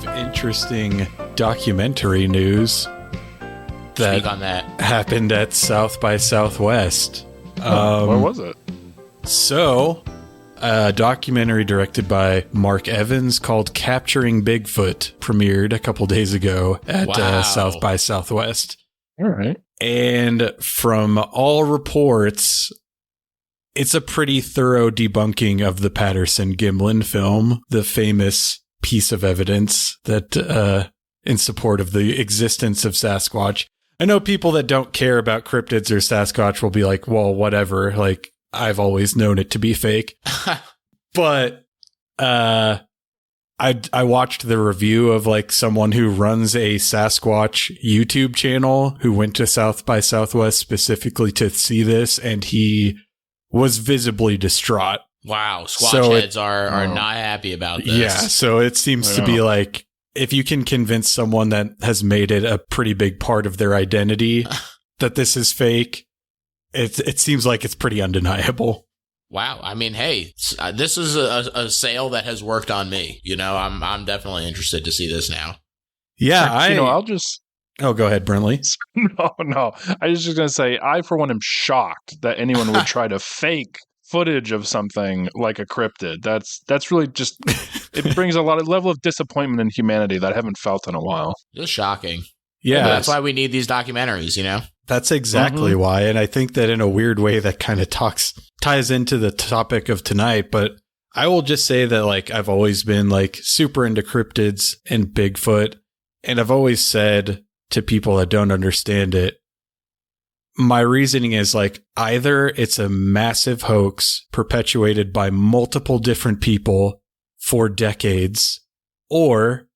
of interesting documentary news that, Speak on that. happened at South by Southwest. What was it? So, a documentary directed by Mark Evans called Capturing Bigfoot premiered a couple days ago at Wow. South by Southwest. All right. And from all reports, it's a pretty thorough debunking of the Patterson-Gimlin film, the famous piece of evidence that in support of the existence of Sasquatch. I know people that don't care about cryptids or Sasquatch will be like, well, whatever. Like, I've always known it to be fake. But I watched the review of like someone who runs a Sasquatch YouTube channel who went to South by Southwest specifically to see this, and he was visibly distraught. Wow, Squatch So heads are not happy about this. Yeah, so it seems to be like, if you can convince someone that has made it a pretty big part of their identity that this is fake, it seems like it's pretty undeniable. Wow. I mean, hey, this is a sale that has worked on me. You know, I'm definitely interested to see this now. Yeah, I'll just... Oh, go ahead, Brantley. No. I was just going to say, I, for one, am shocked that anyone would try to fake footage of something like a cryptid. That's really just... It brings a lot of level of disappointment in humanity that I haven't felt in a while. Just shocking. Yeah. But that's why we need these documentaries, you know? That's exactly why. And I think that in a weird way that kind of ties into the topic of tonight. But I will just say that, like, I've always been like super into cryptids and Bigfoot. And I've always said to people that don't understand it, my reasoning is like, either it's a massive hoax perpetuated by multiple different people for decades, or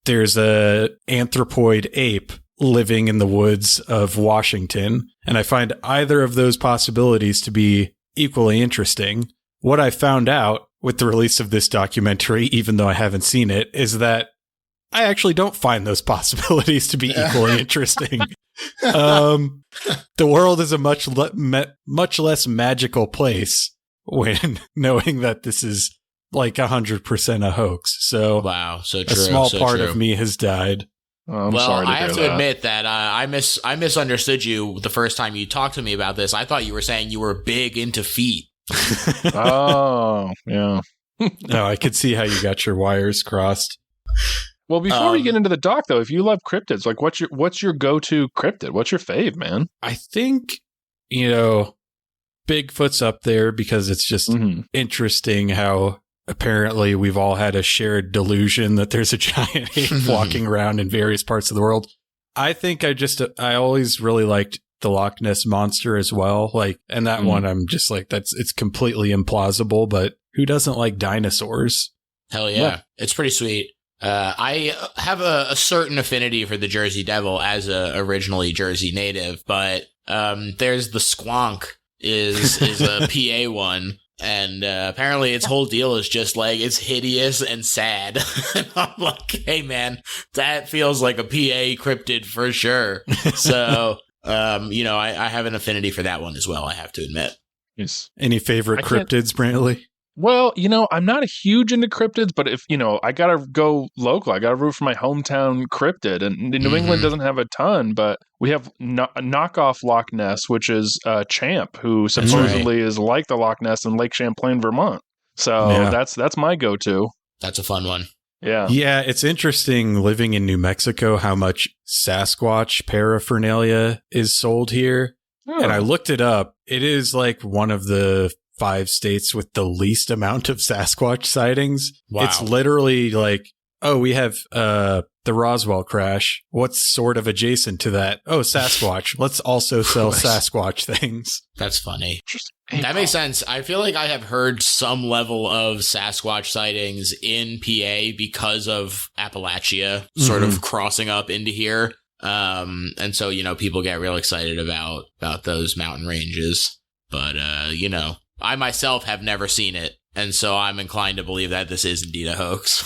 there's a anthropoid ape living in the woods of Washington. And I find either of those possibilities to be equally interesting. What I found out with the release of this documentary, even though I haven't seen it, is that I actually don't find those possibilities to be equally interesting. The world is a much less magical place when knowing that this is like 100% a hoax. So Wow, so true. a small so part true. of me has died. Oh, I'm well, sorry to I have hear to that. admit that I misunderstood you the first time you talked to me about this. I thought you were saying you were big into feet. Oh, yeah. No, I could see how you got your wires crossed. Well, before we get into the doc, though, if you love cryptids, like what's your go-to cryptid? What's your fave, man? I think, Bigfoot's up there because it's just interesting how apparently we've all had a shared delusion that there's a giant ape walking around in various parts of the world. I think I always really liked the Loch Ness Monster as well. Like, and that one, I'm just like, it's completely implausible, but who doesn't like dinosaurs? Hell yeah. It's pretty sweet. I have a certain affinity for the Jersey Devil as a originally Jersey native, but there's the Squonk is a PA one. And apparently its whole deal is just like, it's hideous and sad. And I'm like, hey, man, that feels like a PA cryptid for sure. So, I have an affinity for that one as well, I have to admit. Yes. Any favorite cryptids, Brantley? Well, I'm not a huge into cryptids, but if, I got to go local. I got to root for my hometown cryptid. And New England doesn't have a ton, but we have a knockoff Loch Ness, which is Champ, who supposedly is like the Loch Ness in Lake Champlain, Vermont. So that's my go-to. That's a fun one. Yeah. Yeah, it's interesting living in New Mexico how much Sasquatch paraphernalia is sold here. Oh. And I looked it up. It is like one of the 5 states with the least amount of Sasquatch sightings. Wow. It's literally like, oh, we have the Roswell crash. What's sort of adjacent to that? Oh, Sasquatch. Let's also sell Sasquatch things. That's funny. That makes sense. I feel like I have heard some level of Sasquatch sightings in PA because of Appalachia sort of crossing up into here. And so, people get real excited about those mountain ranges. But, I myself have never seen it. And so I'm inclined to believe that this is indeed a hoax.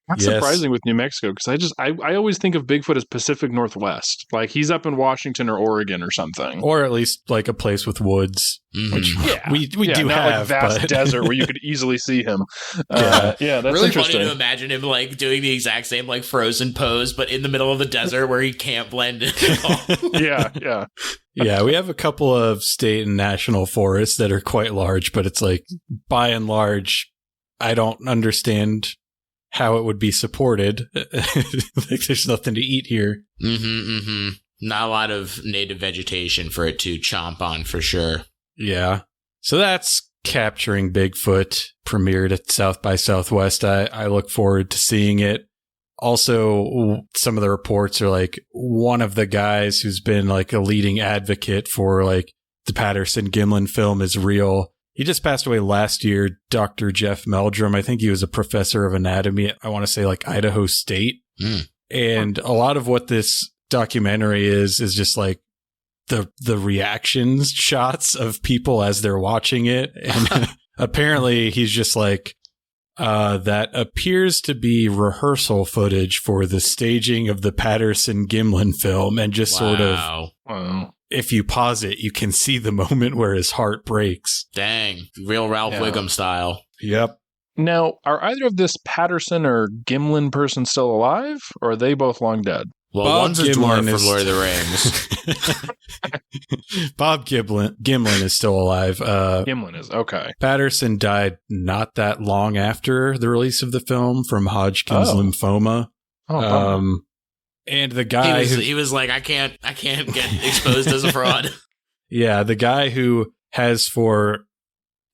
That's surprising with New Mexico, because I always think of Bigfoot as Pacific Northwest. Like he's up in Washington or Oregon or something. Or at least like a place with woods, which we do not have. Like a vast desert where you could easily see him. That's really interesting. Funny to imagine him like doing the exact same like Frozen pose, but in the middle of the desert where he can't blend in at all. Yeah. Yeah, we have a couple of state and national forests that are quite large, but it's like, by and large, I don't understand how it would be supported. Like, there's nothing to eat here. Not a lot of native vegetation for it to chomp on, for sure. Yeah. So that's Capturing Bigfoot, premiered at South by Southwest. I look forward to seeing it. Also, some of the reports are like one of the guys who's been like a leading advocate for like the Patterson-Gimlin film is real. He just passed away last year, Dr. Jeff Meldrum. I think he was a professor of anatomy at, I want to say, like Idaho State. And a lot of what this documentary is just like the reactions shots of people as they're watching it. And apparently he's just like, that appears to be rehearsal footage for the staging of the Patterson-Gimlin film, and just sort of, if you pause it, you can see the moment where his heart breaks. Dang, real Ralph Wiggum style. Yep. Now, are either of this Patterson or Gimlin person still alive, or are they both long dead? Well, Bob one's a dwarf from Lord of the Rings. Bob Gimlin is still alive. Gimlin is, okay. Patterson died not that long after the release of the film from Hodgkin's lymphoma. And the guy he was like, I can't get exposed as a fraud. Yeah, the guy who has for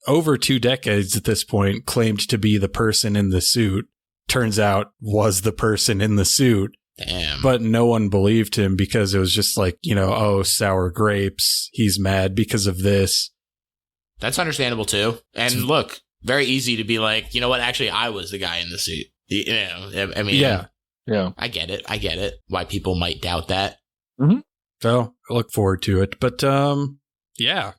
over 2 decades at this point claimed to be the person in the suit, turns out was the person in the suit. Damn. But no one believed him because it was just like, sour grapes. He's mad because of this. That's understandable too. And look, very easy to be like, you know what? Actually, I was the guy in the suit. I mean, yeah. I get it. Why people might doubt that. Mm-hmm. So I look forward to it. But, yeah.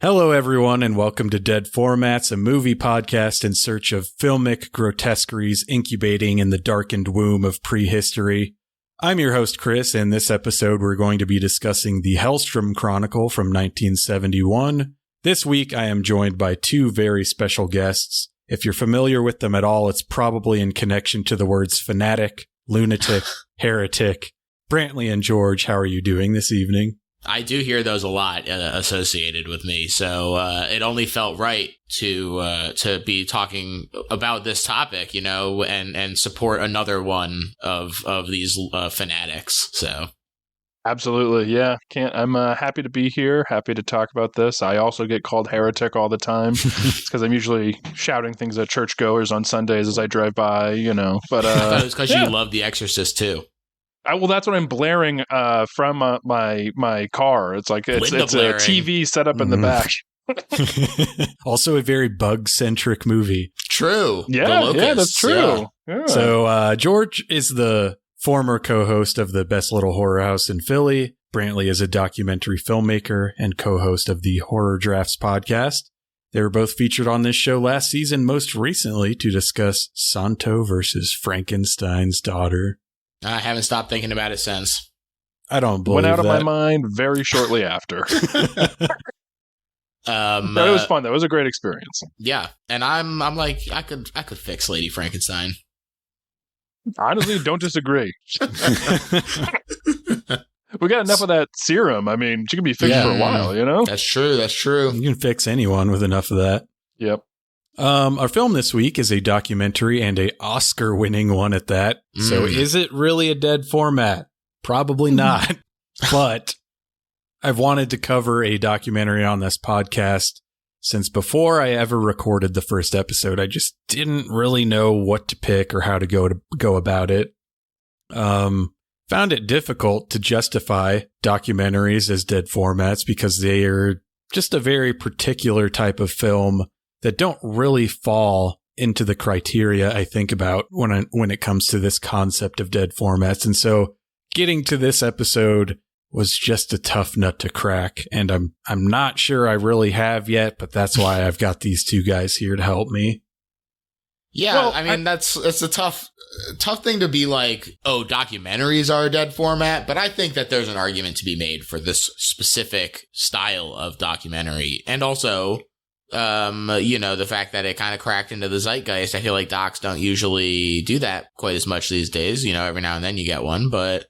Hello, everyone, and welcome to Dead Formats, a movie podcast in search of filmic grotesqueries incubating in the darkened womb of prehistory. I'm your host, Chris, and this episode we're going to be discussing the Hellstrom Chronicle from 1971. This week, I am joined by 2 very special guests. If you're familiar with them at all, it's probably in connection to the words fanatic, lunatic, heretic. Brantley and George, how are you doing this evening? I do hear those a lot associated with me, so it only felt right to be talking about this topic, and support another one of these fanatics. So, absolutely, yeah. I'm happy to be here. Happy to talk about this. I also get called heretic all the time. It's because I'm usually shouting things at churchgoers on Sundays as I drive by, But I thought it was because you love The Exorcist too. Well, that's what I'm blaring from my car. It's like it's a TV set up in the back. Also a very bug-centric movie. True. Yeah, that's true. Yeah. So George is the former co-host of the Best Little Horror House in Philly. Brantley is a documentary filmmaker and co-host of the Horror Drafts podcast. They were both featured on this show last season, most recently to discuss Santo versus Frankenstein's daughter. I haven't stopped thinking about it since. I don't believe Went out of that. my mind very shortly after. But it was fun. That was a great experience. Yeah, and I'm like, I could fix Lady Frankenstein. Honestly, don't disagree. We got enough of that serum. I mean, she can be fixed for a while, That's true. You can fix anyone with enough of that. Yep. Our film this week is a documentary and a Oscar-winning one at that. So is it really a dead format? Probably not. But I've wanted to cover a documentary on this podcast since before I ever recorded the first episode. I just didn't really know what to pick or how to go about it. Found it difficult to justify documentaries as dead formats because they are just a very particular type of film that don't really fall into the criteria I think about when it comes to this concept of dead formats. And so getting to this episode was just a tough nut to crack. And I'm not sure I really have yet, but that's why I've got these 2 guys here to help me. Yeah, Well, I mean, it's a tough thing to be like, oh, documentaries are a dead format, but I think that there's an argument to be made for this specific style of documentary. And also, the fact that it kind of cracked into the zeitgeist. I feel like docs don't usually do that quite as much these days. Every now and then you get one, but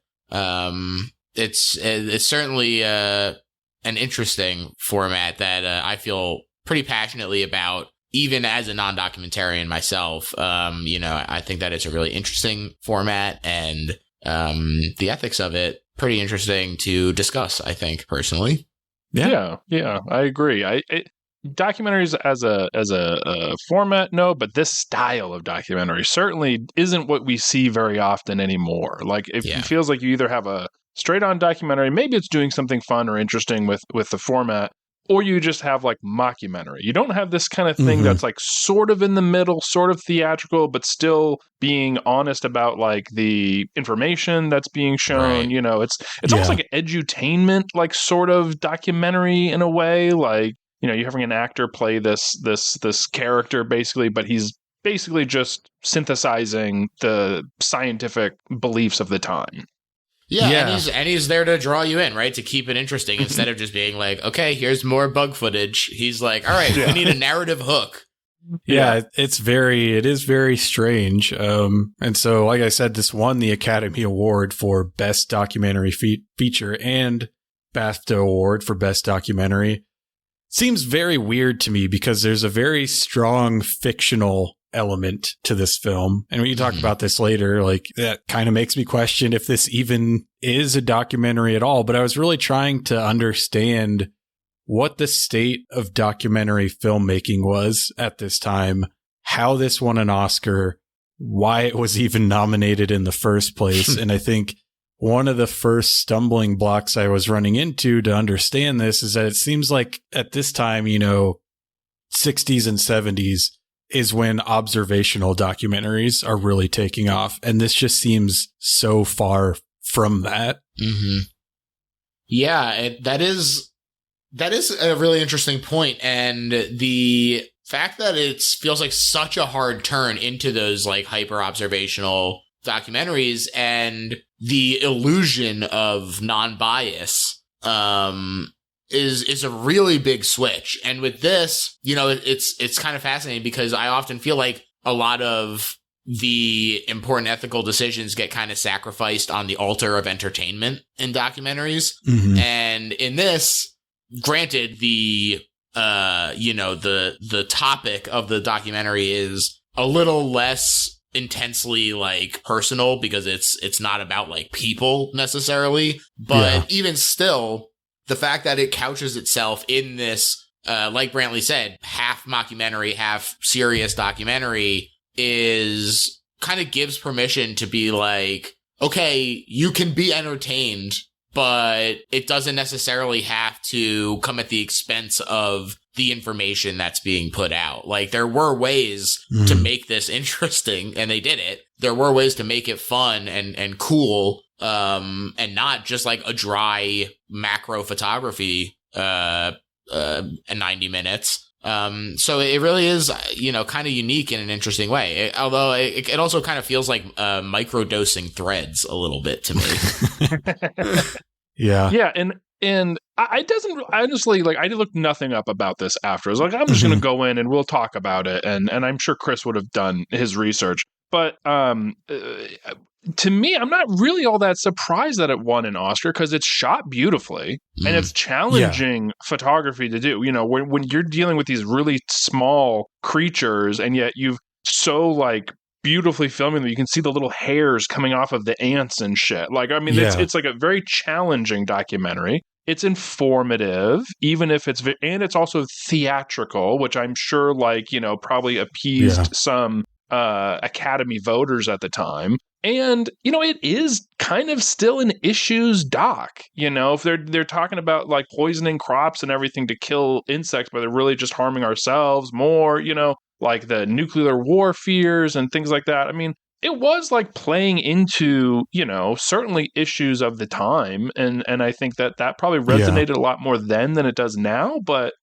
it's certainly an interesting format that I feel pretty passionately about. Even as a non-documentarian myself, I think that it's a really interesting format, and the ethics of it pretty interesting to discuss, I think, personally. Yeah, I agree. Documentaries as a format, no, but this style of documentary certainly isn't what we see very often anymore. Like, it feels like you either have a straight-on documentary, maybe it's doing something fun or interesting with the format, or you just have like mockumentary. You don't have this kind of thing that's like sort of in the middle, sort of theatrical, but still being honest about like the information that's being shown. Right. It's almost like an edutainment, like sort of documentary in a way. Like, you're having an actor play this character basically, but he's basically just synthesizing the scientific beliefs of the time. Yeah. And he's there to draw you in, right? To keep it interesting instead of just being like, okay, here's more bug footage. He's like, all right, we need a narrative hook. Yeah, it is very strange. And so, like I said, this won the Academy Award for Best Documentary Feature and BAFTA Award for Best Documentary. Seems very weird to me because there's a very strong fictional element to this film. And when you talk about this later, like that kind of makes me question if this even is a documentary at all. But I was really trying to understand what the state of documentary filmmaking was at this time, how this won an Oscar, why it was even nominated in the first place. And I think one of the first stumbling blocks I was running into to understand this is that it seems like at this time, 60s and 70s, is when observational documentaries are really taking off. And this just seems so far from that. Mm-hmm. Yeah, that is a really interesting point. And the fact that it feels like such a hard turn into those like hyper observational documentaries and the illusion of non-bias, is a really big switch. And with this, it's kind of fascinating because I often feel like a lot of the important ethical decisions get kind of sacrificed on the altar of entertainment in documentaries. Mm-hmm. And in this, granted, the topic of the documentary is a little less intensely like personal because it's not about like people necessarily, but even still, the fact that it couches itself in this, like Brantley said, half mockumentary, half serious documentary is kind of gives permission to be like, okay, you can be entertained, but it doesn't necessarily have to come at the expense of the information that's being put out. Like, there were ways to make this interesting, and they did it. There were ways to make it fun and cool, and not just like a dry macro photography, 90 minutes. So it really is, kind of unique in an interesting way. Although it also kind of feels like microdosing threads a little bit to me. Yeah. And I doesn't honestly, like, I looked nothing up about this after. I was like, I'm just going to go in and we'll talk about it. And I'm sure Chris would have done his research. But to me, I'm not really all that surprised that it won an Oscar because it's shot beautifully and it's challenging photography to do. When you're dealing with these really small creatures and yet you've so like beautifully filming them, you can see the little hairs coming off of the ants and shit. Like, I mean, it's like a very challenging documentary. It's informative, even if and it's also theatrical, which I'm sure probably appeased some Academy voters at the time. And, it is kind of still an issues doc, if they're talking about like poisoning crops and everything to kill insects, but they're really just harming ourselves more, like the nuclear war fears and things like that. I mean, it was like playing into, certainly issues of the time. And I think that probably resonated a lot more then than it does now. But,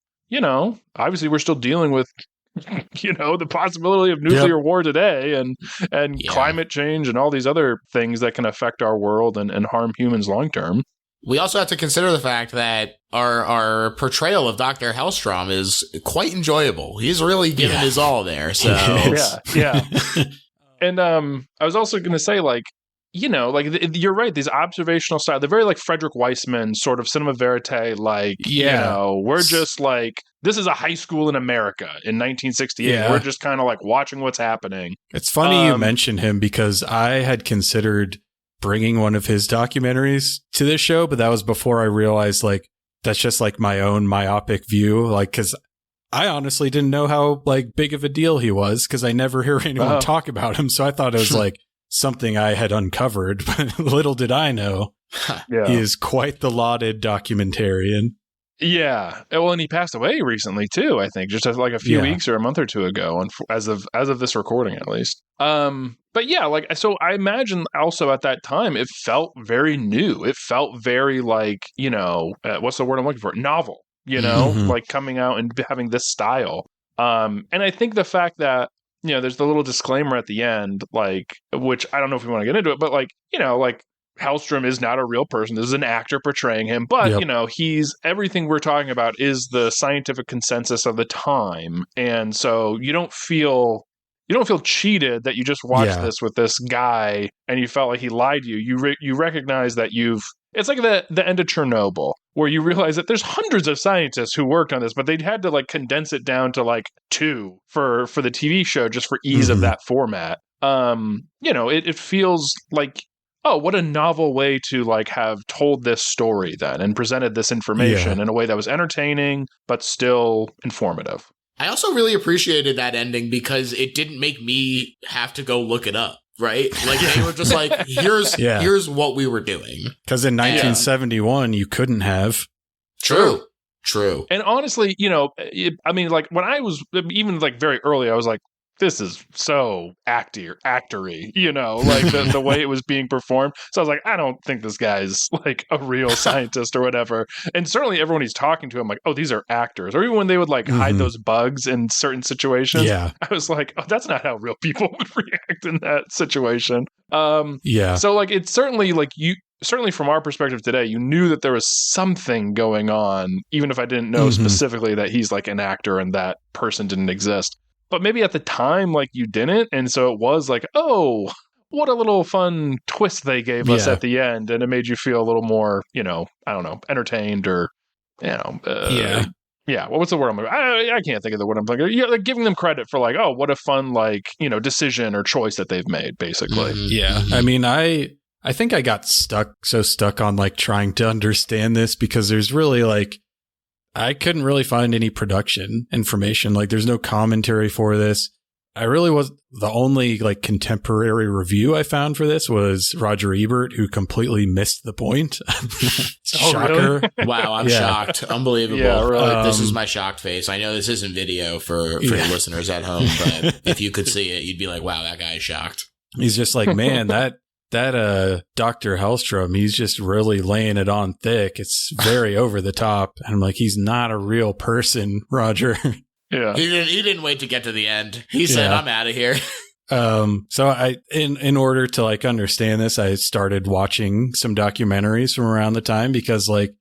obviously we're still dealing with the possibility of nuclear war today and climate change and all these other things that can affect our world and harm humans long term. We also have to consider the fact that our portrayal of Dr. Hellstrom is quite enjoyable. He's really given his all there. So yeah. And I was also going to say, like, you're right. These observational style, they're very like Frederick Weissman sort of cinema verite. Like, we're just like, this is a high school in America in 1968. Yeah. We're just kind of like watching what's happening. It's funny you mention him because I had considered bringing one of his documentaries to this show, but that was before I realized like that's just like my own myopic view. Like, because I honestly didn't know how like big of a deal he was because I never hear anyone talk about him. So I thought it was like something I had uncovered, but little did I know he is quite the lauded documentarian. Yeah. Well, and he passed away recently too, I think, just like a few weeks or a month or two ago, as of this recording, at least. But yeah, like, so I imagine also at that time, it felt very new. It felt very like, what's the word I'm looking for? Novel, like coming out and having this style. And I think the fact that, there's the little disclaimer at the end, like, which I don't know if we want to get into it, but like, like, Hellstrom is not a real person. This is an actor portraying him. But, he's everything we're talking about is the scientific consensus of the time. And so you don't feel cheated that you just watched this with this guy and you felt like he lied to you. You recognize that it's like the end of Chernobyl, where you realize that there's hundreds of scientists who worked on this, but they'd had to like condense it down to like 2 for the TV show just for ease of that format. It feels like, oh, what a novel way to like have told this story then and presented this information in a way that was entertaining, but still informative. I also really appreciated that ending because it didn't make me have to go look it up, right? Like they were just like, here's what we were doing. Because in 1971, you couldn't have. True. And honestly, like when I was even like very early, I was like, this is so actory, like the way it was being performed. So I was like, I don't think this guy's like a real scientist or whatever. And certainly everyone he's talking to, I'm like, oh, these are actors. Or even when they would like hide those bugs in certain situations, I was like, oh, that's not how real people would react in that situation. So like, it's certainly like certainly from our perspective today, you knew that there was something going on, even if I didn't know specifically that he's like an actor and that person didn't exist. But maybe at the time, like, you didn't. And so it was like, oh, what a little fun twist they gave us at the end. And it made you feel a little more, I don't know, entertained or, what's the word I'm looking for? I can't think of the word I'm looking for. Like giving them credit for like, oh, what a fun, like, decision or choice that they've made, basically. Yeah. I mean, I think I got stuck on like trying to understand this because there's really like, I couldn't really find any production information. Like there's no commentary for this. I really was the only like contemporary review I found for this was Roger Ebert, who completely missed the point. Shocker. Really? Wow. I'm shocked. Unbelievable. Yeah, really. This is my shocked face. I know this isn't video for the listeners at home, but if you could see it, you'd be like, wow, that guy is shocked. He's just like, man, that Dr. Hellstrom, he's just really laying it on thick. It's very over the top. And I'm like, he's not a real person, Roger. Yeah. He didn't wait to get to the end. He said, I'm out of here. So I, in order to like understand this, I started watching some documentaries from around the time because like,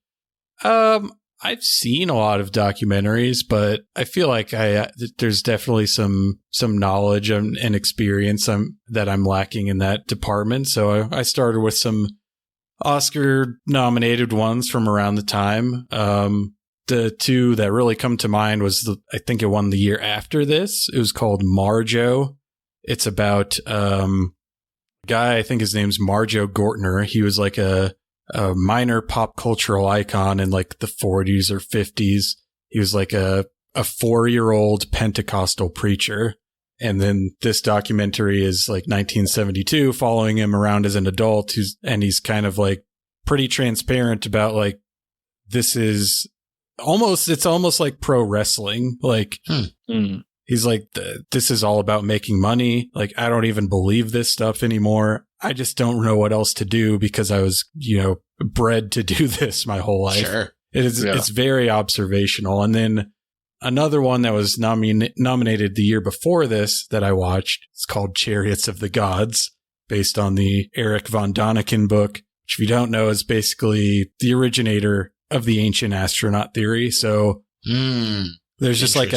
I've seen a lot of documentaries, but I feel like there's definitely some knowledge and experience that I'm lacking in that department. So I started with some Oscar-nominated ones from around the time. The 2 that really come to mind was I think it won the year after this. It was called Marjo. It's about a guy, I think his name's Marjo Gortner. He was like a minor pop cultural icon in like the 40s or 50s. He was like a 4-year-old Pentecostal preacher. And then this documentary is like 1972, following him around as an adult. He's kind of like pretty transparent about like, it's almost like pro wrestling. Like he's like, this is all about making money. Like, I don't even believe this stuff anymore. I just don't know what else to do because I was, bred to do this my whole life. Sure. It's very observational. And then another one that was nominated the year before this that I watched. It's called Chariots of the Gods, based on the Eric von Däniken book, which if you don't know is basically the originator of the ancient astronaut theory. So there's just like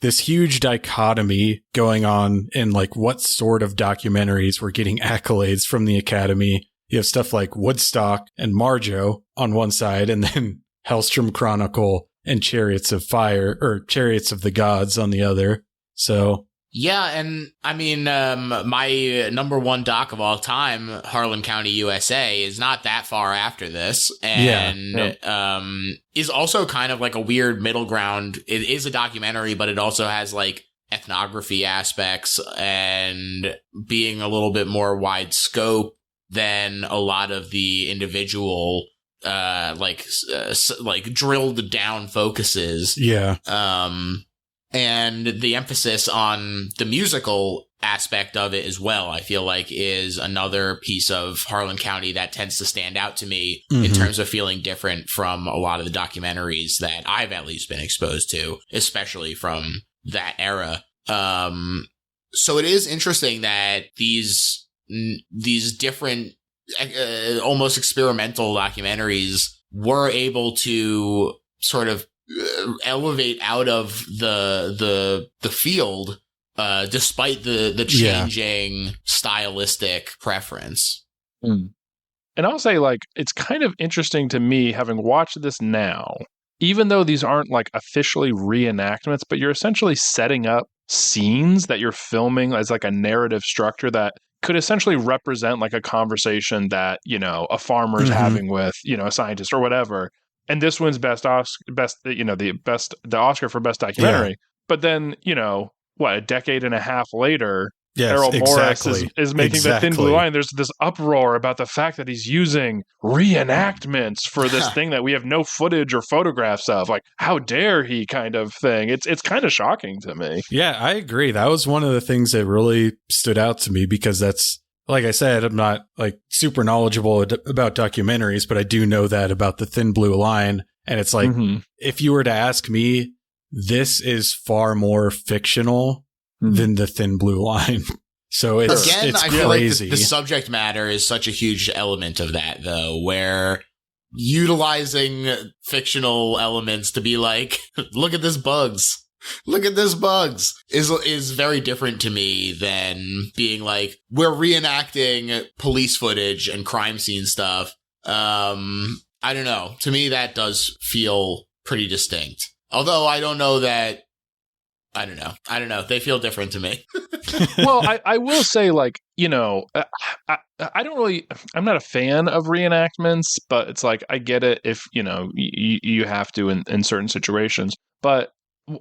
this huge dichotomy going on in like what sort of documentaries were getting accolades from the Academy. You have stuff like Woodstock and Marjo on one side, and then Hellstrom Chronicle and Chariots of Fire, or Chariots of the Gods on the other. So yeah, and I mean, my number one doc of all time, Harlan County, USA, is not that far after this, and is also kind of like a weird middle ground. It is a documentary, but it also has like ethnography aspects and being a little bit more wide scope than a lot of the individual like drilled down focuses. Yeah. And the emphasis on the musical aspect of it as well, I feel like, is another piece of Harlan County that tends to stand out to me in terms of feeling different from a lot of the documentaries that I've at least been exposed to, especially from that era. So it is interesting that these different almost experimental documentaries were able to sort of elevate out of the field despite the changing stylistic preference. And I'll say, like, it's kind of interesting to me, having watched this now, even though these aren't like officially reenactments, but you're essentially setting up scenes that you're filming as like a narrative structure that could essentially represent like a conversation that, you know, a farmer is having with, you know, a scientist or whatever. And this wins the Oscar for best documentary. Yeah. But then, you know, a decade and a half later, Errol Morris is making the Thin Blue Line. There's this uproar about the fact that he's using reenactments for this thing that we have no footage or photographs of. Like, how dare he, kind of thing. It's kind of shocking to me. Yeah, I agree. That was one of the things that really stood out to me, because that's, like I said, I'm not like super knowledgeable about documentaries, but I do know that about the Thin Blue Line. And it's like, if you were to ask me, this is far more fictional than the Thin Blue Line. So it's I feel crazy. Like the subject matter is such a huge element of that, though, where utilizing fictional elements to be like, look at this bugs. Look at this bugs is very different to me than being like, we're reenacting police footage and crime scene stuff. I don't know. To me, that does feel pretty distinct. Although I don't know that. I don't know. They feel different to me. Well, I will say, like, you know, I don't really, I'm not a fan of reenactments, but it's like, I get it if, you know, you have to in certain situations. But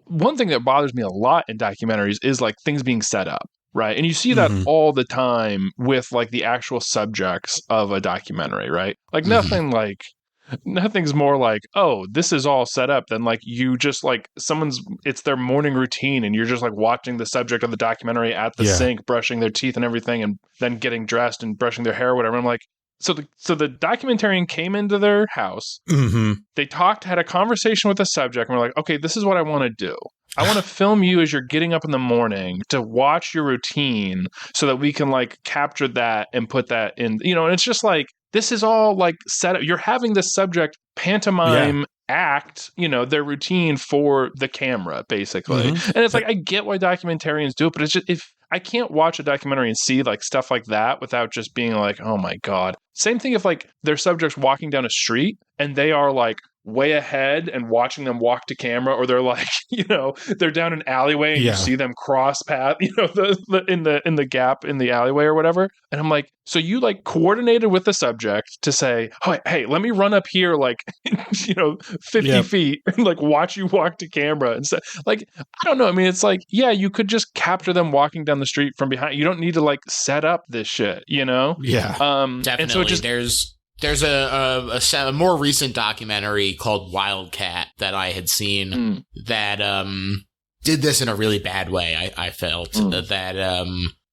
one thing that bothers me a lot in documentaries is like things being set up, right? And you see that all the time with like the actual subjects of a documentary, right? Like nothing's more like, oh, this is all set up than like you just like it's their morning routine and you're just like watching the subject of the documentary at the sink, brushing their teeth and everything, and then getting dressed and brushing their hair or whatever. I'm like, so the documentarian came into their house. They had a conversation with the subject, and we're like, okay, this is what I want to do. I want to film you as you're getting up in the morning to watch your routine so that we can like capture that and put that in, you know, and it's just like, this is all like set up. You're having the subject pantomime act, you know, their routine for the camera, basically. And it's like, I get why documentarians do it, but it's just, if I can't watch a documentary and see like stuff like that without just being like, oh my God. Same thing if like their subjects walking down a street and they are like way ahead and watching them walk to camera, or they're like, you know, they're down an alleyway and you see them cross path, you know, in the gap in the alleyway or whatever. And I'm like, so you like coordinated with the subject to say, oh, hey, let me run up here like, you know, 50 feet and like watch you walk to camera. And so, like, I don't know. I mean, it's like, yeah, you could just capture them walking down the street from behind. You don't need to like set up this shit, you know? Yeah. Definitely. And so it just, there's a more recent documentary called Wildcat that I had seen that did this in a really bad way. I felt that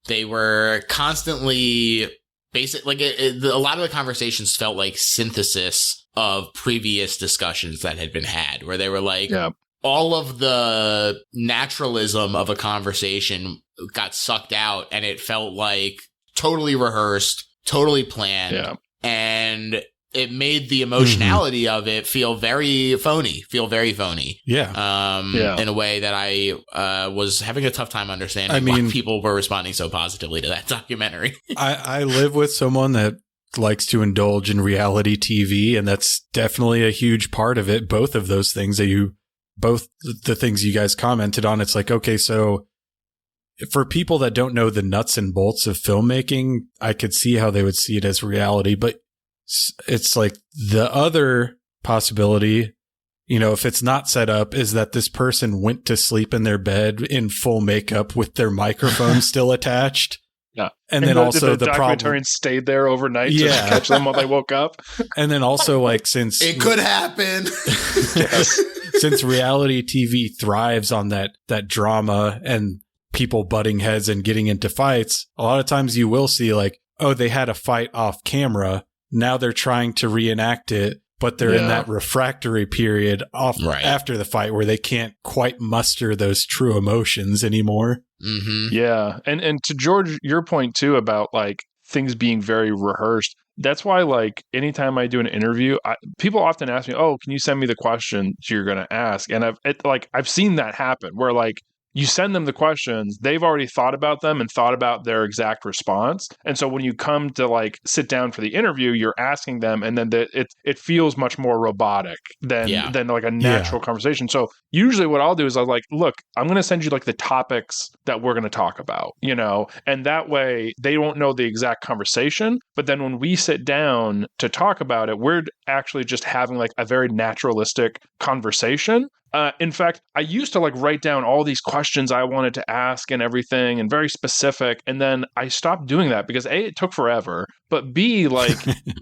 they were constantly a lot of the conversations felt like synthesis of previous discussions that had been had, where they were like, all of the naturalism of a conversation got sucked out, and it felt like totally rehearsed, totally planned. Yeah. And it made the emotionality of it feel very phony. Yeah. In a way that I was having a tough time understanding why people were responding so positively to that documentary. I live with someone that likes to indulge in reality TV, and that's definitely a huge part of it. Both of those things both the things you guys commented on, it's like, okay, so for people that don't know the nuts and bolts of filmmaking, I could see how they would see it as reality, but it's like the other possibility, if it's not set up, is that this person went to sleep in their bed in full makeup with their microphone still attached. Yeah. And then also the documentarian stayed there overnight to catch them while they woke up. And then also, like, since it could happen. Yes. Since reality TV thrives on that drama and people butting heads and getting into fights, a lot of times you will see like, oh, they had a fight off camera. Now they're trying to reenact it, but they're in that refractory period after the fight where they can't quite muster those true emotions anymore. Mm-hmm. Yeah. And to George, your point too about like things being very rehearsed. That's why, like, anytime I do an interview, people often ask me, "Oh, can you send me the questions you're going to ask?" And I've seen that happen where like you send them the questions, they've already thought about them and thought about their exact response. And so when you come to like sit down for the interview, you're asking them, and then it feels much more robotic than like a natural conversation. So usually what I'll do is I'll like, look, I'm going to send you like the topics that we're going to talk about, and that way they won't know the exact conversation. But then when we sit down to talk about it, we're actually just having like a very naturalistic conversation. In fact, I used to like write down all these questions I wanted to ask and everything, and very specific. And then I stopped doing that because A, it took forever, but B, like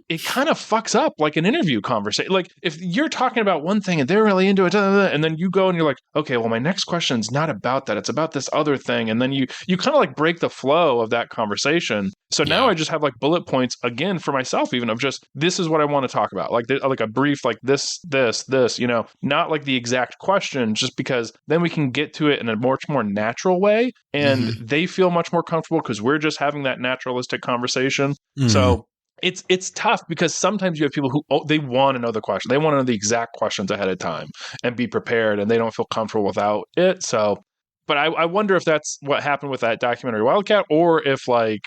it kind of fucks up like an interview conversation. Like if you're talking about one thing and they're really into it, and then you go and you're like, okay, well, my next question's not about that. It's about this other thing. And then you kind of like break the flow of that conversation. So now I just have like bullet points again for myself, even of just, this is what I want to talk about. Like a brief, like this, not like the exact question, just because then we can get to it in a much more natural way. And they feel much more comfortable because we're just having that naturalistic conversation. So it's tough because sometimes you have people who they want to know the question. They want to know the exact questions ahead of time and be prepared, and they don't feel comfortable without it. So, but I wonder if that's what happened with that documentary Wildcat, or if like,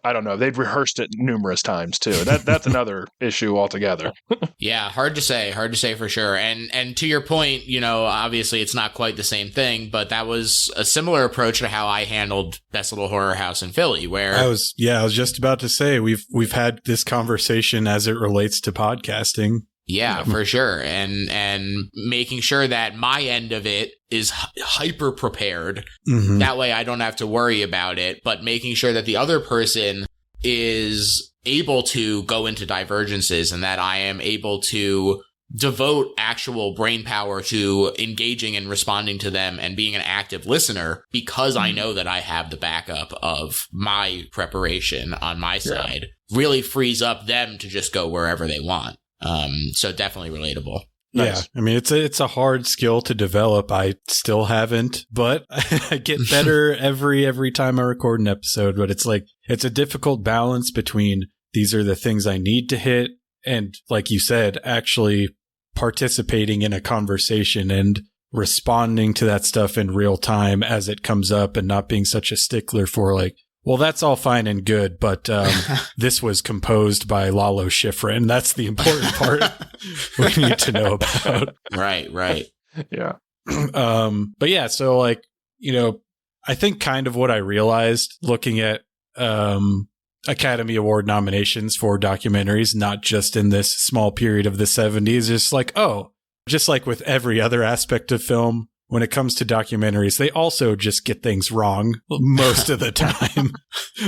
I don't know, they'd rehearsed it numerous times too. That's another issue altogether. Yeah, hard to say for sure. And to your point, obviously it's not quite the same thing, but that was a similar approach to how I handled Best Little Horror House in Philly, where I was just about to say we've had this conversation as it relates to podcasting. Yeah, for sure. And making sure that my end of it is hyper prepared. That way I don't have to worry about it, but making sure that the other person is able to go into divergences and that I am able to devote actual brain power to engaging and responding to them and being an active listener, because I know that I have the backup of my preparation on my side, really frees up them to just go wherever they want. So definitely relatable. Nice. Yeah. I mean, it's a hard skill to develop. I still haven't, but I get better every time I record an episode. But it's like, it's a difficult balance between these are the things I need to hit, and like you said, actually participating in a conversation and responding to that stuff in real time as it comes up, and not being such a stickler for like, well, that's all fine and good, but this was composed by Lalo Schifrin. That's the important part we need to know about. Right. Yeah. But yeah, so like, I think kind of what I realized looking at Academy Award nominations for documentaries, not just in this small period of the 70s, is like, oh, just like with every other aspect of film, when it comes to documentaries, they also just get things wrong most of the time.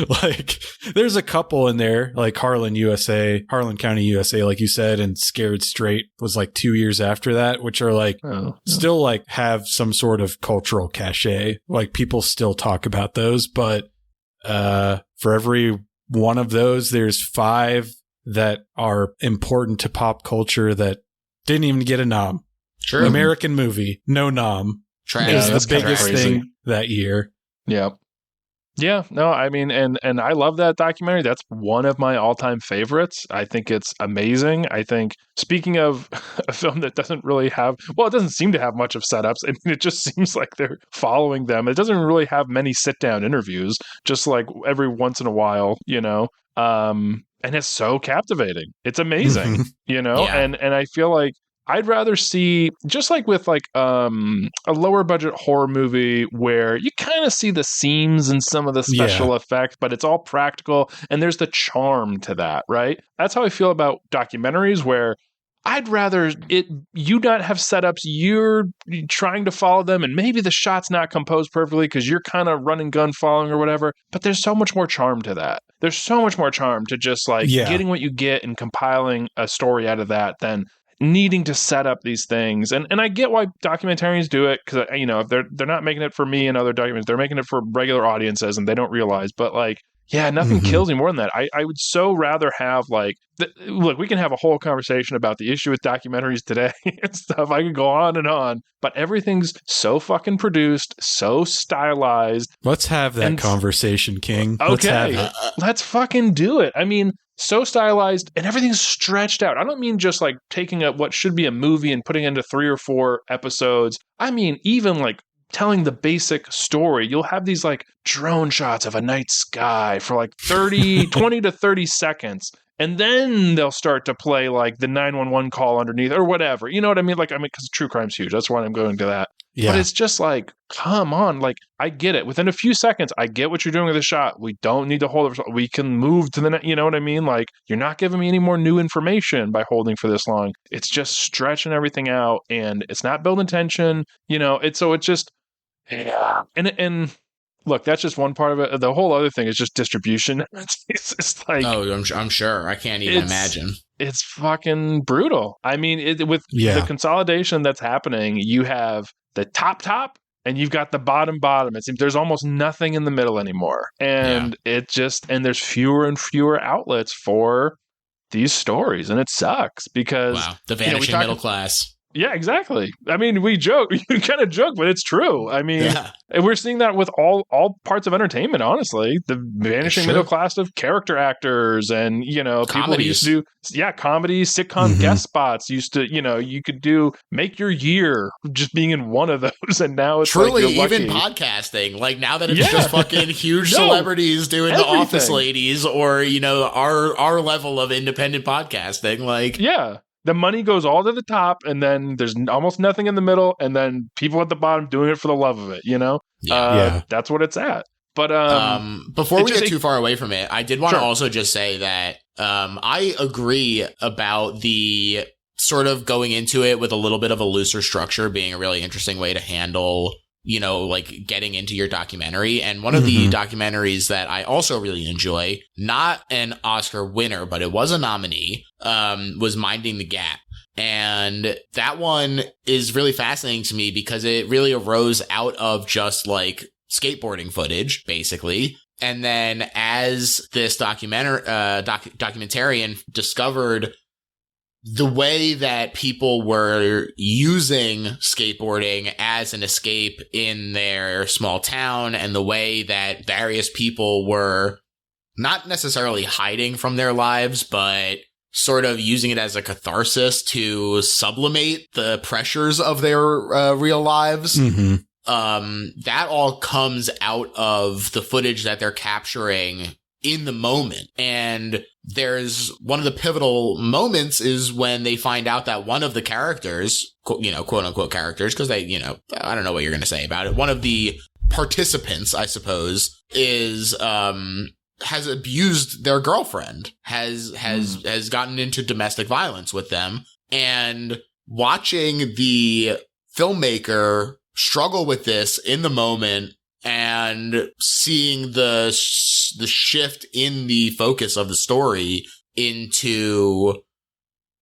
Like, there's a couple in there, like Harlan County, USA, like you said, and Scared Straight was like 2 years after that, which are like still like have some sort of cultural cachet. Like people still talk about those, but for every one of those, there's 5 that are important to pop culture that didn't even get a nom. True. American movie, no nom. Trash. Is the biggest thing that year. Yeah. Yeah, no, I mean, and I love that documentary. That's one of my all-time favorites. I think it's amazing. I think, speaking of a film that doesn't really have, well, it doesn't seem to have much of setups. I mean, it just seems like they're following them. It doesn't really have many sit-down interviews, just like every once in a while, and it's so captivating. It's amazing, Yeah. and I feel like I'd rather see, just like with like a lower budget horror movie where you kind of see the seams and some of the special effects, but it's all practical and there's the charm to that, right? That's how I feel about documentaries, where I'd rather you not have setups, you're trying to follow them, and maybe the shot's not composed perfectly because you're kind of run and gun following or whatever, but there's so much more charm to that. There's so much more charm to just like getting what you get and compiling a story out of that than needing to set up these things. And I get why documentarians do it, because if they're not making it for me and other documentaries, they're making it for regular audiences and they don't realize. But like, yeah, nothing kills me more than that. I would so rather have like, look, we can have a whole conversation about the issue with documentaries today and stuff. I could go on, but everything's so fucking produced, so stylized. Let's have that conversation, King. Okay, let's have it. Let's fucking do it. I mean, so stylized and everything's stretched out. I don't mean just like taking what should be a movie and putting it into 3 or 4 episodes. I mean, even like telling the basic story. You'll have these like drone shots of a night sky for like 20 to 30 seconds. And then they'll start to play like the 911 call underneath or whatever. You know what I mean? Like, because true crime's huge. That's why I'm going to that. Yeah. But it's just like, come on. Like, I get it. Within a few seconds, I get what you're doing with the shot. We don't need to hold it. We can move to the next. You know what I mean? Like, you're not giving me any more new information by holding for this long. It's just stretching everything out, and it's not building tension. It's just, yeah. And look, that's just one part of it. The whole other thing is just distribution. It's just like, oh, I'm sure. I can't even imagine. It's fucking brutal. I mean, with the consolidation that's happening, you have the top, and you've got the bottom. It seems there's almost nothing in the middle anymore, and and there's fewer and fewer outlets for these stories, and it sucks because the vanishing middle class. Yeah, exactly. I mean, we joke, you kind of joke, but it's true. I mean, and we're seeing that with all parts of entertainment, honestly. The vanishing middle class of character actors and, people who used to do, comedies, sitcom guest spots used to, you could make your year just being in one of those. And now it's truly like even podcasting. Like now that it's just fucking huge celebrities doing everything. The Office Ladies or, our level of independent podcasting. Like, the money goes all to the top, and then there's almost nothing in the middle, and then people at the bottom doing it for the love of it, That's what it's at. But before we get too far away from it, I did want to also just say that I agree about the sort of going into it with a little bit of a looser structure being a really interesting way to handle like getting into your documentary. And one of the documentaries that I also really enjoy, not an Oscar winner, but it was a nominee, was Minding the Gap. And that one is really fascinating to me because it really arose out of just like skateboarding footage, basically. And then as this documentarian discovered the way that people were using skateboarding as an escape in their small town, and the way that various people were not necessarily hiding from their lives, but sort of using it as a catharsis to sublimate the pressures of their real lives. That all comes out of the footage that they're capturing in the moment. And there's one of the pivotal moments is when they find out that one of the characters, quote unquote characters, because they, I don't know what you're going to say about it. One of the participants, I suppose, is, has abused their girlfriend, has gotten into domestic violence with them. And watching the filmmaker struggle with this in the moment and seeing the shift in the focus of the story into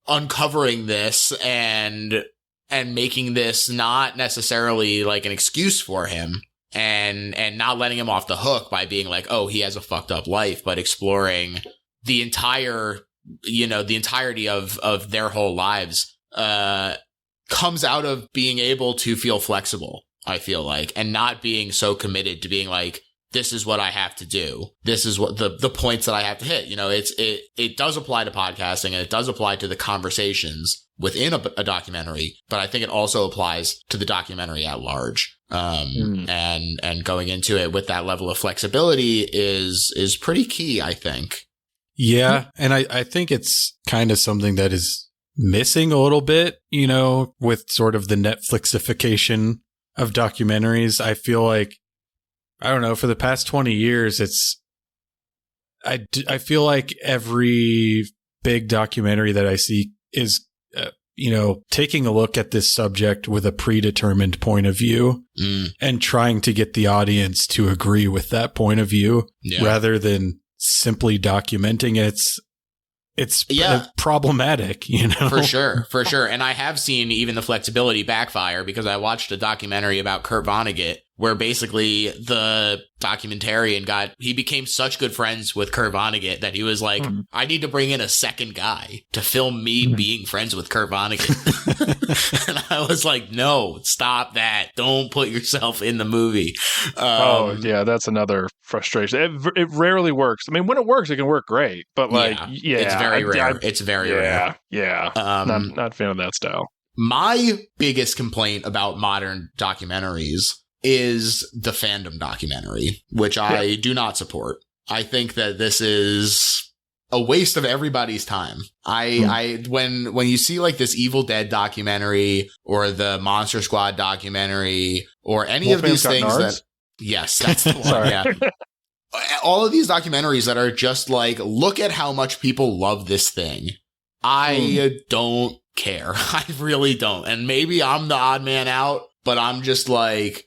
uncovering this and making this not necessarily like an excuse for him and not letting him off the hook by being like, oh, he has a fucked up life, but exploring the entire, the entirety of their whole lives. comes out of being able to feel flexible, I feel like, and not being so committed to being like, this is what I have to do. This is what the points that I have to hit. It does apply to podcasting, and it does apply to the conversations within a documentary, but I think it also applies to the documentary at large. And going into it with that level of flexibility is pretty key, I think. Yeah. And I think it's kind of something that is missing a little bit, with sort of the Netflixification of documentaries. I feel like, I don't know, for the past 20 years, I feel like every big documentary that I see is, taking a look at this subject with a predetermined point of view and trying to get the audience to agree with that point of view rather than simply documenting it. It's problematic, For sure. And I have seen even the flexibility backfire, because I watched a documentary about Kurt Vonnegut where basically the documentarian he became such good friends with Kurt Vonnegut that he was like, I need to bring in a second guy to film me being friends with Kurt Vonnegut. And I was like, no, stop that. Don't put yourself in the movie. That's another frustration. It rarely works. I mean, when it works, it can work great, but it's very rare. It's very rare. Yeah. Not a fan of that style. My biggest complaint about modern documentaries is the fandom documentary, which I do not support. I think that this is a waste of everybody's time. When you see like this Evil Dead documentary or the Monster Squad documentary or any of these things yes, that's the one. Yeah. All of these documentaries that are just like, look at how much people love this thing. I don't care. I really don't. And maybe I'm the odd man out, but I'm just like,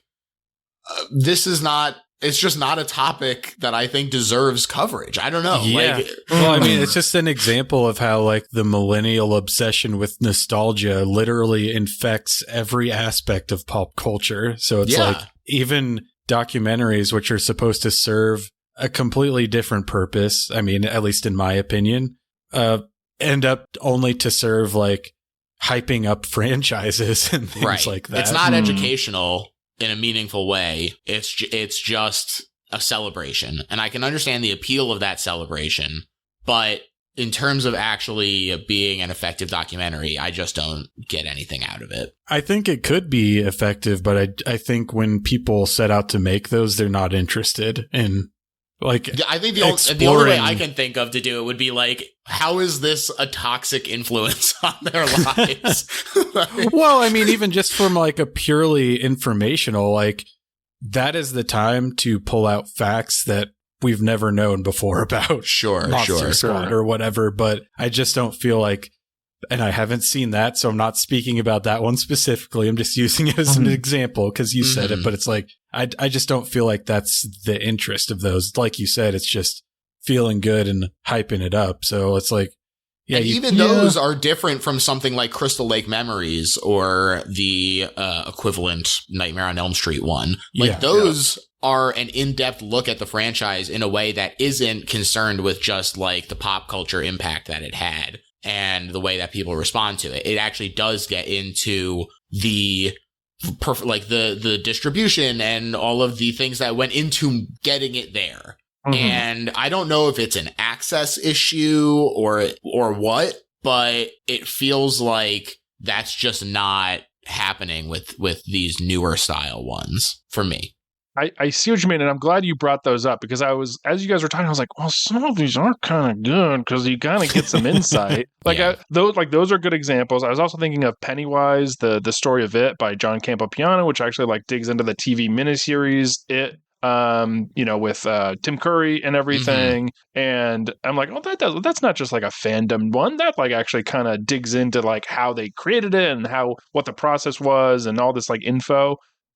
it's just not a topic that I think deserves coverage. I don't know. Yeah. Well, I mean, it's just an example of how like the millennial obsession with nostalgia literally infects every aspect of pop culture. So it's like even documentaries, which are supposed to serve a completely different purpose, I mean, at least in my opinion, end up only to serve like hyping up franchises and things like that. It's not educational in a meaningful way. It's just a celebration. And I can understand the appeal of that celebration, but in terms of actually being an effective documentary, I just don't get anything out of it. I think it could be effective, but I think when people set out to make those, they're not interested in like, I think the only way I can think of to do it would be like, how is this a toxic influence on their lives? Well, I mean, even just from like a purely informational, like that is the time to pull out facts that we've never known before about Monster Squad or whatever. But I just don't feel like, and I haven't seen that, so I'm not speaking about that one specifically. I'm just using it as an example because you said it, but it's like, I just don't feel like that's the interest of those. Like you said, it's just feeling good and hyping it up. So it's like, and even those are different from something like Crystal Lake Memories or the equivalent Nightmare on Elm Street one. Like those are an in-depth look at the franchise in a way that isn't concerned with just like the pop culture impact that it had and the way that people respond to it. It actually does get into the the distribution and all of the things that went into getting it there. And I don't know if it's an access issue or what, but it feels like that's just not happening with these newer style ones for me. I see what you mean, and I'm glad you brought those up because as you guys were talking, I was like, well, some of these are kind of good because you kind of get some insight. Those are good examples. I was also thinking of Pennywise, the story of It by John Campopiano, which actually like digs into the TV miniseries It, with Tim Curry and everything. And I'm like, oh, that's not just like a fandom one. That like actually kind of digs into like how they created it and what the process was and all this like info.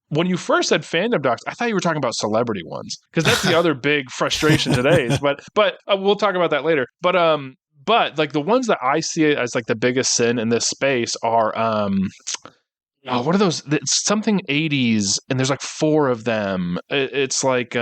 When you first said fandom docs, I thought you were talking about celebrity ones because that's the other big frustration today. But we'll talk about that later. But like the ones that I see as like the biggest sin in this space are what are those? It's something 80s, and there's like 4 of them. It's like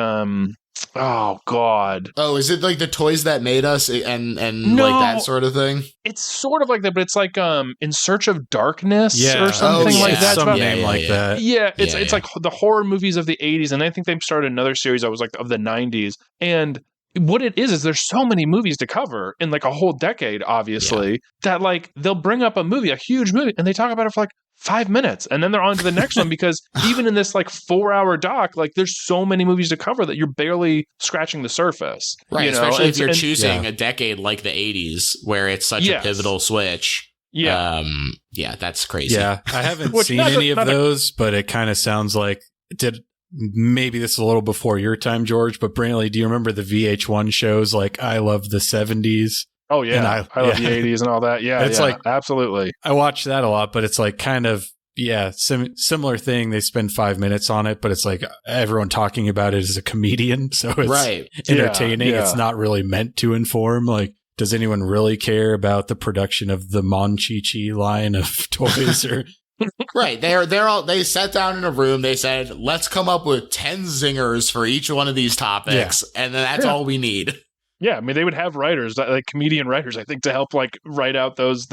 Oh God. Oh, is it like the toys that made us and No. like that sort of thing? It's sort of like that, but it's like In Search of Darkness Yeah. or something like that. Some It's name like that. Yeah, it's like the horror movies of the 80s, and I think they started another series that was like of the 90s. And what it is there's so many movies to cover in like a whole decade, obviously, that like they'll bring up a movie, a huge movie, and they talk about it for like 5 minutes, and then they're on to the next one because even in this like 4-hour doc, like there's so many movies to cover that you're barely scratching the surface. Right, you know? especially if you're choosing a decade like the 80s where it's such a pivotal switch. Yeah. That's crazy. Yeah, I haven't seen any of those, but it kind of sounds like maybe this is a little before your time, George, but Brantley, do you remember the VH1 shows like I Love the 70s? Oh, yeah. And I love the 80s and all that. Yeah, it's like absolutely. I watch that a lot, but it's like kind of, similar thing. They spend 5 minutes on it, but it's like everyone talking about it as a comedian. So it's entertaining. Yeah. It's not really meant to inform. Like, does anyone really care about the production of the Monchichi line of toys or... Right. They sat down in a room. They said, let's come up with 10 zingers for each one of these topics. Yeah. And then that's all we need. Yeah. I mean, they would have writers, like comedian writers, I think, to help like write out those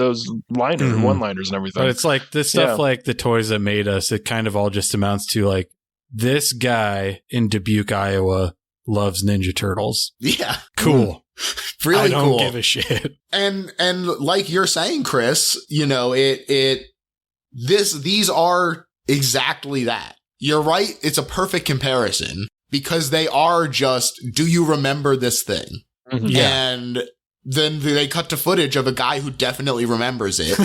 liners, one-liners and everything. But it's like this stuff like the toys that made us, it kind of all just amounts to like this guy in Dubuque, Iowa loves Ninja Turtles. Yeah. Cool. Really I don't cool. give a shit. And like you're saying, Chris, you know, these are exactly that. You're right. It's a perfect comparison because they are just, do you remember this thing? Mm-hmm. Yeah. And then they cut to footage of a guy who definitely remembers it.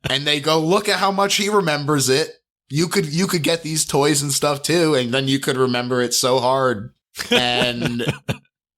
And they go, look at how much he remembers it. You could get these toys and stuff too. And then you could remember it so hard. And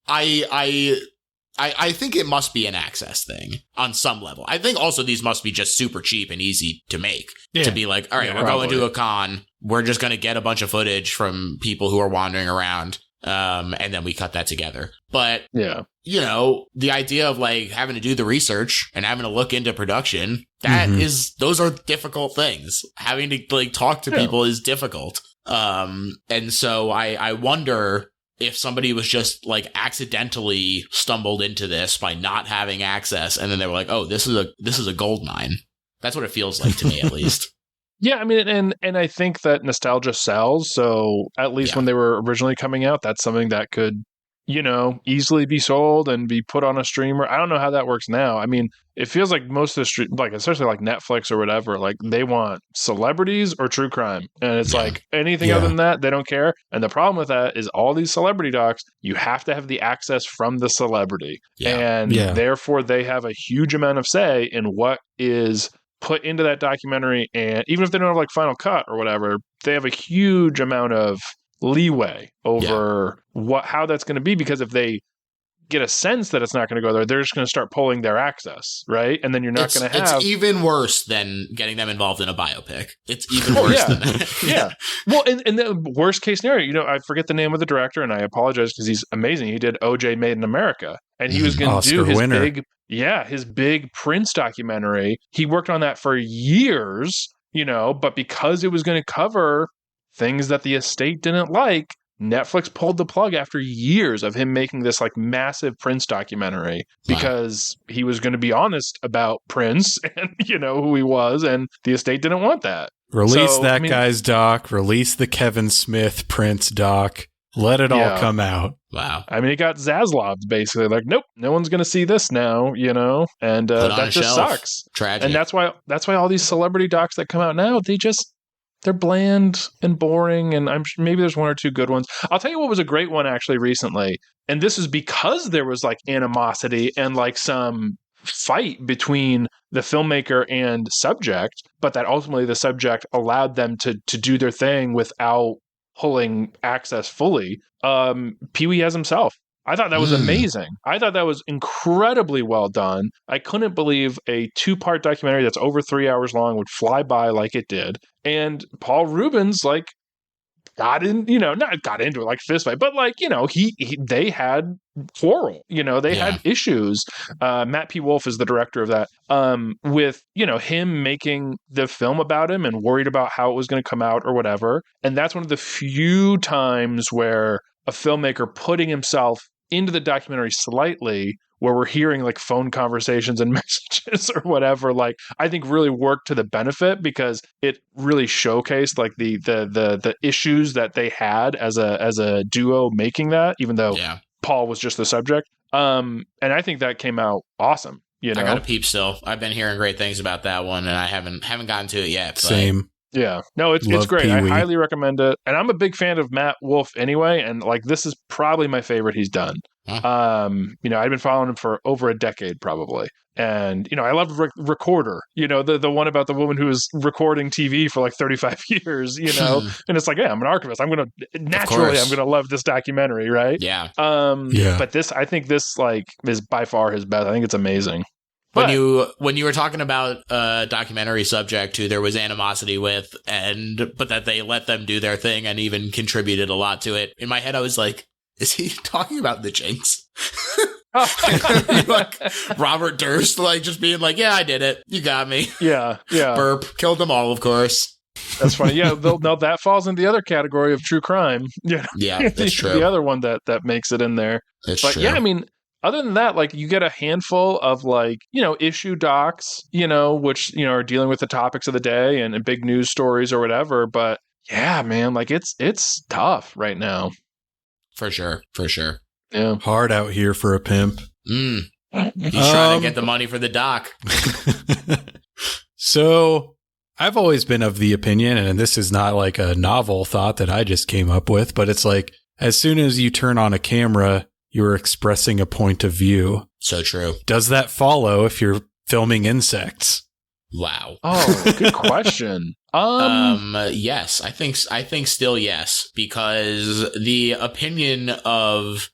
I think it must be an access thing on some level. I think also these must be just super cheap and easy to make. To be like, all right, we're going to a con. We're just going to get a bunch of footage from people who are wandering around. And then we cut that together. But, you know, the idea of like having to do the research and having to look into production, those are difficult things. Having to like talk to people is difficult. And so I wonder if somebody was just like accidentally stumbled into this by not having access, and then they were like, "Oh, this is a gold mine." That's what it feels like to me, at least. Yeah, I mean, and I think that nostalgia sells. So at least when they were originally coming out, that's something that could, you know, easily be sold and be put on a streamer. I don't know how that works now. I mean, it feels like most of the like, especially like Netflix or whatever, like they want celebrities or true crime. And it's like anything other than that, they don't care. And the problem with that is all these celebrity docs, you have to have the access from the celebrity. And therefore they have a huge amount of say in what is put into that documentary. And even if they don't have like final cut or whatever, they have a huge amount of leeway over how that's going to be, because if they get a sense that it's not going to go there, they're just going to start pulling their access, right? And then you're not going to have... It's even worse than getting them involved in a biopic. It's even worse than that. Well, in the worst case scenario, you know, I forget the name of the director, and I apologize because he's amazing. He did OJ Made in America, and he was going to do his big Prince documentary. He worked on that for years, you know, but because it was going to cover things that the estate didn't like, Netflix pulled the plug after years of him making this like massive Prince documentary because he was going to be honest about Prince and, you know, who he was, and the estate didn't want that. Release guy's doc, release the Kevin Smith Prince doc, let it all come out. Wow. I mean, it got Zaslov basically like, nope, no one's going to see this now, you know, and that just sucks. Tragic. And that's why all these celebrity docs that come out now, they're bland and boring, and I'm sure maybe there's one or two good ones. I'll tell you what was a great one actually recently, and this is because there was like animosity and like some fight between the filmmaker and subject, but that ultimately the subject allowed them to do their thing without pulling access fully. Pee-wee has himself. I thought that was amazing. I thought that was incredibly well done. I couldn't believe a 2-part documentary that's over 3 hours long would fly by like it did. And Paul Rubens, like, got into it like fist fight, but like, you know, they had quarrel, you know, they had issues. Matt P. Wolf is the director of that, with, you know, him making the film about him and worried about how it was going to come out or whatever. And that's one of the few times where a filmmaker putting himself into the documentary slightly, where we're hearing like phone conversations and messages or whatever, like I think really worked to the benefit, because it really showcased like the issues that they had as a duo making that, even though Paul was just the subject. And I think that came out awesome. You know? I got a peep still. I've been hearing great things about that one, and I haven't gotten to it yet. But Same. Yeah. No, it's great. Pee-wee. I highly recommend it. And I'm a big fan of Matt Wolf anyway, and like this is probably my favorite he's done. Huh. I've been following him for over a decade probably. And, I loved Recorder, the one about the woman who was recording TV for like 35 years, and it's like, yeah, I'm an archivist. I'm going to love this documentary. Right. Yeah. But I think this like is by far his best. I think it's amazing. When you were talking about a documentary subject who there was animosity with, but that they let them do their thing and even contributed a lot to it, in my head I was like, is he talking about the Jinx? Like Robert Durst, like just being like, yeah, I did it. You got me. Yeah. Burp. Killed them all, of course. That's funny. Yeah, that falls in the other category of true crime. Yeah, that's true. The other one that makes it in there. That's but true. Yeah, I mean, other than that, like you get a handful of like, issue docs, which, are dealing with the topics of the day and big news stories or whatever. But yeah, man, like it's tough right now. For sure. Yeah. Hard out here for a pimp. He's trying to get the money for the doc. So I've always been of the opinion, and this is not like a novel thought that I just came up with, but it's like as soon as you turn on a camera, you're expressing a point of view. So true. Does that follow if you're filming insects? Wow. Oh, good question. Yes, I think still yes, because the opinion of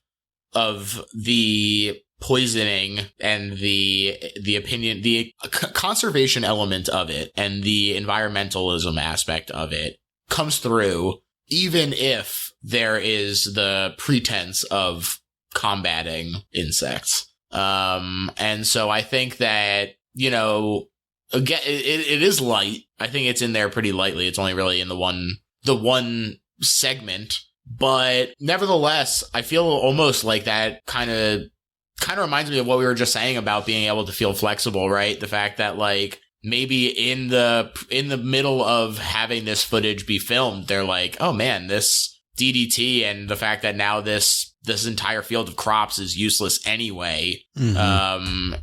the poisoning and the opinion, the conservation element of it and the environmentalism aspect of it comes through, even if there is the pretense of combating insects. And so I think that, again, it is light. I think it's in there pretty lightly. It's only really in the one segment, but nevertheless, I feel almost like that kind of reminds me of what we were just saying about being able to feel flexible, right? The fact that like maybe in the middle of having this footage be filmed, they're like, oh man, this DDT and the fact that now this entire field of crops is useless anyway. Mm-hmm.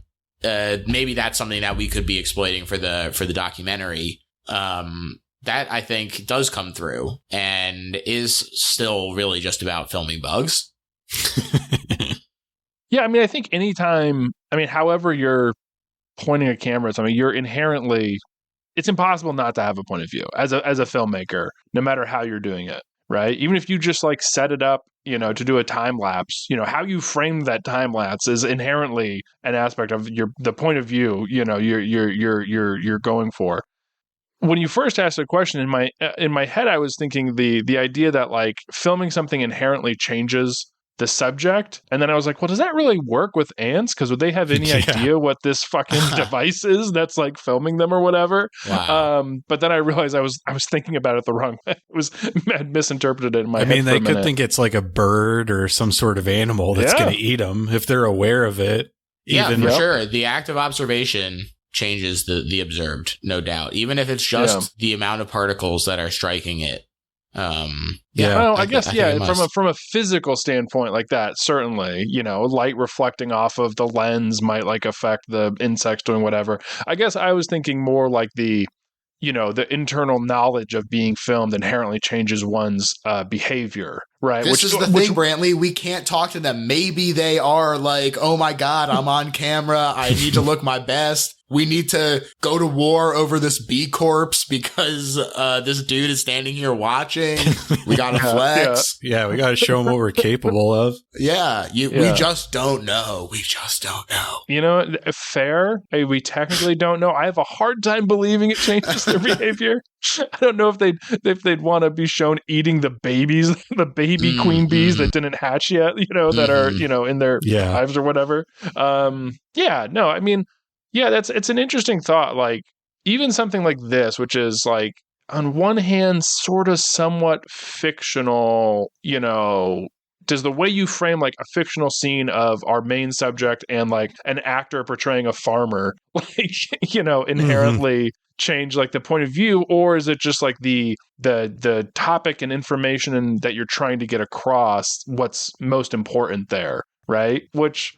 Maybe that's something that we could be exploiting for the documentary. That I think does come through and is still really just about filming bugs. Yeah, I mean, I think however you're pointing a camera, you're inherently, it's impossible not to have a point of view as a filmmaker, no matter how you're doing it, right? Even if you just like set it up, to do a time lapse, how you frame that time lapse is inherently an aspect of the point of view, you're going for. When you first asked the question, in my head, I was thinking the idea that like filming something inherently changes the subject, and then I was like, well, does that really work with ants? Because would they have any idea what this fucking device is that's like filming them or whatever? Wow. But then I realized I was thinking about it the wrong way. I misinterpreted it in my head. I mean, they could think it's like a bird or some sort of animal that's going to eat them if they're aware of it. For sure. The act of observation changes the observed, no doubt, even if it's just the amount of particles that are striking it. Well, I guess from a physical standpoint like that, certainly, light reflecting off of the lens might like affect the insects doing whatever. I guess I was thinking more like the internal knowledge of being filmed inherently changes one's behavior, right? Which is the thing, Brantley. We can't talk to them. Maybe they are like, oh my God, I'm on camera. I need to look my best. We need to go to war over this bee corpse because this dude is standing here watching. We got to flex. Yeah, we got to show them what we're capable of. We just don't know. We just don't know. Fair. We technically don't know. I have a hard time believing it changes their behavior. I don't know if they'd want to be shown eating the babies, the baby queen bees that didn't hatch yet, that are, in their hives or whatever. It's an interesting thought. Like even something like this, which is like on one hand, sort of somewhat fictional, does the way you frame like a fictional scene of our main subject and like an actor portraying a farmer, like, inherently change like the point of view, or is it just like the topic and information that you're trying to get across what's most important there, right? Which,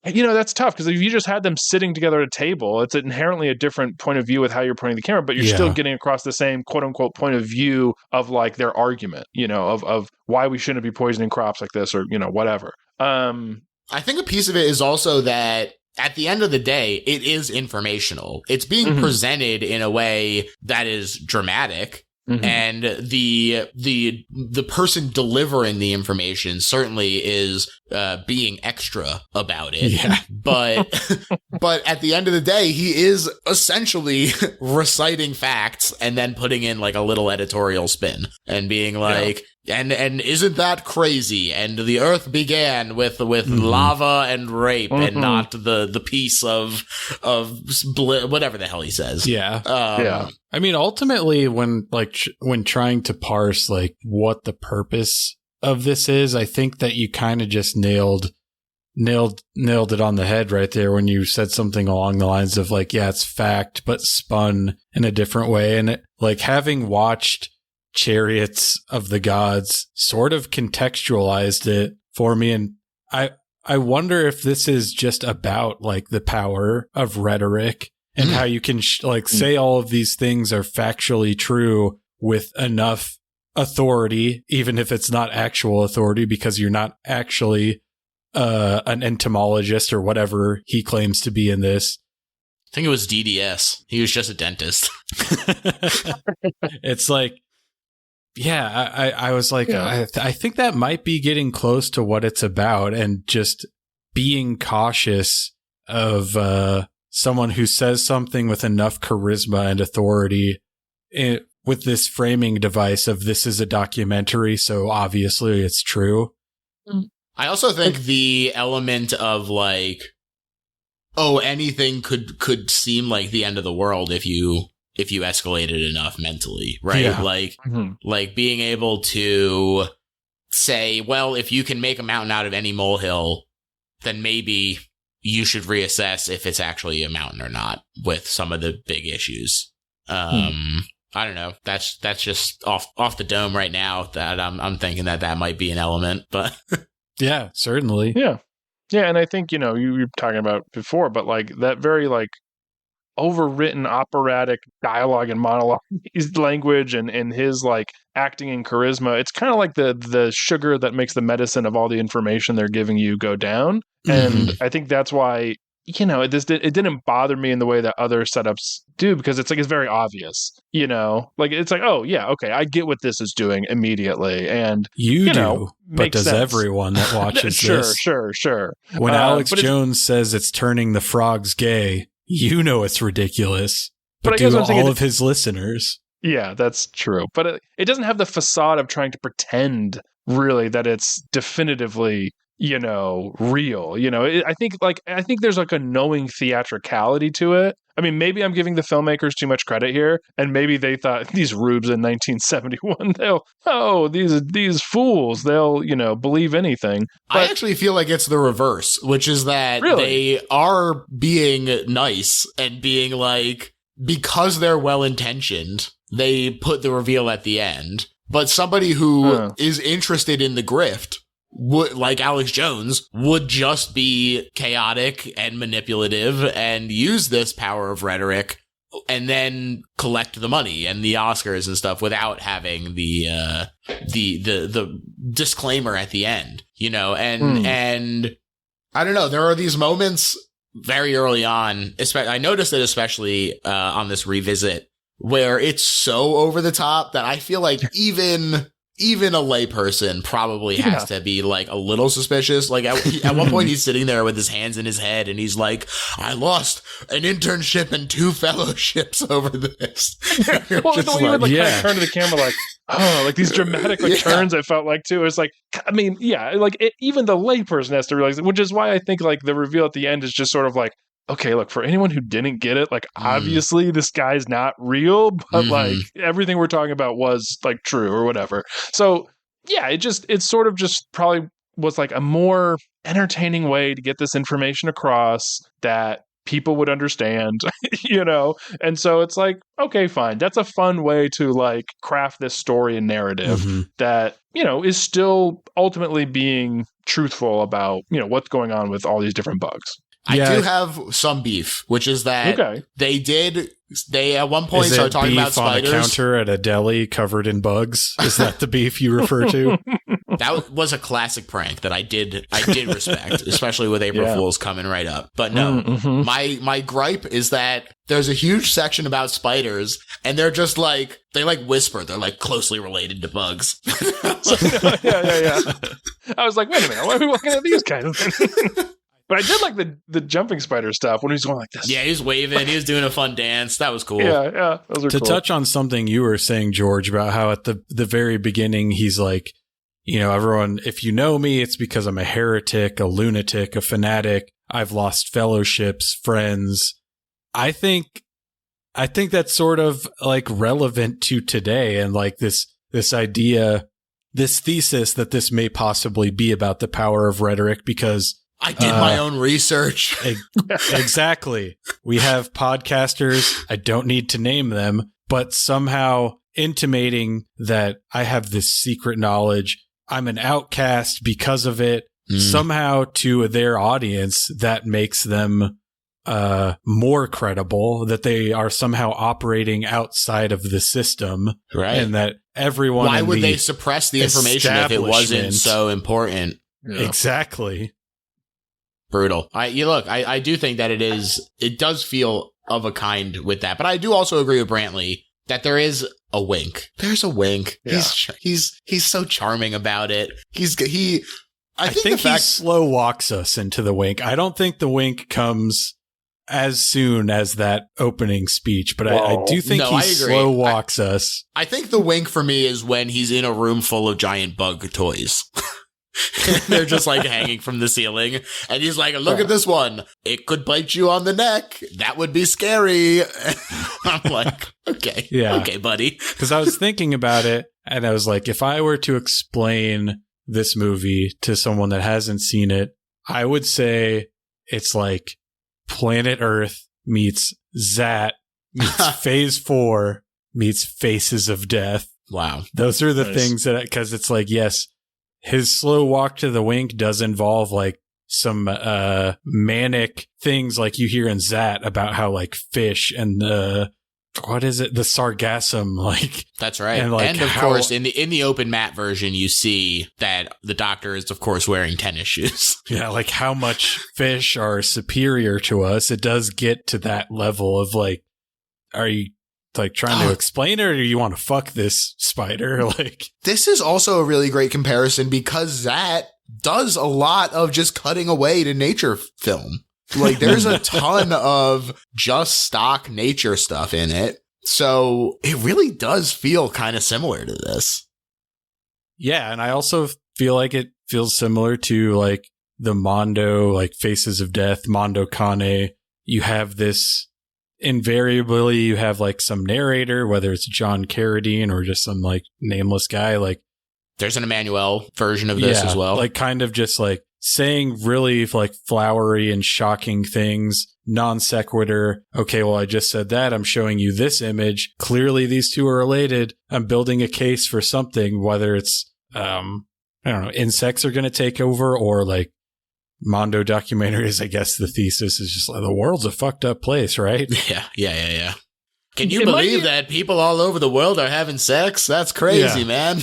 that's tough, because if you just had them sitting together at a table, it's inherently a different point of view with how you're pointing the camera, but you're still getting across the same quote unquote point of view of like their argument, of why we shouldn't be poisoning crops like this, or, whatever. I think a piece of it is also that at the end of the day, it is informational. It's being presented in a way that is dramatic. And the person delivering the information certainly is being extra about it. Yeah. But at the end of the day, he is essentially reciting facts and then putting in like a little editorial spin and being like, and isn't that crazy? And the earth began with lava and rape and not the piece of whatever the hell he says. Yeah. I mean, ultimately, when trying to parse like what the purpose of this is, I think that you kind of just nailed it on the head right there when you said something along the lines of like, yeah, it's fact, but spun in a different way. And it, like, having watched Chariots of the Gods sort of contextualized it for me. And I wonder if this is just about like the power of rhetoric and how you can say all of these things are factually true with enough authority, even if it's not actual authority, because you're not actually an entomologist or whatever he claims to be in this. I think it was DDS. He was just a dentist. It's like, yeah, I was like, I think that might be getting close to what it's about, and just being cautious of someone who says something with enough charisma and authority with this framing device of this is a documentary, so obviously it's true. I also think the element of like, anything could seem like the end of the world if you escalated enough mentally, right? Yeah. Like being able to say, well, if you can make a mountain out of any molehill, then maybe you should reassess if it's actually a mountain or not with some of the big issues. I don't know. That's just off the dome right now that I'm thinking that might be an element, but yeah, certainly. Yeah. Yeah. And I think, you were talking about before, but like that very like overwritten operatic dialogue and monologue, his language and his like acting and charisma, it's kind of like the sugar that makes the medicine of all the information they're giving you go down. And I think that's why, it didn't bother me in the way that other setups do, because it's like, it's very obvious, like it's like, oh yeah, okay, I get what this is doing immediately. And you do, but does sense. Everyone that watches this? Sure. When Alex Jones says it's turning the frogs gay, it's ridiculous. But do all of his listeners? Yeah, that's true. But it doesn't have the facade of trying to pretend really that it's definitively, real. I think there's like a knowing theatricality to it. I mean, maybe I'm giving the filmmakers too much credit here, and maybe they thought these rubes in 1971, these fools, they'll, believe anything. But I actually feel like it's the reverse, which is that they are being nice and being like, because they're well-intentioned, they put the reveal at the end. But somebody who is interested in the grift, would, like Alex Jones, would just be chaotic and manipulative and use this power of rhetoric and then collect the money and the Oscars and stuff without having the disclaimer at the end, and I don't know, there are these moments very early on, I noticed it especially on this revisit, where it's so over the top that I feel like even a layperson probably has to be like a little suspicious. Like at one point he's sitting there with his hands in his head and he's like, I lost an internship and 2 fellowships over this. Well, the way you would kind of turn to the camera like, like these dramatic turns, I felt like too. It's like, I mean, even the layperson has to realize it, which is why I think like the reveal at the end is just sort of like, okay, look, for anyone who didn't get it, like obviously this guy's not real, but like everything we're talking about was like true or whatever. So yeah, it sort of just probably was like a more entertaining way to get this information across that people would understand, And so it's like, okay, fine. That's a fun way to like craft this story and narrative that, is still ultimately being truthful about, what's going on with all these different bugs. I do have some beef, which is that they at one point started talking about spiders. On a counter at a deli covered in bugs? Is that the beef you refer to? That was a classic prank that I did respect, especially with April Fools coming right up. But no, my gripe is that there's a huge section about spiders, and they're just like, they like whisper, they're like closely related to bugs. Yeah. I was like, wait a minute, why are we looking at these kind of things? But I did like the jumping spider stuff when he was going like this. Yeah, he was waving. He was doing a fun dance. That was cool. Yeah. Those are cool. To touch on something you were saying, George, about how at the very beginning, he's like, everyone, if you know me, it's because I'm a heretic, a lunatic, a fanatic. I've lost fellowships, friends. I think that's sort of like relevant to today. And like this idea, this thesis that this may possibly be about the power of rhetoric, because I did my own research. Exactly. We have podcasters, I don't need to name them, but somehow intimating that I have this secret knowledge, I'm an outcast because of it, somehow to their audience, that makes them more credible, that they are somehow operating outside of the system. Right. And that everyone... Why would they suppress the information if it wasn't so important? Yeah. Exactly. Brutal. I do think that it does feel of a kind with that, but I do also agree with Brantley that there is a wink. There's a wink. Yeah. He's so charming about it. I think he slow walks us into the wink. I don't think the wink comes as soon as that opening speech, but I do think he slow walks us. I think the wink for me is when he's in a room full of giant bug toys. They're just like hanging from the ceiling, and he's like, look at this one, it could bite you on the neck, that would be scary. I'm like, okay buddy, because I was thinking about it and I was like, if I were to explain this movie to someone that hasn't seen it, I would say it's like Planet Earth meets Zat meets Phase 4 meets Faces of Death. Wow, those are the things that, because it's like, yes, his slow walk to the wink does involve like some manic things like you hear in Zat about how like fish and the sargassum, like that's right. And of course in the open mat version you see that the Doctor is of course wearing tennis shoes. Yeah, like how much fish are superior to us. It does get to that level of like, are you like trying to explain it, or do you want to fuck this spider? Like, this is also a really great comparison because Zat does a lot of just cutting away to nature film. Like, there's a ton of just stock nature stuff in it. So it really does feel kind of similar to this. Yeah. And I also feel like it feels similar to like the Mondo, like Faces of Death, Mondo Kane. You have this, invariably you have like some narrator, whether it's John Carradine or just some like nameless guy. Like there's an Emmanuel version of this as well. Like kind of just like saying really like flowery and shocking things, non sequitur. Okay, well, I just said that. I'm showing you this image. Clearly these two are related. I'm building a case for something, whether it's, I don't know, insects are going to take over, or like Mondo documentaries. I guess the thesis is just like the world's a fucked up place, right? Yeah. Can you believe that people all over the world are having sex? That's crazy, man.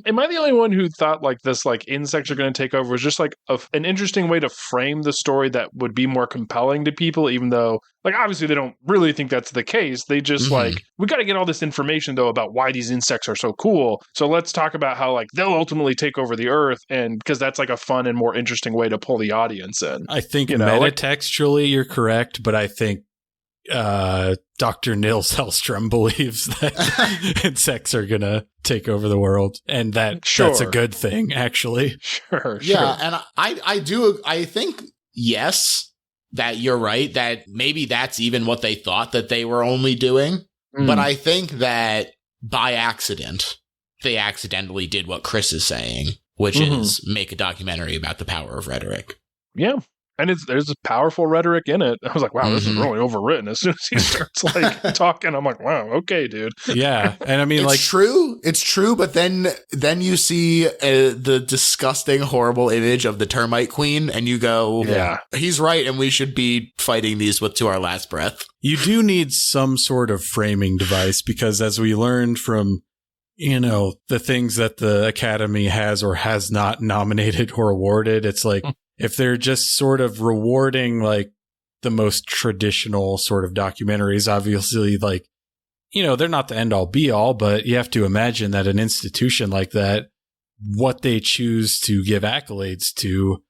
Am I the only one who thought like this, like insects are going to take over was just like an interesting way to frame the story that would be more compelling to people, even though like obviously they don't really think that's the case. They just like, we got to get all this information though about why these insects are so cool. So let's talk about how like they'll ultimately take over the earth, and because that's like a fun and more interesting way to pull the audience in. I think metatextually you're correct, but I think Dr. Nils Hellstrom believes that insects are gonna take over the world, and that's a good thing, actually. Sure. Yeah, and I think yes, that you're right, that maybe that's even what they thought that they were only doing. But I think that by accident, they accidentally did what Chris is saying, which is make a documentary about the power of rhetoric. Yeah. And there's a powerful rhetoric in it. I was like, wow, this is really overwritten. As soon as he starts like talking, I'm like, wow, okay, dude. Yeah. And I mean, it's true. But then you see the disgusting, horrible image of the termite queen and you go, yeah, he's right. And we should be fighting these to our last breath. You do need some sort of framing device because as we learned from, the things that the Academy has or has not nominated or awarded, it's like, if they're just sort of rewarding like the most traditional sort of documentaries, obviously like, they're not the end all be all, but you have to imagine that an institution like that, what they choose to give accolades to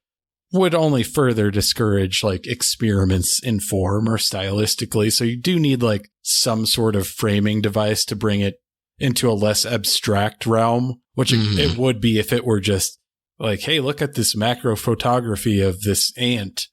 would only further discourage like experiments in form or stylistically. So you do need like some sort of framing device to bring it into a less abstract realm, which it would be if it were just like, hey, look at this macro photography of this ant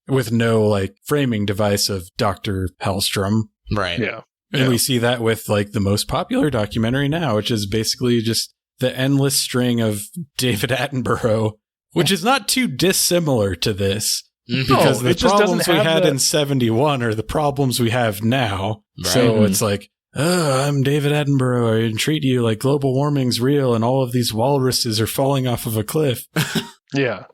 with no like framing device of Dr. Hellstrom. Right. Yeah. And we see that with like the most popular documentary now, which is basically just the endless string of David Attenborough, which is not too dissimilar to this because the problems we had in 71 are the problems we have now. Right. So it's like, I'm David Attenborough. I entreat you like global warming's real and all of these walruses are falling off of a cliff. Yeah.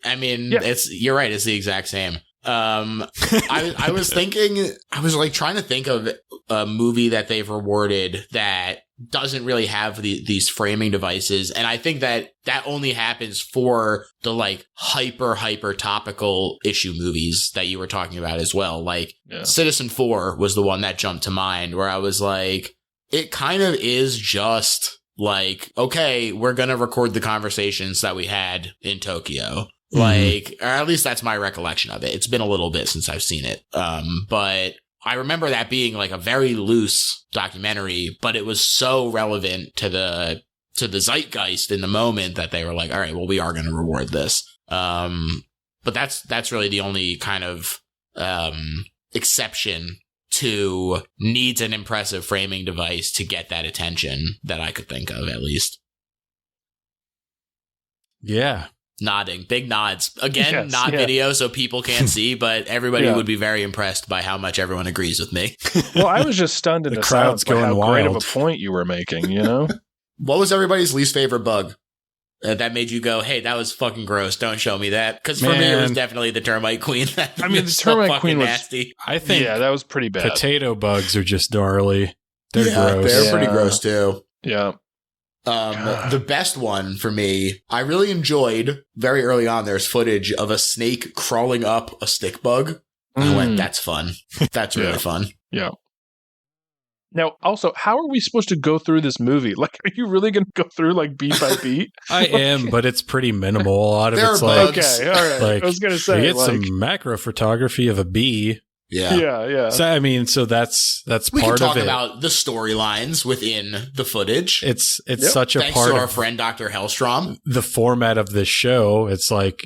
I mean, you're right. It's the exact same. I was trying to think of a movie that they've rewarded that doesn't really have these framing devices. And I think that only happens for the like hyper topical issue movies that you were talking about as well. Like Citizen 4 was the one that jumped to mind where I was like, it kind of is just like, okay, we're going to record the conversations that we had in Tokyo. Like, or at least that's my recollection of it. It's been a little bit since I've seen it. But I remember that being like a very loose documentary, but it was so relevant to the zeitgeist in the moment that they were like, all right, well, we are going to reward this. But that's really the only kind of exception to needs an impressive framing device to get that attention that I could think of, at least. Yeah. Nodding, big nods. Again, video, so people can't see, but everybody would be very impressed by how much everyone agrees with me. Well, I was just stunned in the crowd's by how wild. Great of a point you were making, What was everybody's least favorite bug that made you go, hey, that was fucking gross, don't show me that? Because for me, it was definitely the termite queen. I mean, the termite queen was nasty. I think that was pretty bad. Potato bugs are just gnarly. They're gross. They're pretty gross, too. Yeah. The best one for me, I really enjoyed very early on. There's footage of a snake crawling up a stick bug. I went, that's fun. That's really fun. Yeah. Now, also, how are we supposed to go through this movie? Like, are you really going to go through like beat by beat? I am, but it's pretty minimal. A lot of it's like, okay, all right. Like, I was going to say, you get some macro photography of a bee. Yeah. So I mean, so that's part of it. We can talk about the storylines within the footage. It's such a Thanks part to our of friend Dr. Hellstrom. The format of this show. It's like,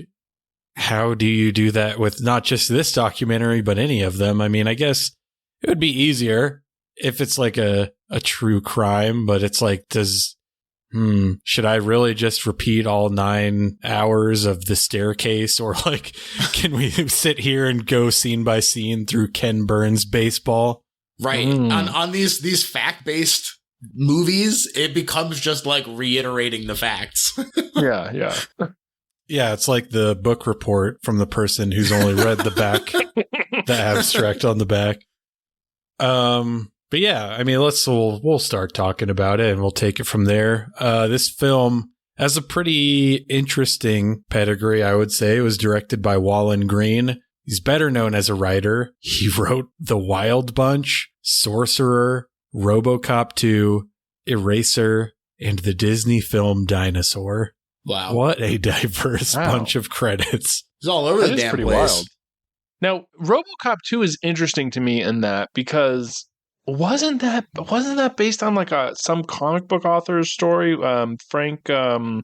how do you do that with not just this documentary, but any of them? I mean, I guess it would be easier if it's like a true crime, but it's like, should I really just repeat all 9 hours of the staircase? Or like, can we sit here and go scene by scene through Ken Burns' baseball? Right. On these fact-based movies, it becomes just like reiterating the facts. Yeah. Yeah, it's like the book report from the person who's only read the abstract on the back. But yeah, I mean, we'll start talking about it and we'll take it from there. This film has a pretty interesting pedigree, I would say. It was directed by Wallen Green. He's better known as a writer. He wrote The Wild Bunch, Sorcerer, RoboCop 2, Eraser, and the Disney film Dinosaur. Wow. What a diverse bunch of credits. It's all over the damn pretty place. Wild. Now, RoboCop 2 is interesting to me in that because wasn't that based on like some comic book author's story? Frank, or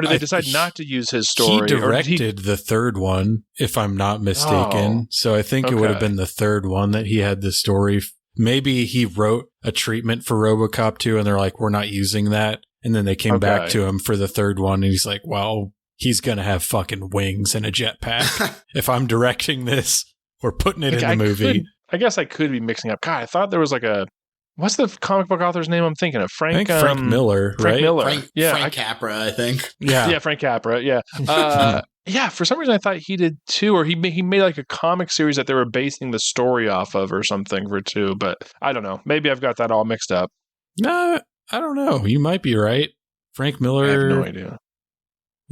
did they decide not to use his story? He directed the third one, if I'm not mistaken. So I think it would have been the third one that he had the story. Maybe he wrote a treatment for RoboCop 2 and they're like, we're not using that. And then they came back to him for the third one, and he's like, well, he's going to have fucking wings and a jetpack. If I'm directing this or putting it in the movie. I guess I could be mixing up. God, I thought there was like what's the comic book author's name I'm thinking of? Frank Miller, Frank right? Miller. Frank Capra, I think. Yeah, Frank Capra, yeah. Yeah, for some reason I thought he did 2, or he made like a comic series that they were basing the story off of or something for 2, but I don't know. Maybe I've got that all mixed up. Nah, I don't know. You might be right. Frank Miller. I have no idea.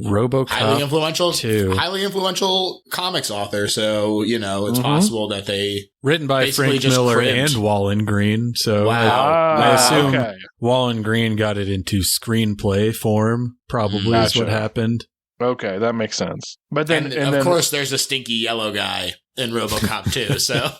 RoboCop highly influential comics author, so it's possible that they written by Frank Miller and Wallen Green. So I assume Wallen Green got it into screenplay form. Probably is what happened. Okay, that makes sense. But then, and of course, there's a stinky yellow guy in RoboCop too. So.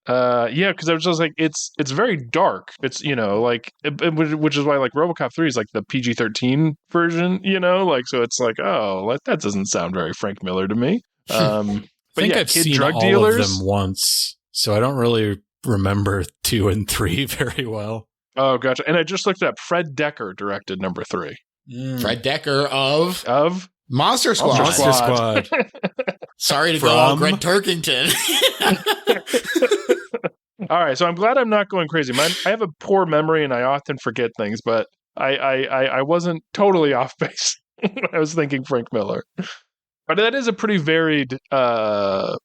Because I was just like, it's very dark. It's which is why like RoboCop 3 is like the PG-13 version. So it's like, oh, that doesn't sound very Frank Miller to me. I think I've seen drug dealers of them once, so I don't really remember 2 and 3 very well. Oh, gotcha. And I just looked up. Fred Dekker directed number 3. Fred Dekker of Monster Squad. Monster Squad. Sorry to go all Greg Turkington. All right, so I'm glad I'm not going crazy. I have a poor memory and I often forget things, but I wasn't totally off base when I was thinking Frank Miller. But that is a pretty varied filmography.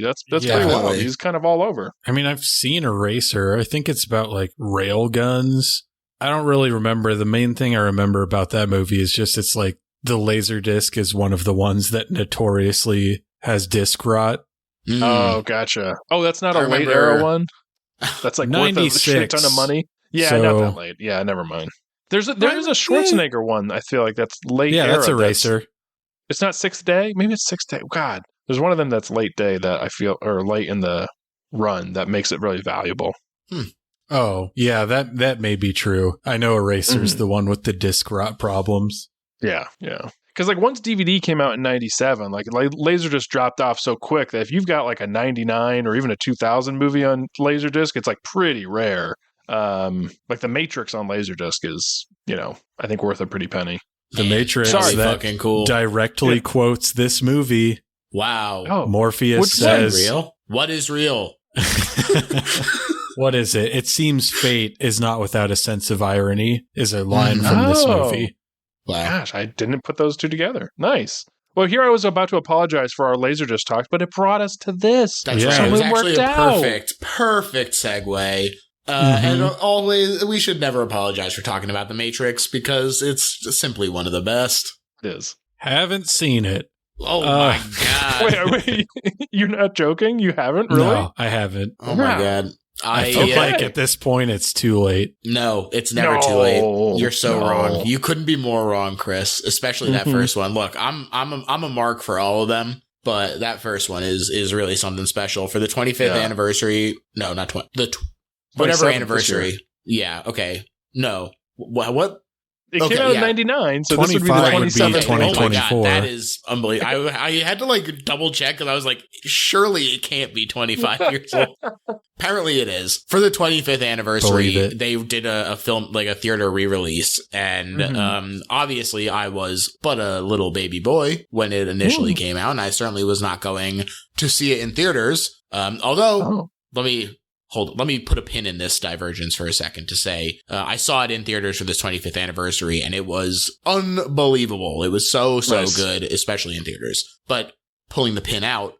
That's pretty wild. He's kind of all over. I mean, I've seen Eraser. I think it's about like rail guns. I don't really remember. The main thing I remember about that movie is just it's like the Laserdisc is one of the ones that notoriously has disc rot. Oh, gotcha. Oh, that's not a late era one? That's like worth a shit ton of money? Yeah, not that late. Yeah, never mind. There is a Schwarzenegger one, I feel like that's late era. Yeah, that's Eraser. It's not Sixth Day? Maybe it's Sixth Day. God, there's one of them that's late day that I feel, or late in the run, that makes it really valuable. Oh, yeah, that may be true. I know Eraser's the one with the disc rot problems. Yeah. Because like once DVD came out in 97, like Laserdisc dropped off so quick that if you've got like a 99 or even a 2000 movie on Laserdisc, it's like pretty rare. Like The Matrix on Laserdisc is, I think worth a pretty penny. The Matrix fucking cool. Directly quotes this movie. Wow. Oh, Morpheus says, real? What is real? What is it? It seems fate is not without a sense of irony is a line from this movie. Wow. Gosh, I didn't put those two together. Nice. Well, here I was about to apologize for our Laserdisc talks, but it brought us to this. That's right. It was actually a perfect segue. And always, we should never apologize for talking about The Matrix because it's simply one of the best. It is. Haven't seen it. Oh my God. Wait, you're not joking? You haven't really? No, I haven't. Oh my God. I feel like at this point it's too late. No, it's never too late. You're so wrong. You couldn't be more wrong, Chris. Especially that first one. Look, I'm a mark for all of them, but that first one is really something special for the 25th anniversary. No, not 20. Whatever anniversary. Yeah. Okay. No. What? It came out in 99, so this would be the 27th. Oh my God, that is unbelievable. I had to like double check because I was like, surely it can't be 25 years old. Apparently it is. For the 25th anniversary, they did a film, like a theater re-release. And obviously I was but a little baby boy when it initially came out. And I certainly was not going to see it in theaters. Although, let me put a pin in this divergence for a second to say I saw it in theaters for this 25th anniversary, and it was unbelievable. It was so good, especially in theaters. But pulling the pin out,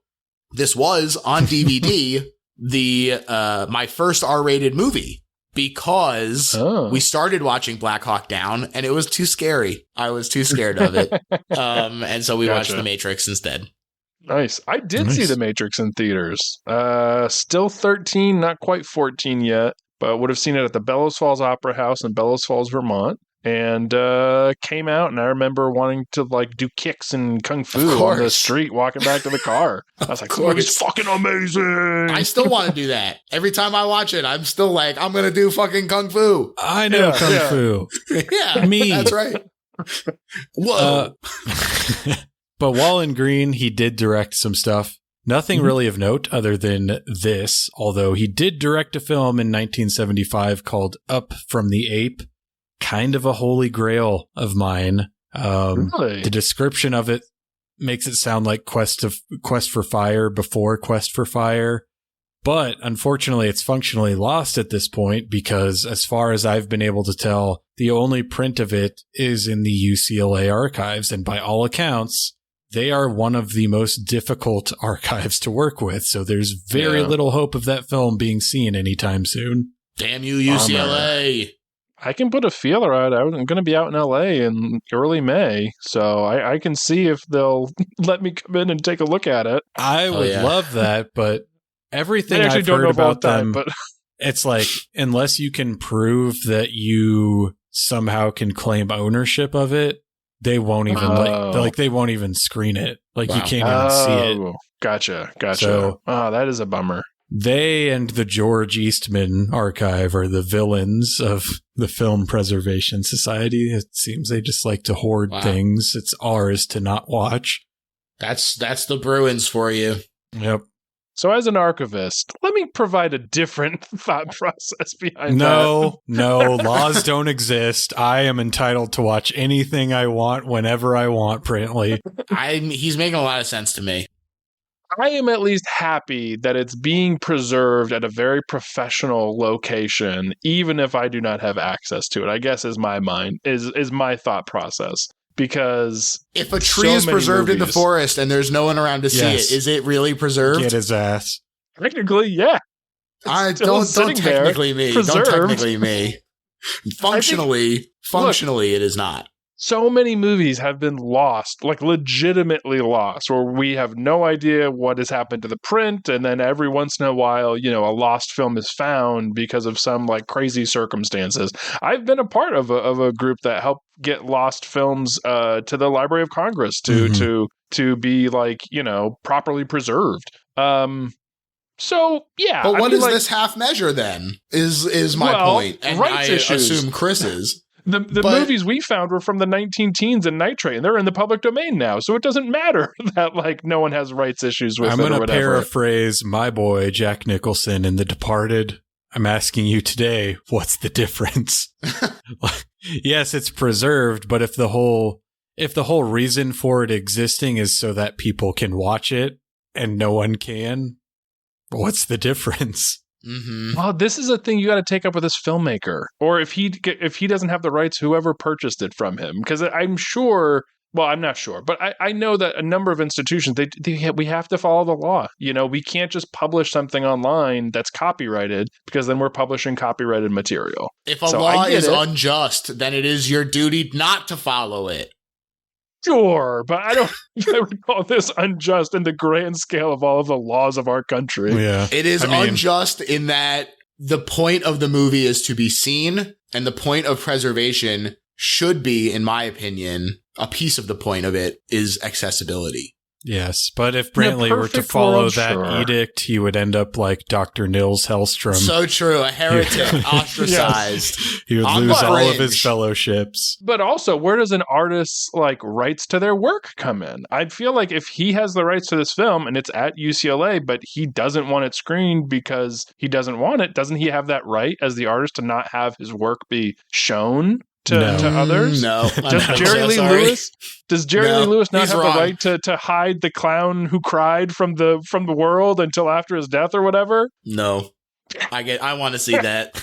this was on DVD my first R-rated movie because we started watching Black Hawk Down, and it was too scary. I was too scared of it, and so we watched The Matrix instead. Nice. I did see The Matrix in theaters. Still 13, not quite 14 yet, but would have seen it at the Bellows Falls Opera House in Bellows Falls, Vermont. And came out, and I remember wanting to like do kicks and kung fu on the street walking back to the car. I was like, "Oh, it's fucking amazing!" I still want to do that. Every time I watch it, I'm still like, "I'm gonna do fucking kung fu." I know kung fu. Yeah, me. That's right. Whoa. But Wallen Green, he did direct some stuff Nothing really of note other than this, although he did direct a film in 1975 called Up from the Ape, kind of a holy grail of mine. Really? The description of it makes it sound like Quest for Fire before Quest for Fire. But unfortunately, it's functionally lost at this point because, as far as I've been able to tell, the only print of it is in the UCLA archives. And by all accounts, they are one of the most difficult archives to work with. So there's very little hope of that film being seen anytime soon. Damn you, UCLA. I can put a feeler out. I'm going to be out in LA in early May, so I can see if they'll let me come in and take a look at it. I would love that, but everything I've heard about them, but it's like, unless you can prove that you somehow can claim ownership of it, they won't even they won't even screen it. Like, you can't even see it. Gotcha. So, that is a bummer. They and the George Eastman Archive are the villains of the Film Preservation Society. It seems they just like to hoard things. It's ours to not watch. That's the Bruins for you. Yep. So as an archivist, let me provide a different thought process behind that. No, laws don't exist. I am entitled to watch anything I want whenever I want, Brantley. He's making a lot of sense to me. I am at least happy that it's being preserved at a very professional location, even if I do not have access to it, I guess is my thought process. Because if a tree is preserved in the forest and there's no one around to see it, is it really preserved? Get his ass. Technically, yeah. Don't technically me. Don't technically me. Functionally, it is not. So many movies have been lost, like legitimately lost, where we have no idea what has happened to the print, and then every once in a while, a lost film is found because of some like crazy circumstances. I've been a part of a group that helped get lost films to the Library of Congress to be like properly preserved. So yeah, but what is this half measure then? Is my point, and rights issues. Assume Chris's. The movies we found were from the 19-teens and Nitrate, and they're in the public domain now. So it doesn't matter that like no one has rights issues with it or whatever. I'm going to paraphrase my boy Jack Nicholson in The Departed. I'm asking you today, what's the difference? Yes, it's preserved, but if the whole reason for it existing is so that people can watch it and no one can, what's the difference? Mm-hmm. Well, this is a thing you got to take up with this filmmaker, or if he doesn't have the rights, whoever purchased it from him. Because I'm sure. Well, I'm not sure, but I know that a number of institutions we have to follow the law. We can't just publish something online that's copyrighted because then we're publishing copyrighted material. If a law is unjust, then it is your duty not to follow it. Sure, but I would call this unjust in the grand scale of all of the laws of our country. Yeah. It is unjust in that the point of the movie is to be seen, and the point of preservation should be, in my opinion, a piece of the point of it is accessibility. Yes, but if Brantley were to follow that edict, he would end up like Dr. Nils Hellstrom. So true, a heretic, ostracized. Yes. He would lose all of his fellowships. But also, where does an artist's like rights to their work come in? I'd feel like if he has the rights to this film and it's at UCLA, but he doesn't want it screened because he doesn't want it, doesn't he have that right as the artist to not have his work be shown to others? No. Does Jerry Lee Lewis not have the right to hide the clown who cried from the world until after his death or whatever? No. I want to see that.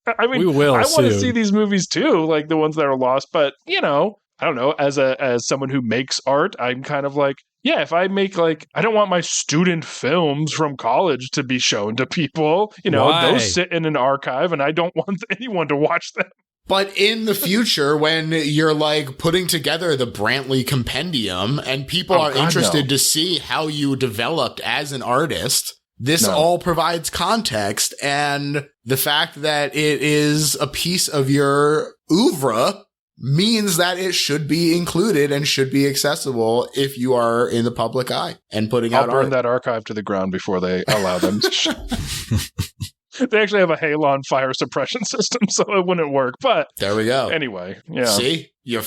I mean, I want to see these movies too, like the ones that are lost, but I don't know, as someone who makes art, I'm kind of like, yeah, if I make I don't want my student films from college to be shown to people, Why? Those sit in an archive and I don't want anyone to watch them. But in the future, when you're putting together the Brantley compendium and people are interested to see how you developed as an artist, this all provides context. And the fact that it is a piece of your oeuvre means that it should be included and should be accessible if you are in the public eye and putting out art. I'll burn that archive to the ground before they allow them to They actually have a halon fire suppression system, so it wouldn't work. But there we go. Anyway, yeah. See, your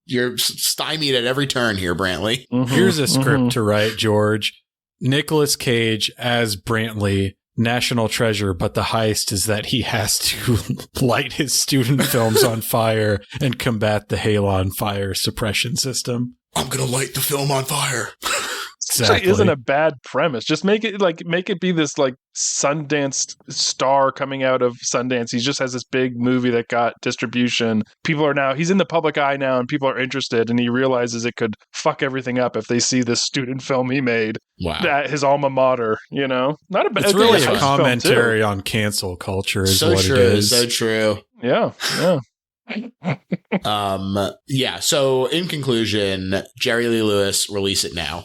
You're stymied at every turn here, Brantley. Mm-hmm, Here's a script to write, George. Nicolas Cage as Brantley, national treasure, but the heist is that he has to light his student films on fire and combat the Halon fire suppression system. I'm going to light the film on fire. Exactly. Actually isn't a bad premise. Just make it be this like Sundance star coming out of Sundance. He just has this big movie that got distribution. He's in the public eye now and people are interested, and he realizes it could fuck everything up if they see this student film he made at his alma mater, you know? Not a bad. It's really a commentary on cancel culture is so what true, it is. So true. Yeah. So in conclusion, Jerry Lee Lewis, release it now.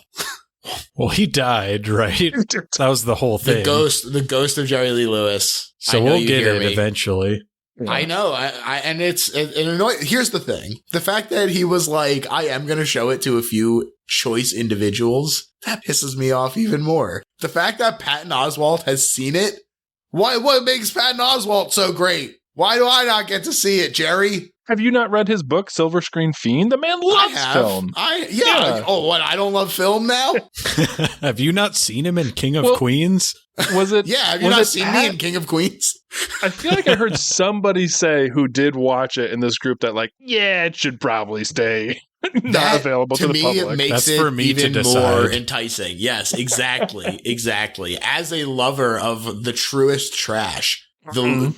Well, he died, right? That was the whole thing. The ghost of Jerry Lee Lewis. So we'll get it eventually. Yeah. I know. And it's annoying. Here's the thing. The fact that he was like, I am going to show it to a few choice individuals, that pisses me off even more. The fact that Patton Oswalt has seen it. What makes Patton Oswalt so great? Why do I not get to see it, Jerry? Have you not read his book, Silver Screen Fiend? The man loves film. Yeah. Oh, what? I don't love film now? Have you not seen him in King of Queens? Was it? Yeah. Have you not seen me in King of Queens? I feel like I heard somebody say who did watch it in this group that it should probably stay not available to the public. It makes That's it for me even to decide. more enticing. Yes, exactly. Exactly. As a lover of the truest trash, the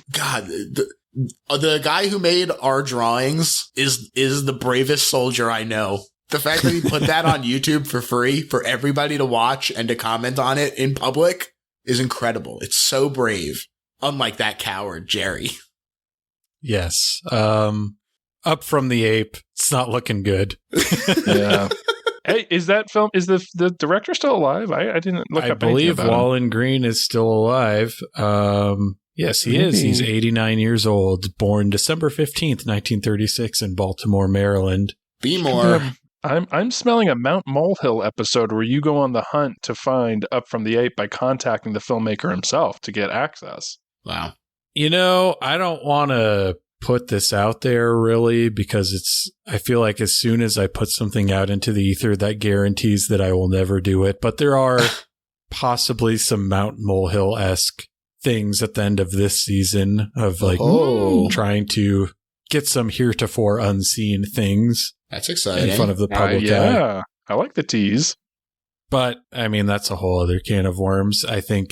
guy who made our drawings is the bravest soldier I know. The fact that he put that on YouTube for free for everybody to watch and to comment on it in public is incredible. It's so brave. Unlike that coward, Jerry. Yes. Up from the Ape. It's not looking good. Yeah. Hey, is the director still alive? I didn't look up anything believe about Wallen Green is still alive. Yes, he is. He's 89 years old, born December 15th, 1936 in Baltimore, Maryland. Be more. I'm smelling a Mount Molehill episode where you go on the hunt to find Up from the Ape by contacting the filmmaker himself to get access. Wow. You know, I don't want to put this out there really because I feel like as soon as I put something out into the ether, that guarantees that I will never do it. But there are possibly some Mount Molehill-esque things at the end of this season of trying to get some heretofore unseen things. That's exciting. In front of the public eye. Yeah, I like the tease. But, I mean, that's a whole other can of worms. I think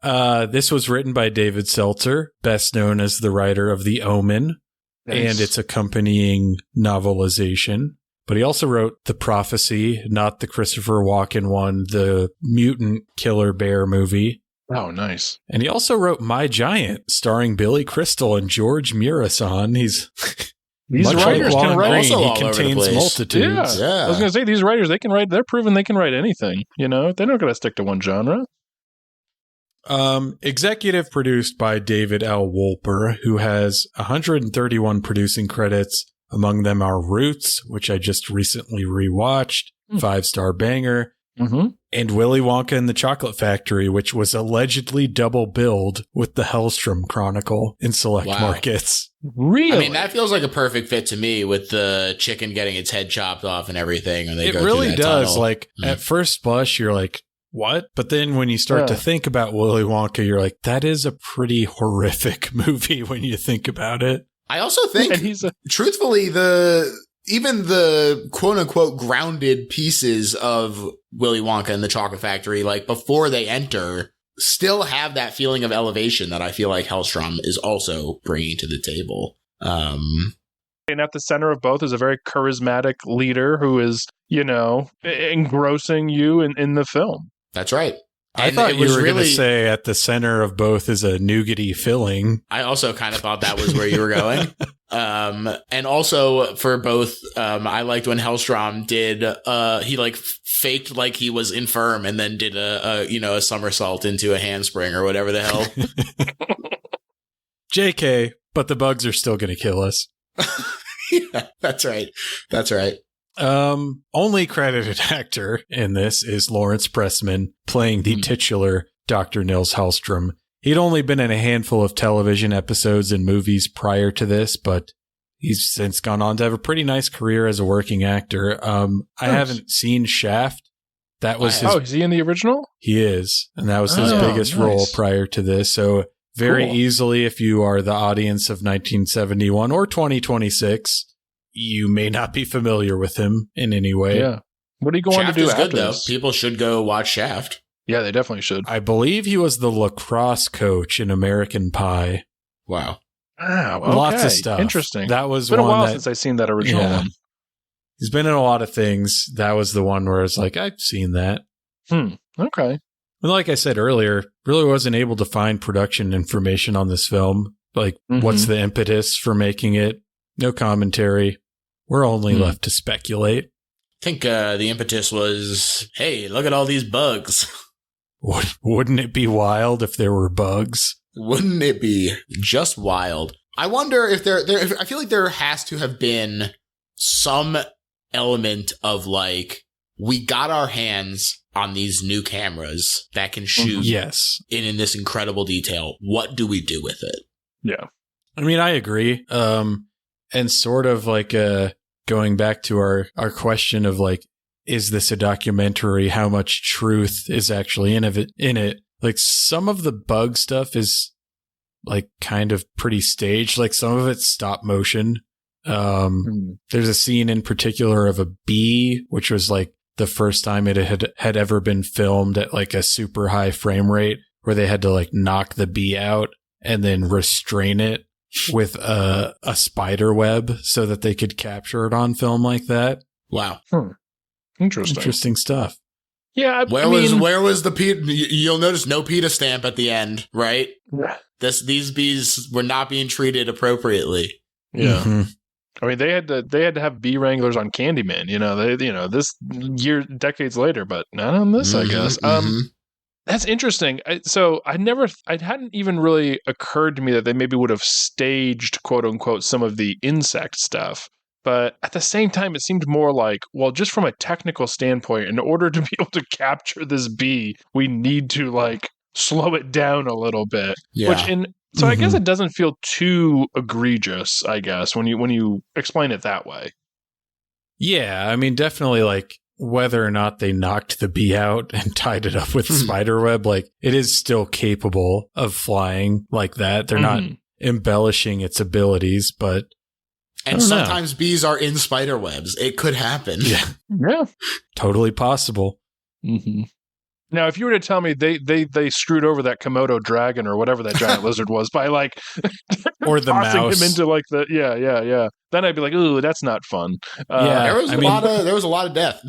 this was written by David Seltzer, best known as the writer of The Omen and its accompanying novelization. But he also wrote The Prophecy, not the Christopher Walken one, the mutant killer bear movie. Oh, nice. And he also wrote My Giant, starring Billy Crystal and George Murasan. These writers can write. He contains multitudes. Yeah. I was going to say, these writers, they can write. They're proven they can write anything. You know, they're not going to stick to one genre. Executive produced by David L. Wolper, who has 131 producing credits. Among them are Roots, which I just recently rewatched, 5-star banger, and Willy Wonka and the Chocolate Factory, which was allegedly double billed with the Hellstrom Chronicle in select markets. Really? I mean, that feels like a perfect fit to me with the chicken getting its head chopped off and everything. And it really does. Tunnel. Like, at first blush, you're like, what? But then when you start to think about Willy Wonka, you're like, that is a pretty horrific movie when you think about it. I also think, truthfully, even the quote-unquote grounded pieces of Willy Wonka and the Chocolate Factory, like before they enter, still have that feeling of elevation that I feel like Hellstrom is also bringing to the table. And at the center of both is a very charismatic leader who is, you know, engrossing you in the film. That's right. I thought you were going to say at the center of both is a nougaty filling. I also kind of thought that was where you were going. And also for both, I liked when Hellstrom did, he like faked like he was infirm and then did a somersault into a handspring or whatever the hell. JK, but the bugs are still going to kill us. Yeah, that's right. That's right. Only credited actor in this is Lawrence Pressman playing the titular Dr. Nils Hellstrom. He'd only been in a handful of television episodes and movies prior to this, but He's since gone on to have a pretty nice career as a working actor. I haven't seen Shaft. That was his. Oh, is he in the original? He is, and that was his biggest role prior to this. So very easily, if you are the audience of 1971 or 2026, you may not be familiar with him in any way. Yeah. What are you going Shaft to do is after good, though. this? People should go watch Shaft. Yeah, they definitely should. I believe he was the lacrosse coach in American Pie. Wow. Wow. Okay. Lots of stuff. Interesting. That was It's been a while that, since I've seen that original one. He's been in a lot of things. That was the one where it's like, I've seen that. Okay. And like I said earlier, really wasn't able to find production information on this film. Like, what's the impetus for making it? No commentary. We're only left to speculate. I think the impetus was, hey, look at all these bugs. Wouldn't it be wild if there were bugs? Wouldn't it be just wild? I wonder if I feel like there has to have been some element of like, we got our hands on these new cameras that can shoot in this incredible detail. What do we do with it? Yeah. I mean, I agree. And sort of like going back to our question of like, is this a documentary? How much truth is actually in it? Like, some of the bug stuff is like kind of pretty staged. Like, some of it's stop motion. There's a scene in particular of a bee, which was like the first time it had ever been filmed at like a super high frame rate, where they had to like knock the bee out and then restrain it with a spider web so that they could capture it on film like that. Wow. Interesting stuff. Yeah. Where was the PETA? You'll notice no PETA stamp at the end, right? These bees were not being treated appropriately. Yeah. I mean, they had to have bee wranglers on Candyman. This decades later, but not on this, I guess. That's interesting. So it hadn't even really occurred to me that they maybe would have staged, quote unquote, some of the insect stuff. But at the same time, it seemed more like, well, just from a technical standpoint, in order to be able to capture this bee, we need to like slow it down a little bit. Yeah. So I guess it doesn't feel too egregious, I guess, when you explain it that way. Yeah, I mean, definitely like whether or not they knocked the bee out and tied it up with spiderweb, like it is still capable of flying like that. They're not embellishing its abilities, but and sometimes bees are in spider webs. It could happen. Yeah. Totally possible. Now, if you were to tell me they screwed over that Komodo dragon or whatever that giant lizard was by like or the mouse him into like the then I'd be like, ooh, that's not fun. There was a lot of death.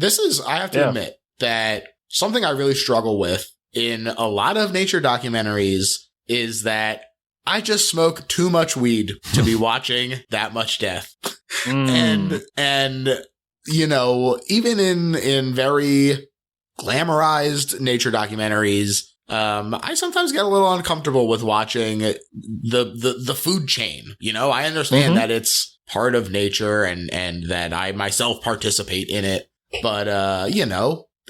I have to admit that something I really struggle with in a lot of nature documentaries is that I just smoke too much weed to be watching that much death. And even in very glamorized nature documentaries, I sometimes get a little uncomfortable with watching the food chain. I understand that it's part of nature and that I myself participate in it, but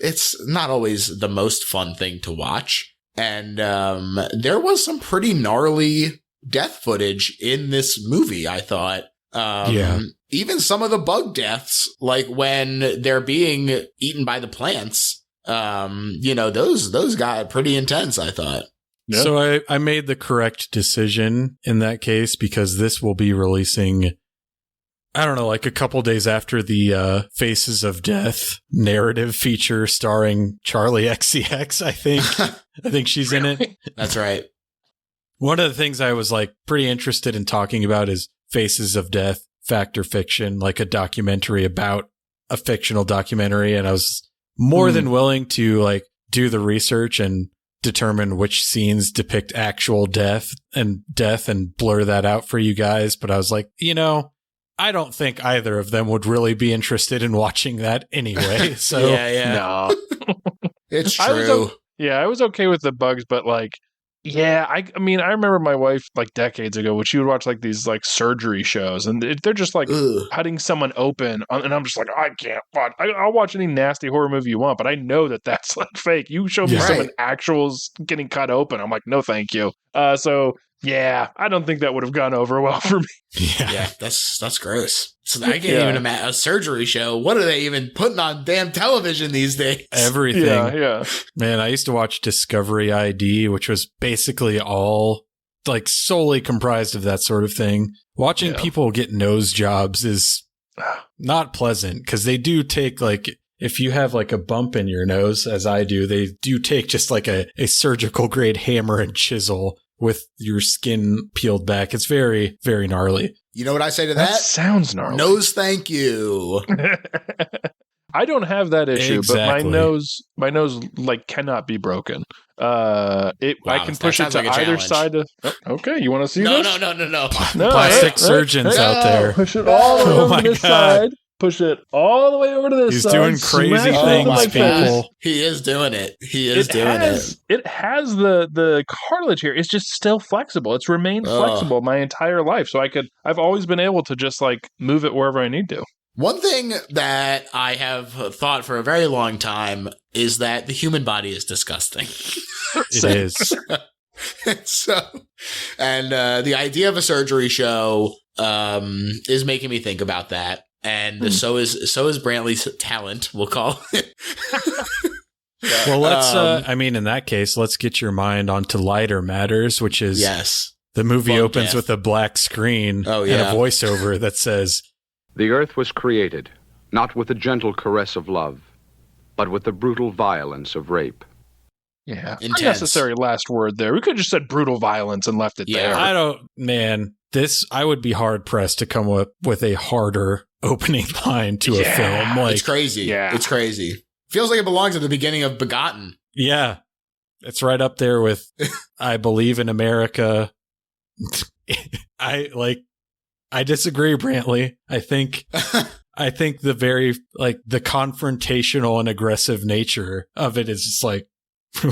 it's not always the most fun thing to watch. And there was some pretty gnarly death footage in this movie, I thought. Even some of the bug deaths, like when they're being eaten by the plants, those got pretty intense, I thought. Yeah. So I made the correct decision in that case, because this will be releasing, I don't know, like a couple days after the Faces of Death narrative feature starring Charlie XCX, I think. I think she's in it. That's right. One of the things I was like pretty interested in talking about is Faces of Death, fact or fiction, like a documentary about a fictional documentary. And I was more than willing to like do the research and determine which scenes depict actual death and blur that out for you guys. But I was like, I don't think either of them would really be interested in watching that anyway. So no, it's true. I was okay with the bugs, but like, I mean, I remember my wife like decades ago when she would watch like these like surgery shows, and they're just like cutting someone open, and I'm just like, I can't watch. I'll watch any nasty horror movie you want, but I know that that's like fake. You show me someone actual getting cut open, I'm like, no, thank you. So Yeah, I don't think that would have gone over well for me. Yeah, that's gross. So I can't even imagine a surgery show. What are they even putting on damn television these days? Everything. Yeah. Man, I used to watch Discovery ID, which was basically all like solely comprised of that sort of thing. Watching people get nose jobs is not pleasant because they do take like, if you have like a bump in your nose, as I do, they do take just like a surgical grade hammer and chisel with your skin peeled back. It's very, very gnarly. You know what I say to that? Sounds gnarly. Nose, thank you. I don't have that issue, Exactly. but my nose like cannot be broken. I can push it to either side. Okay, you want to see this? No. Plastic surgeons out there. Push it all the way over to this side. Push it all the way over to this He's side. doing crazy things, people. He is doing it. It has the cartilage here. It's just still flexible. It's remained flexible my entire life. So I've always been able to just like move it wherever I need to. One thing that I have thought for a very long time is that the human body is disgusting. It is. So, and the idea of a surgery show is making me think about that. And so is Brantley's talent, we'll call it. Well, let's, in that case, let's get your mind onto lighter matters, which is the movie opens with a black screen and a voiceover that says, "The earth was created, not with the gentle caress of love, but with the brutal violence of rape." Yeah. Intense. Unnecessary last word there. We could have just said brutal violence and left it there. I would be hard pressed to come up with a harder opening line to a film. Like, it's crazy. Yeah. It's crazy. Feels like it belongs at the beginning of Begotten. Yeah. It's right up there with I Believe in America. I disagree, Brantley. I think the very the confrontational and aggressive nature of it is just like,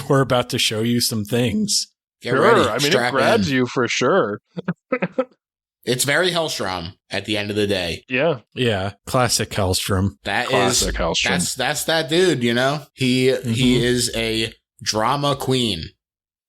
we're about to show you some things. Get ready. It grabs you for sure. It's very Hellstrom at the end of the day. Yeah. Yeah. Classic Hellstrom. Classic Hellstrom. That's that dude, you know? He is a drama queen.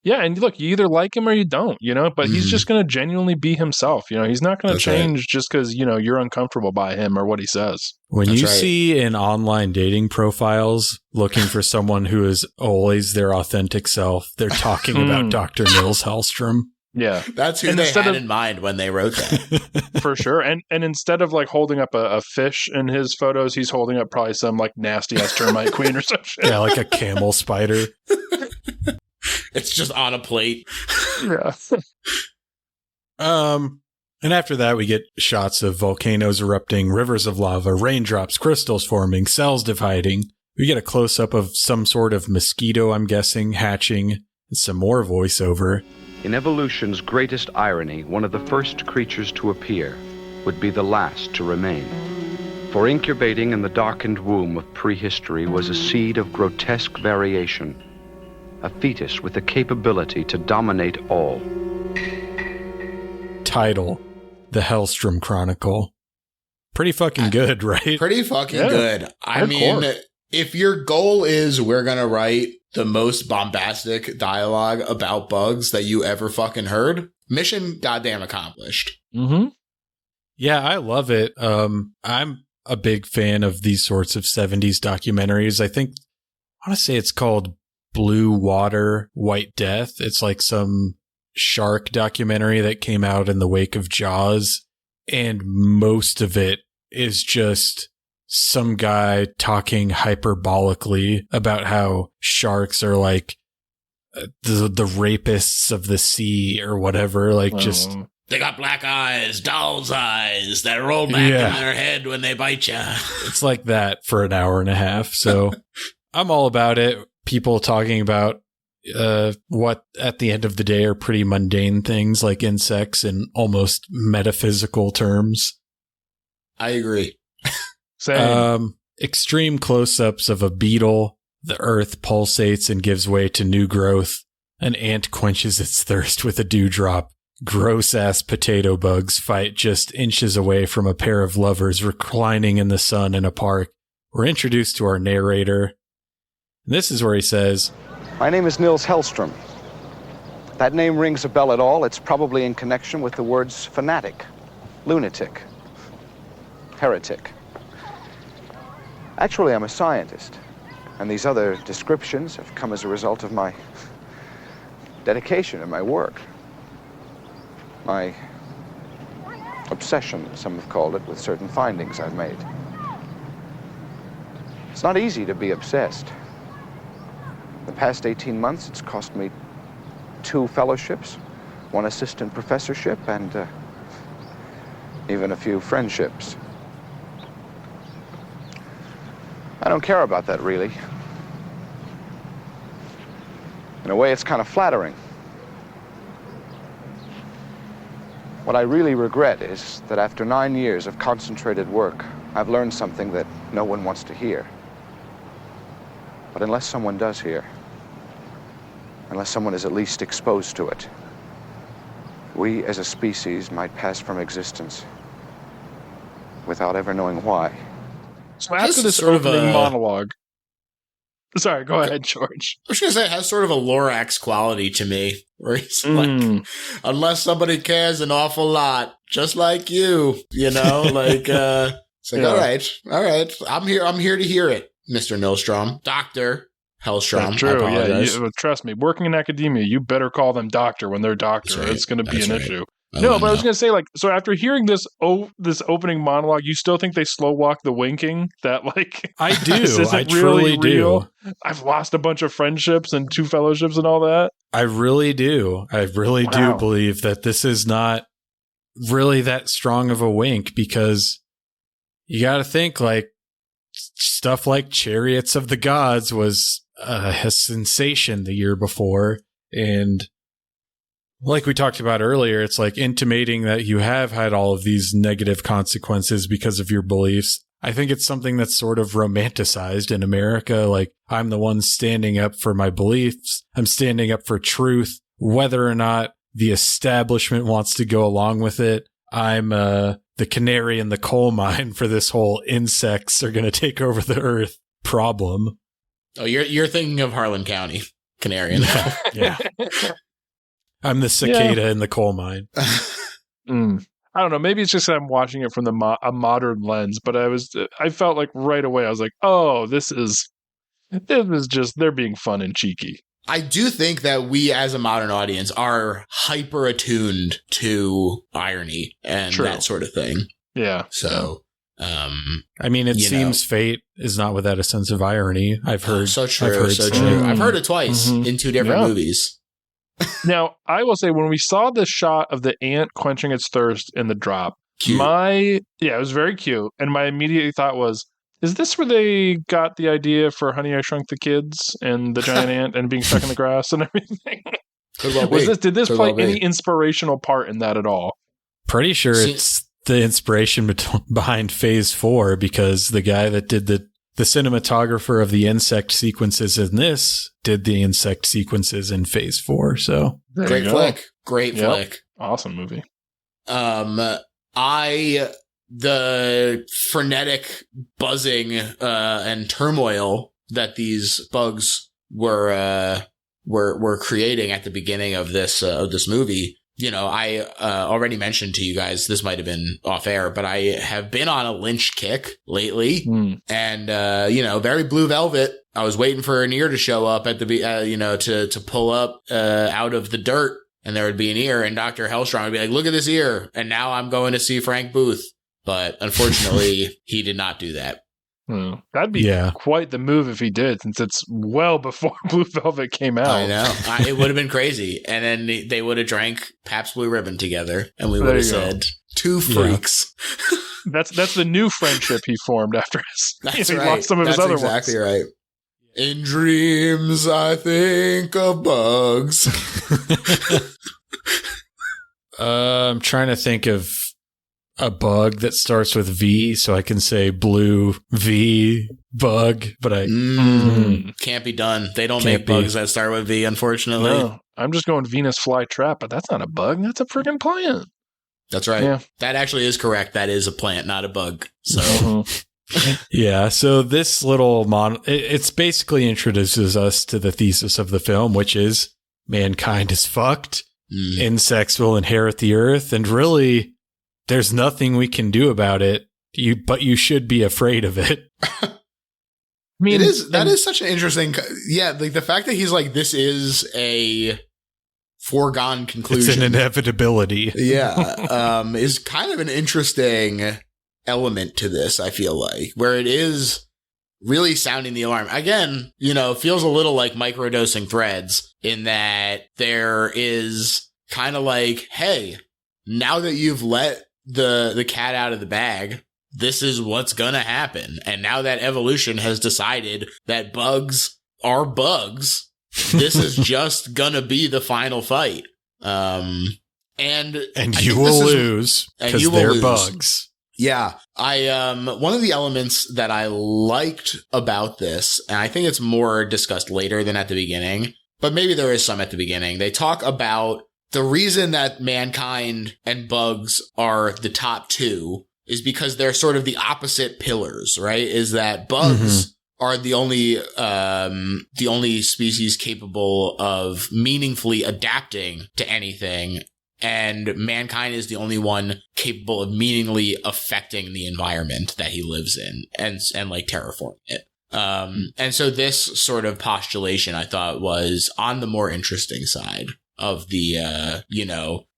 Yeah, and look, you either like him or you don't, you know, but he's just going to genuinely be himself. You know, he's not going to change just because, you know, you're uncomfortable by him or what he says. When you see in online dating profiles looking for someone who is always their authentic self, they're talking about Dr. Nils Hellstrom. Yeah. That's who they had in mind when they wrote that. For sure. And instead of like holding up a fish in his photos, he's holding up probably some like nasty ass termite queen or some shit. Yeah, like a camel spider. It's just on a plate. Yeah. And after that, we get shots of volcanoes erupting, rivers of lava, raindrops, crystals forming, cells dividing. We get a close-up of some sort of mosquito, I'm guessing, hatching, and some more voiceover. In evolution's greatest irony, one of the first creatures to appear would be the last to remain. For incubating in the darkened womb of prehistory was a seed of grotesque variation, a fetus with the capability to dominate all. Title: The Hellstrom Chronicle. Pretty fucking good, right? Pretty fucking good. I mean, if your goal is we're going to write the most bombastic dialogue about bugs that you ever fucking heard, mission goddamn accomplished. Mm-hmm. Yeah, I love it. I'm a big fan of these sorts of 70s documentaries. I want to say it's called Blue Water, White Death. It's like some shark documentary that came out in the wake of Jaws. And most of it is just some guy talking hyperbolically about how sharks are like the rapists of the sea or whatever. Like just... They got black eyes, doll's eyes that roll back in their head when they bite you. It's like that for an hour and a half. So I'm all about it. People talking about what at the end of the day are pretty mundane things like insects in almost metaphysical terms. I agree. Same. Extreme close-ups of a beetle. The earth pulsates and gives way to new growth. An ant quenches its thirst with a dewdrop. Gross-ass potato bugs fight just inches away from a pair of lovers reclining in the sun in a park. We're introduced to our narrator. And this is where he says, "My name is Nils Hellstrom. that name rings a bell at all, it's probably in connection with the words fanatic, lunatic, heretic. Actually, I'm a scientist, and these other descriptions have come as a result of my dedication and my work. My obsession, some have called it, with certain findings I've made. It's not easy to be obsessed. The past 18 months, it's cost me 2 fellowships, 1 assistant professorship, and even a few friendships. I don't care about that, really. In a way, it's kind of flattering. What I really regret is that after 9 years of concentrated work, I've learned something that no one wants to hear. But unless someone does hear, unless someone is at least exposed to it, we as a species might pass from existence without ever knowing why. So after this opening monologue... Sorry, go ahead, George. I was going to say, it has sort of a Lorax quality to me, where he's like, unless somebody cares an awful lot, just like you, you know, like, it's like, all right, I'm here to hear it, Mr. Nilstrom, Dr. Hellstrom. That's true, yeah, trust me, working in academia, you better call them doctor when they're doctor. Right. It's going to be an issue. No, but I was going to say, like, so after hearing this opening monologue, you still think they slow walk the winking? That, like, I do. I truly truly do. I've lost a bunch of friendships and 2 fellowships and all that. I really do. I really do believe that this is not really that strong of a wink, because you got to think, like, stuff like Chariots of the Gods was a sensation the year before, and like we talked about earlier, it's like intimating that you have had all of these negative consequences because of your beliefs. I think it's something that's sort of romanticized in America. Like, I'm the one standing up for my beliefs. I'm standing up for truth, whether or not the establishment wants to go along with it. I'm the canary in the coal mine for this whole insects are going to take over the earth problem. Oh, you're thinking of Harlan County, canary in the coal. Yeah. I'm the cicada in the coal mine. I don't know. Maybe it's just I'm watching it from a modern lens, but I felt like right away I was like, oh, this is just they're being fun and cheeky. I do think that we as a modern audience are hyper attuned to irony and that sort of thing. Yeah. So, I mean, it seems fate is not without a sense of irony. I've heard. So true. True. I've heard it twice in 2 different movies. Now, I will say, when we saw the shot of the ant quenching its thirst in the drop, cute. It was very cute. And my immediate thought was, is this where they got the idea for Honey, I Shrunk the Kids and the giant ant and being stuck in the grass and everything? Did this play any inspirational part in that at all? Pretty sure it's the inspiration behind Phase 4, because the guy that did the cinematographer of the insect sequences in this did the insect sequences in Phase 4. So great flick. Great flick. Awesome movie. The frenetic buzzing and turmoil that these bugs were creating at the beginning of this movie. You know, I already mentioned to you guys, this might have been off air, but I have been on a Lynch kick lately, and very Blue Velvet. I was waiting for an ear to show up at to pull up out of the dirt, and there would be an ear, and Dr. Hellstrom would be like, "Look at this ear," and now I'm going to see Frank Booth. But unfortunately, he did not do that. That'd be quite the move if he did, since it's well before Blue Velvet came out. I know. It would have been crazy. And then they would have drank Pabst Blue Ribbon together, and we would have said, 2 freaks. That's the new friendship he formed after he lost some of his other ones. That's exactly right. In dreams, I think of bugs. I'm trying to think of a bug that starts with V, so I can say blue V bug, but I can't be done. They don't make bugs that start with V, unfortunately. No, I'm just going Venus flytrap, but that's not a bug. That's a freaking plant. That's right. Yeah. That actually is correct. That is a plant, not a bug. So yeah. So this little it's basically introduces us to the thesis of the film, which is mankind is fucked. Insects will inherit the earth, and really, there's nothing we can do about it. But you should be afraid of it. I mean, that is such an interesting, like the fact that he's like, this is a foregone conclusion. It's an inevitability. Is kind of an interesting element to this, I feel like, where it is really sounding the alarm. Again, it feels a little like microdosing threads in that there is kind of like, hey, now that you've let the cat out of the bag, this is what's going to happen. And now that evolution has decided that bugs are bugs, this is just going to be the final fight. And you will lose because they're bugs. Yeah. One of the elements that I liked about this, and I think it's more discussed later than at the beginning, but maybe there is some at the beginning. They talk about the reason that mankind and bugs are the top two is because they're sort of the opposite pillars, right? Is that bugs are the only species capable of meaningfully adapting to anything, and mankind is the only one capable of meaningfully affecting the environment that he lives in and like terraforming it. And so this sort of postulation I thought was on the more interesting side of the,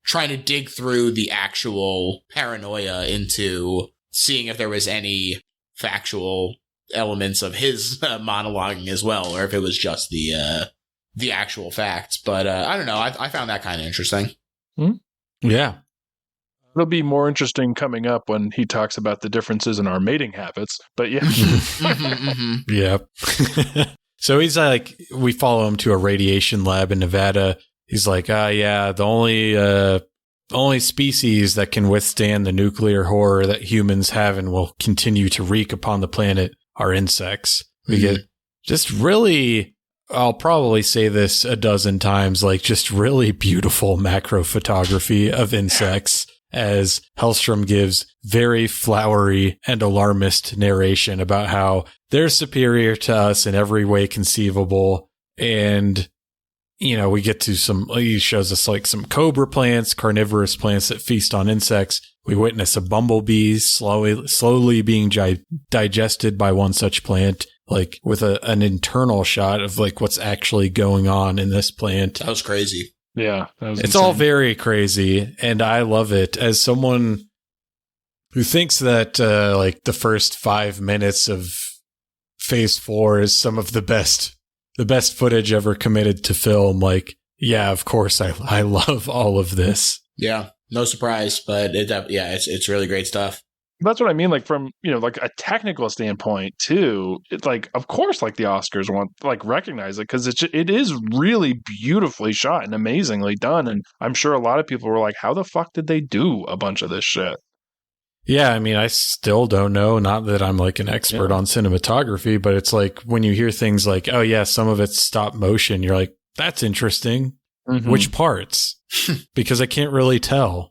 trying to dig through the actual paranoia into seeing if there was any factual elements of his monologuing as well, or if it was just the actual facts. But I don't know. I found that kind of interesting. Yeah. It'll be more interesting coming up when he talks about the differences in our mating habits. But yeah. Yep. So he's like, we follow him to a radiation lab in Nevada. He's like, the only species that can withstand the nuclear horror that humans have and will continue to wreak upon the planet are insects. We get just really, I'll probably say this a dozen times, like just really beautiful macro photography of insects as Hellstrom gives very flowery and alarmist narration about how they're superior to us in every way conceivable. And we get to he shows us like some cobra plants, carnivorous plants that feast on insects. We witness a bumblebee slowly being digested by one such plant, like with an internal shot of like what's actually going on in this plant. That was crazy. Yeah. It's insane. All very crazy. And I love it as someone who thinks that like the first 5 minutes of phase 4 is some of the best footage ever committed to film. Like, yeah, of course, I love all of this. Yeah, no surprise, but it's really great stuff. That's what I mean. Like from, like a technical standpoint too, it's like, of course, like the Oscars want like recognize it because it is really beautifully shot and amazingly done. And I'm sure a lot of people were like, how the fuck did they do a bunch of this shit? Yeah, I mean, I still don't know. Not that I'm like an expert on cinematography, but it's like when you hear things like, oh yeah, some of it's stop motion, you're like, that's interesting. Which parts? Because I can't really tell.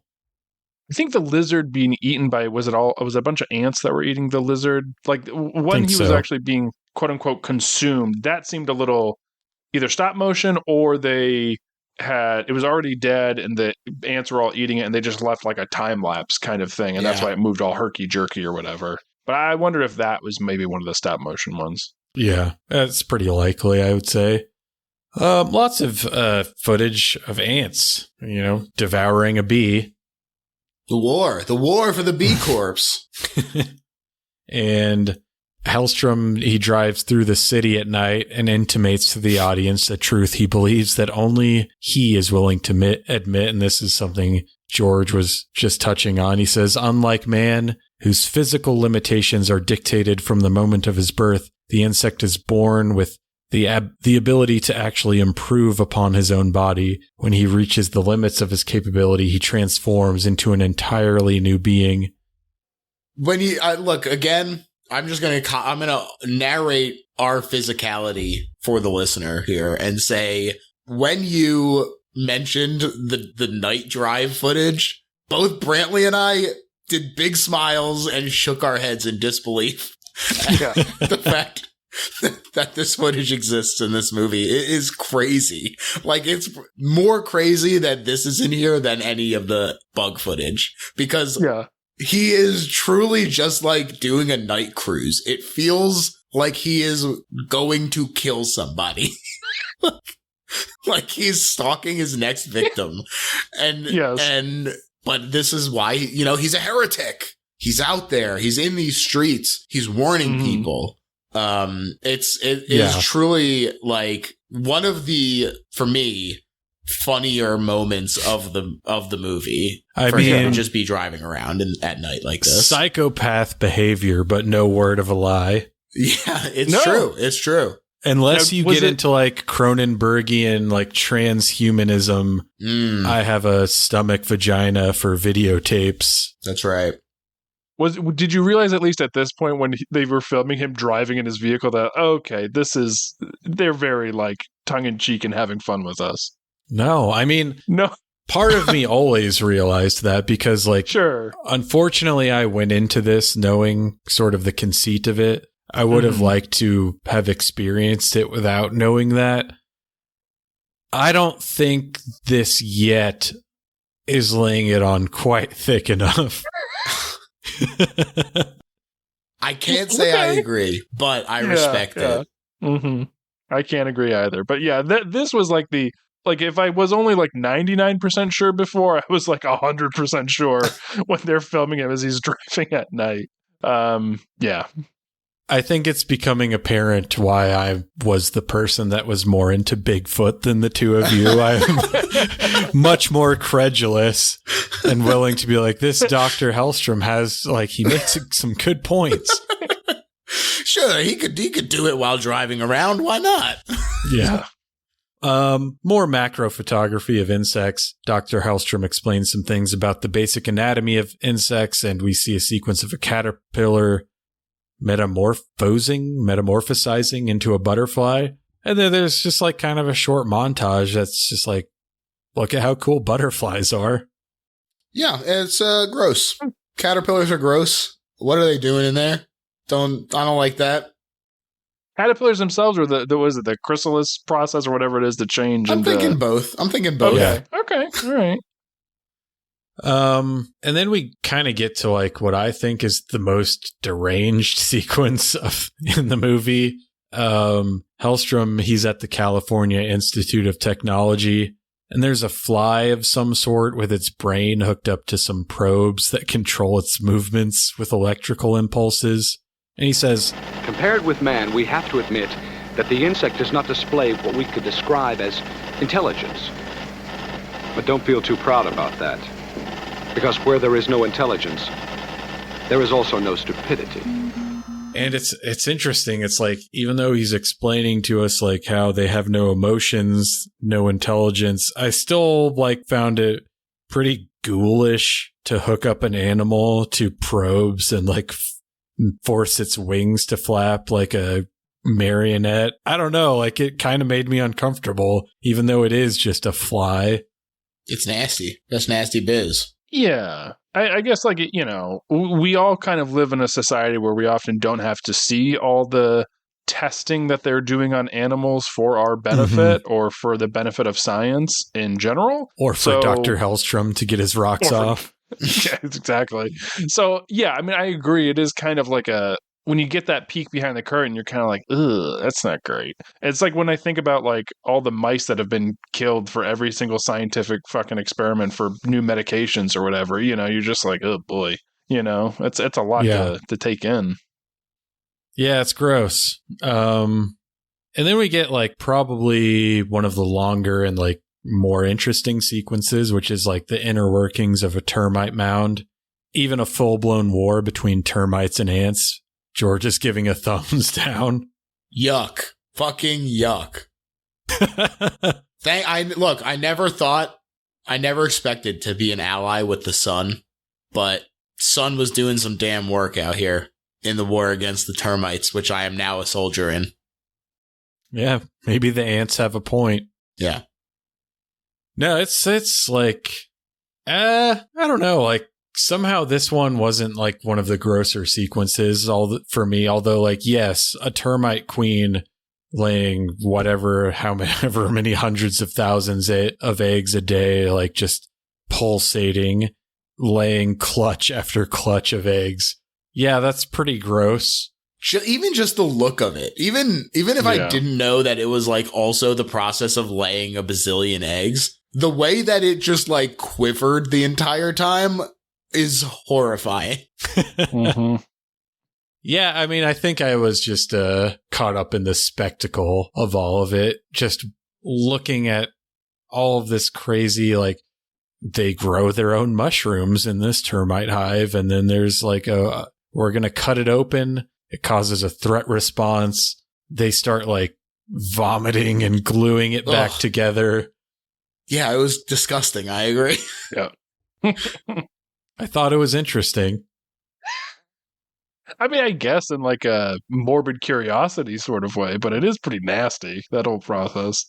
I think the lizard being eaten by, was it a bunch of ants that were eating the lizard? Like when he was actually being quote unquote consumed, that seemed a little either stop motion or it was already dead and the ants were all eating it and they just left like a time lapse kind of thing. And that's why it moved all herky jerky or whatever. But I wonder if that was maybe one of the stop motion ones. Yeah, that's pretty likely, I would say. Lots of footage of ants, devouring a bee. The war for the bee corpse. And Hellstrom, he drives through the city at night and intimates to the audience a truth he believes that only he is willing to admit, and this is something George was just touching on. He says, unlike man, whose physical limitations are dictated from the moment of his birth, the insect is born with the ability to actually improve upon his own body. When he reaches the limits of his capability, he transforms into an entirely new being. When look again, I'm gonna narrate our physicality for the listener here and say, when you mentioned the night drive footage, both Brantley and I did big smiles and shook our heads in disbelief at the fact that this footage exists in this movie. It is crazy. Like, it's more crazy that this is in here than any of the bug footage, because he is truly just like doing a night cruise. It feels like he is going to kill somebody. Like he's stalking his next victim. But this is why, he's a heretic. He's out there. He's in these streets. He's warning people. It is truly like one of the, for me, funnier moments of the movie. Him to just be driving around at night like this. Psychopath behavior, but no word of a lie. Yeah, true. It's true. Unless you get into like Cronenbergian like transhumanism, I have a stomach vagina for videotapes. That's right. Did you realize at least at this point when they were filming him driving in his vehicle that, okay, they're very like tongue in cheek and having fun with us? No, I mean, no. Part of me always realized that because like, unfortunately I went into this knowing sort of the conceit of it. I would have liked to have experienced it without knowing that. I don't think this yet is laying it on quite thick enough. I can't say I agree, but I respect it. Mm-hmm. I can't agree either. But yeah, this was like if I was only like 99% sure before, I was like 100% sure when they're filming him as he's driving at night. Yeah. I think it's becoming apparent why I was the person that was more into Bigfoot than the two of you. I'm much more credulous and willing to be like, this Dr. Hellstrom he makes some good points. Sure, he could do it while driving around. Why not? Yeah. More macro photography of insects. Dr. Hellstrom explains some things about the basic anatomy of insects, and we see a sequence of a caterpillar metamorphosizing into a butterfly. And then there's just like kind of a short montage that's just like, look at how cool butterflies are. Yeah, it's gross. Caterpillars are gross. What are they doing in there? I don't like that. Caterpillars themselves, or the chrysalis process or whatever it is to change? I'm thinking both. Okay. Okay. All right. And then we kind of get to like what I think is the most deranged sequence in the movie. Hellstrom, he's at the California Institute of Technology, and there's a fly of some sort with its brain hooked up to some probes that control its movements with electrical impulses. And he says, compared with man, we have to admit that the insect does not display what we could describe as intelligence. But don't feel too proud about that. Because where there is no intelligence, there is also no stupidity. And it's interesting. It's like, even though he's explaining to us like how they have no emotions, no intelligence, I still like found it pretty ghoulish to hook up an animal to probes and like force its wings to flap like a marionette. I don't know. Like, it kind of made me uncomfortable, even though it is just a fly. It's nasty. That's nasty biz. Yeah. I guess, like, we all kind of live in a society where we often don't have to see all the testing that they're doing on animals for our benefit or for the benefit of science in general. Or for Dr. Hellstrom to get his rocks off. Yeah, exactly. So, yeah, I mean, I agree. It is kind of like when you get that peek behind the curtain, you're kind of like, ugh, that's not great. It's like when I think about like all the mice that have been killed for every single scientific fucking experiment for new medications or whatever, you're just like, oh boy, it's a lot to take in. Yeah, it's gross. And then we get like probably one of the longer and like more interesting sequences, which is like the inner workings of a termite mound, even a full-blown war between termites and ants. George is giving a thumbs down. Yuck. Fucking yuck. I never expected to be an ally with the sun, but Sun was doing some damn work out here in the war against the termites, which I am now a soldier in. Yeah, maybe the ants have a point. Yeah. No, it's like, I don't know, like, somehow this one wasn't like one of the grosser sequences for me, although like, yes, a termite queen laying however many hundreds of thousands of eggs a day, like just pulsating, laying clutch after clutch of eggs. Yeah, that's pretty gross. Even just the look of it, even if I didn't know that it was like also the process of laying a bazillion eggs, the way that it just like quivered the entire time is horrifying. Mm-hmm. Yeah, I mean, I think I was just caught up in the spectacle of all of it, just looking at all of this crazy, like, they grow their own mushrooms in this termite hive, and then there's like we're going to cut it open. It causes a threat response. They start like vomiting and gluing it back together. Yeah, it was disgusting. I agree. Yeah. I thought it was interesting. I mean, I guess in like a morbid curiosity sort of way, but it is pretty nasty, that whole process.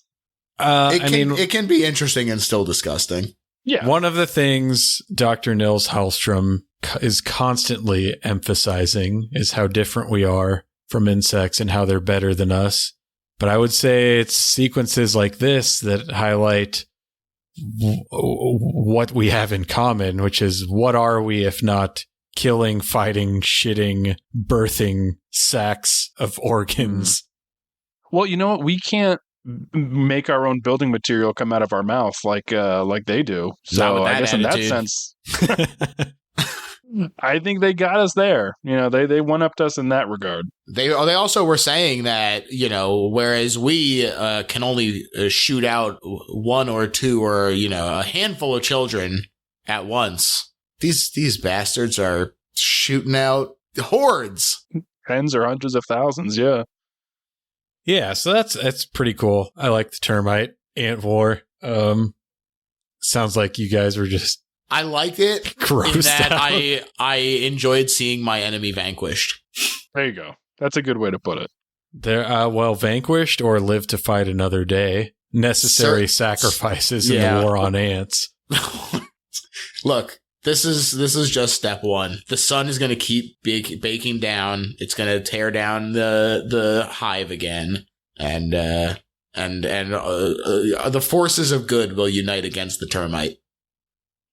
It can be interesting and still disgusting. Yeah. One of the things Dr. Nils Hellstrom is constantly emphasizing is how different we are from insects and how they're better than us. But I would say it's sequences like this that highlight what we have in common, which is what are we if not killing, fighting, shitting, birthing sacks of organs? Well, you know what? We can't make our own building material come out of our mouth like they do. So I guess attitude. In that sense, I think they got us there. You know, they one-upped us in that regard. They also were saying that, you know, whereas we can only shoot out one or two or, you know, a handful of children at once, these bastards are shooting out hordes. Tens or hundreds of thousands, yeah. Yeah, so that's pretty cool. I like the termite ant war. Sounds like you guys were just I liked it grossed in that out. I enjoyed seeing my enemy vanquished. There you go. That's a good way to put it. They're vanquished or live to fight another day. Necessary sacrifices in the war on ants. Look, this is just step one. The sun is going to keep baking down. It's going to tear down the hive again, and the forces of good will unite against the termite.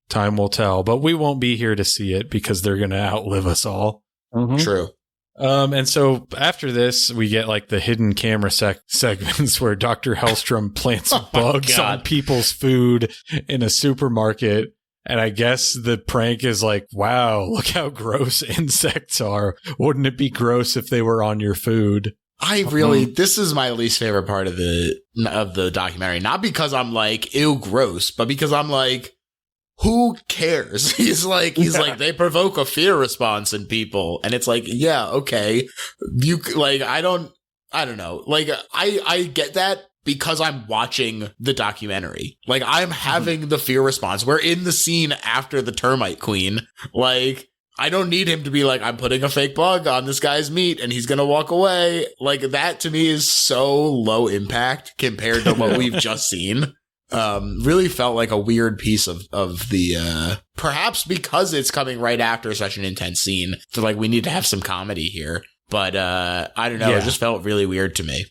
Time will tell, but we won't be here to see it because they're going to outlive us all. Mm-hmm. True. And so after this, we get like the hidden camera segments where Dr. Hellstrom plants bugs on people's food in a supermarket. And I guess the prank is like, wow, look how gross insects are. Wouldn't it be gross if they were on your food? This is my least favorite part of the documentary. Not because I'm like, ew, gross, but because I'm like, who cares? He's like, they provoke a fear response in people. And it's like, yeah, okay. You like, I don't know. Like, I get that because I'm watching the documentary. Like, I'm having the fear response. We're in the scene after the termite queen. Like, I don't need him to be like, I'm putting a fake bug on this guy's meat and he's going to walk away. Like, that to me is so low impact compared to what we've just seen. Really felt like a weird piece of the, perhaps because it's coming right after such an intense scene. So like, we need to have some comedy here, but, I don't know. It just felt really weird to me.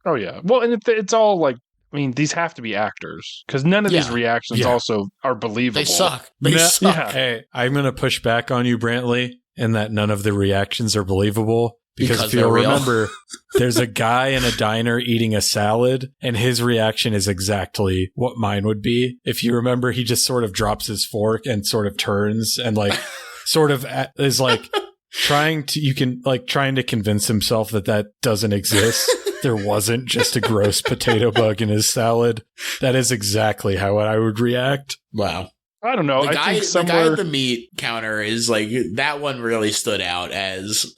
Oh yeah. Well, and it's all like, I mean, these have to be actors because none of these reactions also are believable. They suck. They suck. Yeah. Hey, I'm going to push back on you, Brantley, in that none of the reactions are believable. Because if you'll remember, there's a guy in a diner eating a salad, and his reaction is exactly what mine would be. If you remember, he just sort of drops his fork and sort of turns and like sort of is like trying to convince himself that doesn't exist. There wasn't just a gross potato bug in his salad. That is exactly how I would react. Wow. I don't know. The guy at the meat counter is like, that one really stood out as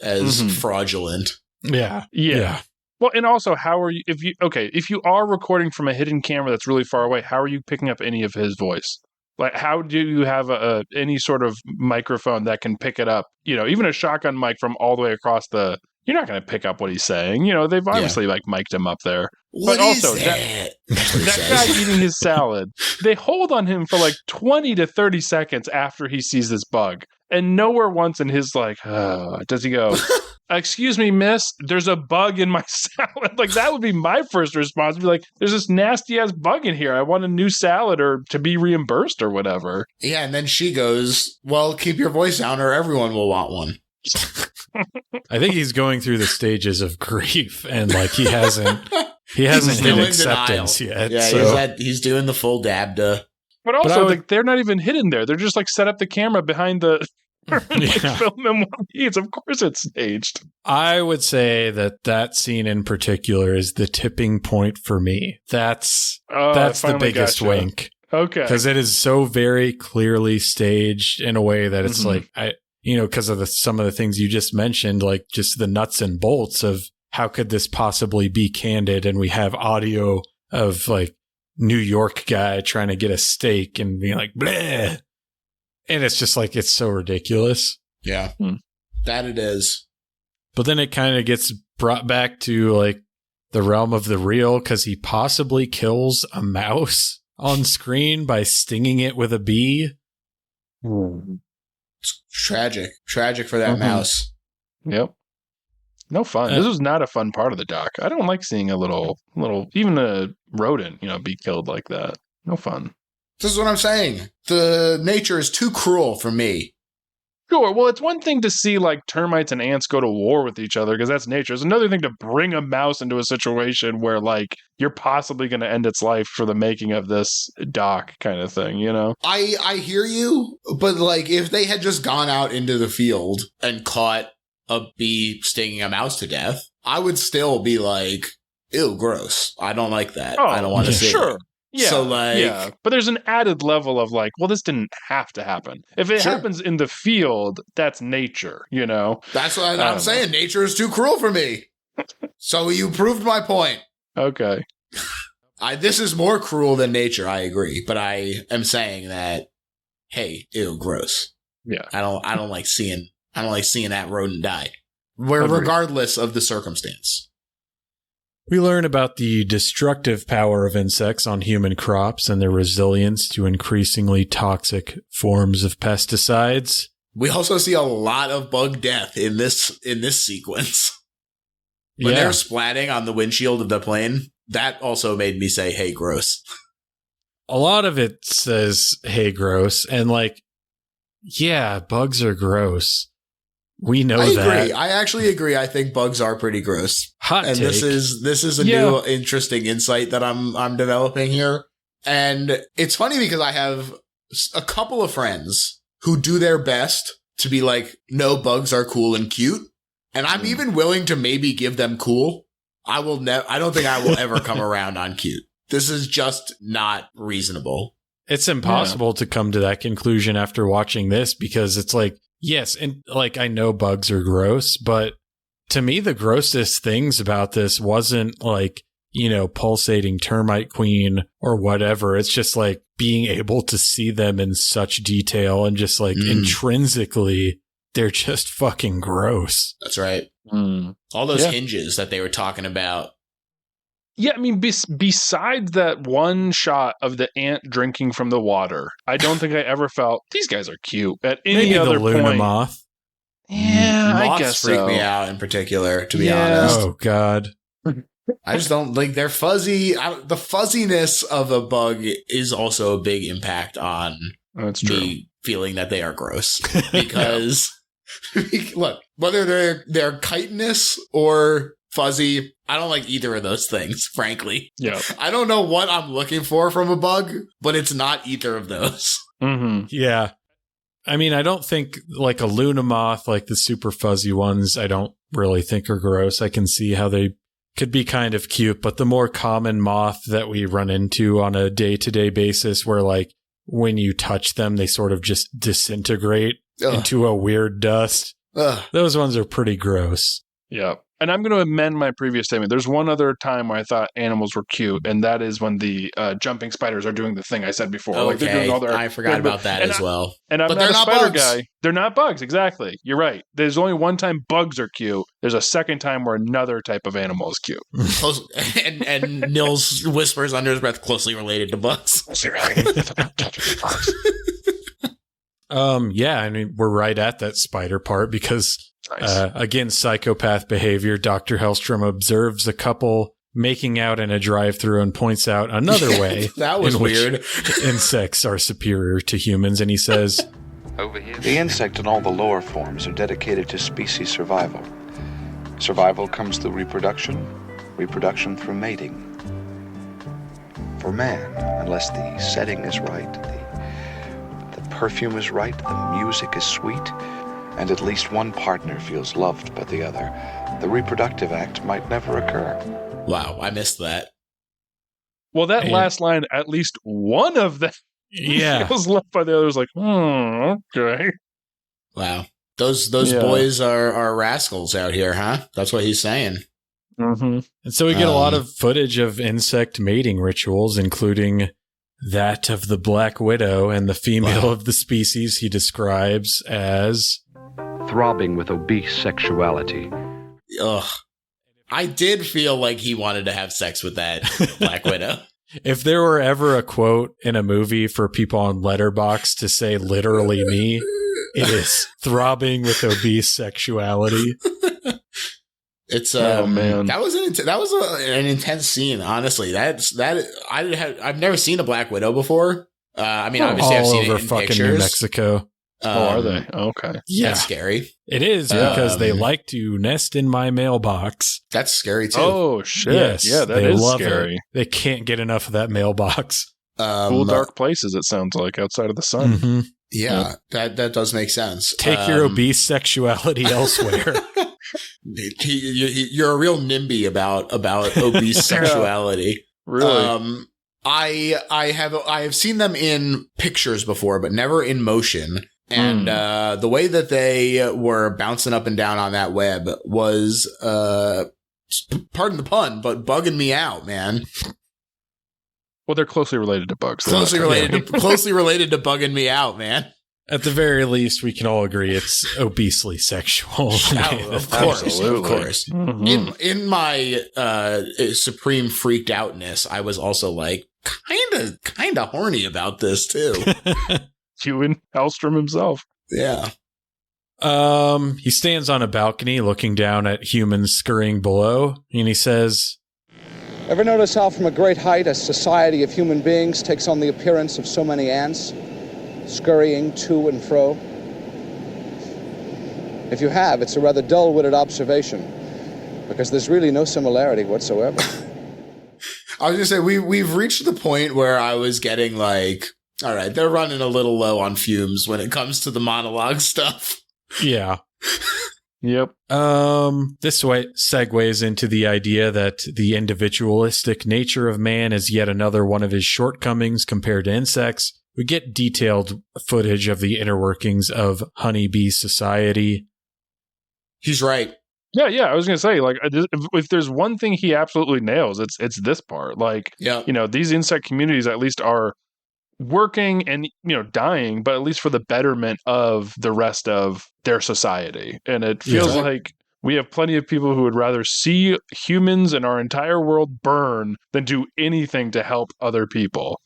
fraudulent. Yeah. Well, and also, if you are recording from a hidden camera that's really far away, how are you picking up any of his voice? Like, how do you have any sort of microphone that can pick it up? You know, even a shotgun mic from all the way across you're not going to pick up what he's saying. You know, they've obviously like mic'd him up there. What but is also, that? that guy eating his salad, they hold on him for like 20 to 30 seconds after he sees this bug. And nowhere once in his like, does he go, excuse me, miss, there's a bug in my salad. Like, that would be my first response. Be like, there's this nasty ass bug in here. I want a new salad or to be reimbursed or whatever. Yeah, and then she goes, well, keep your voice down or everyone will want one. I think he's going through the stages of grief, and like he hasn't hit acceptance yet. Yeah, so. he's doing the full dabda. But also, like, they're not even hidden there. They're just like set up the camera behind the film them while he eats. Of course, it's staged. I would say that scene in particular is the tipping point for me. That's the biggest wink. Okay, because it is so very clearly staged in a way that it's like because of some of the things you just mentioned, like just the nuts and bolts of how could this possibly be candid, and we have audio of like New York guy trying to get a steak and being like bleh, and it's just like it's so ridiculous. Yeah, that it is. But then it kind of gets brought back to like the realm of the real, because he possibly kills a mouse on screen by stinging it with a bee. It's tragic for that mouse. Yep. No fun. This was not a fun part of the doc. I don't like seeing a little, even a rodent, be killed like that. No fun. This is what I'm saying. The nature is too cruel for me. Sure. Well, it's one thing to see like termites and ants go to war with each other because that's nature. It's another thing to bring a mouse into a situation where like you're possibly going to end its life for the making of this doc kind of thing, I hear you, but like if they had just gone out into the field and caught a bee stinging a mouse to death, I would still be like, ew, gross. I don't like that. I don't want to see it. Yeah, so like, but there's an added level of like, well, this didn't have to happen. If it happens in the field, that's nature, That's what I'm saying. Nature is too cruel for me. So you proved my point. Okay. This is more cruel than nature. I agree, but I am saying that, hey, ew, gross. Yeah, I don't like seeing that rodent die, regardless of the circumstance. We learn about the destructive power of insects on human crops and their resilience to increasingly toxic forms of pesticides. We also see a lot of bug death in this sequence. When they're splatting on the windshield of the plane, that also made me say, hey, gross. A lot of it says, hey, gross. And like, yeah, bugs are gross. We know that. I agree. I actually agree. I think bugs are pretty gross. Hot take. This is a new interesting insight that I'm developing here. And it's funny because I have a couple of friends who do their best to be like, no, bugs are cool and cute. And I'm even willing to maybe give them cool. I don't think I will ever come around on cute. This is just not reasonable. It's impossible to come to that conclusion after watching this because it's like, yes, and like I know bugs are gross, but to me the grossest things about this wasn't like, pulsating termite queen or whatever. It's just like being able to see them in such detail and just like intrinsically they're just fucking gross. That's right. All those hinges that they were talking about. Yeah, I mean, besides that one shot of the ant drinking from the water, I don't think I ever felt these guys are cute at any Maybe other the Luna point. moth. Yeah, Moths I guess freak so. me out in particular, to be honest. Oh, God. I just don't like they're fuzzy. The fuzziness of a bug is also a big impact on me feeling that they are gross. Because, look, whether they're chitinous or fuzzy, I don't like either of those things, frankly. Yeah. I don't know what I'm looking for from a bug, but it's not either of those. Mm-hmm. Yeah. I mean, I don't think like a Luna moth, like the super fuzzy ones, I don't really think are gross. I can see how they could be kind of cute, but the more common moth that we run into on a day-to-day basis where like when you touch them, they sort of just disintegrate into a weird dust. Those ones are pretty gross. Yeah. And I'm going to amend my previous statement. There's one other time where I thought animals were cute, and that is when the jumping spiders are doing the thing I said before. Okay, like they're doing all their, I forgot about that as well. And I'm but not a spider bugs. guy. They're not bugs, exactly. You're right. There's only one time bugs are cute. There's a second time where another type of animal is cute. and Nils whispers under his breath, closely related to bugs. Yeah, I mean, we're right at that spider part because, Nice. again, psychopath behavior. Dr. Hellstrom observes a couple making out in a drive-thru and points out another way That was in which weird. insects are superior to humans. And he says, The insect and all the lower forms are dedicated to species survival. Survival comes through reproduction, reproduction through mating. For man, unless the setting is right, the perfume is right, the music is sweet, and at least one partner feels loved by the other, the reproductive act might never occur. Wow, I missed that. Well, that And- last line, at least one of them yeah. feels loved by the others. Like, okay. Wow. Those Yeah. boys are rascals out here, huh? That's what he's saying. Mm-hmm. And so we get a lot of footage of insect mating rituals, including that of the Black Widow and the female of the species he describes as... Throbbing with obese sexuality. Ugh. I did feel like he wanted to have sex with that Black Widow. If there were ever a quote in a movie for people on Letterboxd to say literally me, it is throbbing with obese sexuality. It's Oh, man. that was an intense scene. Honestly, I've never seen a Black Widow before. I mean, obviously I've All seen over it in fucking pictures. New Mexico. Are they? Okay. Yeah, That's scary. it is because they Um, like to nest in my mailbox. That's scary too. Oh, shit. Yes, Yeah, that they is love scary. it. They can't get enough of that mailbox. Cool, dark places, it sounds like, outside of the sun. Mhm. Yeah, that does make sense. Take your obese sexuality elsewhere. You're a real NIMBY about obese sexuality. Really? I have seen them in pictures before, but never in motion. And the way that they were bouncing up and down on that web was, pardon the pun, but bugging me out, man. Well, they're closely related to bugs. They're Closely not- related to bugging me out, man. At the very least, we can all agree it's obesely sexual. Oh, of course, Absolutely. of course. Mhm. In my supreme freaked outness, I was also like kind of horny about this too. You and Hellstrom himself. Yeah. He stands on a balcony looking down at humans scurrying below, and he says, Ever notice how from a great height a society of human beings takes on the appearance of so many ants, scurrying to and fro? If you have, it's a rather dull-witted observation, because there's really no similarity whatsoever. I was gonna say we've reached the point where I was getting like, all right, they're running a little low on fumes when it comes to the monologue stuff. yeah. Yep. This way segues into the idea that the individualistic nature of man is yet another one of his shortcomings compared to insects. We get detailed footage of the inner workings of honeybee society. He's right. Yeah. I was gonna say, like, if there's one thing he absolutely nails, it's this part. Like, Yeah. these insect communities at least are working and dying, but at least for the betterment of the rest of their society. And it feels Yeah. like we have plenty of people who would rather see humans and our entire world burn than do anything to help other people.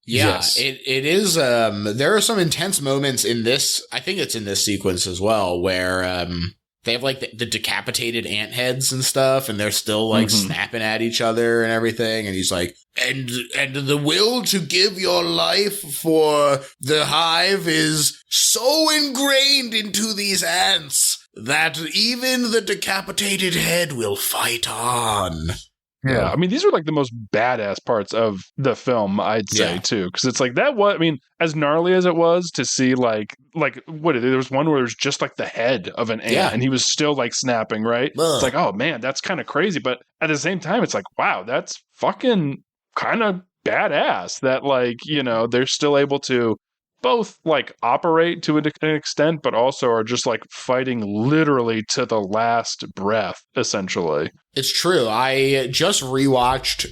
Yeah, Yes. it is. There are some intense moments in this. I think it's in this sequence as well, where they have like the decapitated ant heads and stuff, and they're still like snapping at each other and everything. And he's like, and the will to give your life for the hive is so ingrained into these ants that even the decapitated head will fight on. Yeah, I mean, these are like the most badass parts of the film, I'd say, Yeah. too, because it's like that. What I mean, as gnarly as it was to see, like what there was one where there was just like the head of an ant, Yeah. and he was still like snapping, right? Ugh. It's like, oh man, that's kind of crazy, but at the same time, it's like, wow, that's fucking kind of badass. That they're still able to both like operate to an extent, but also are just like fighting literally to the last breath, essentially. It's true. I just rewatched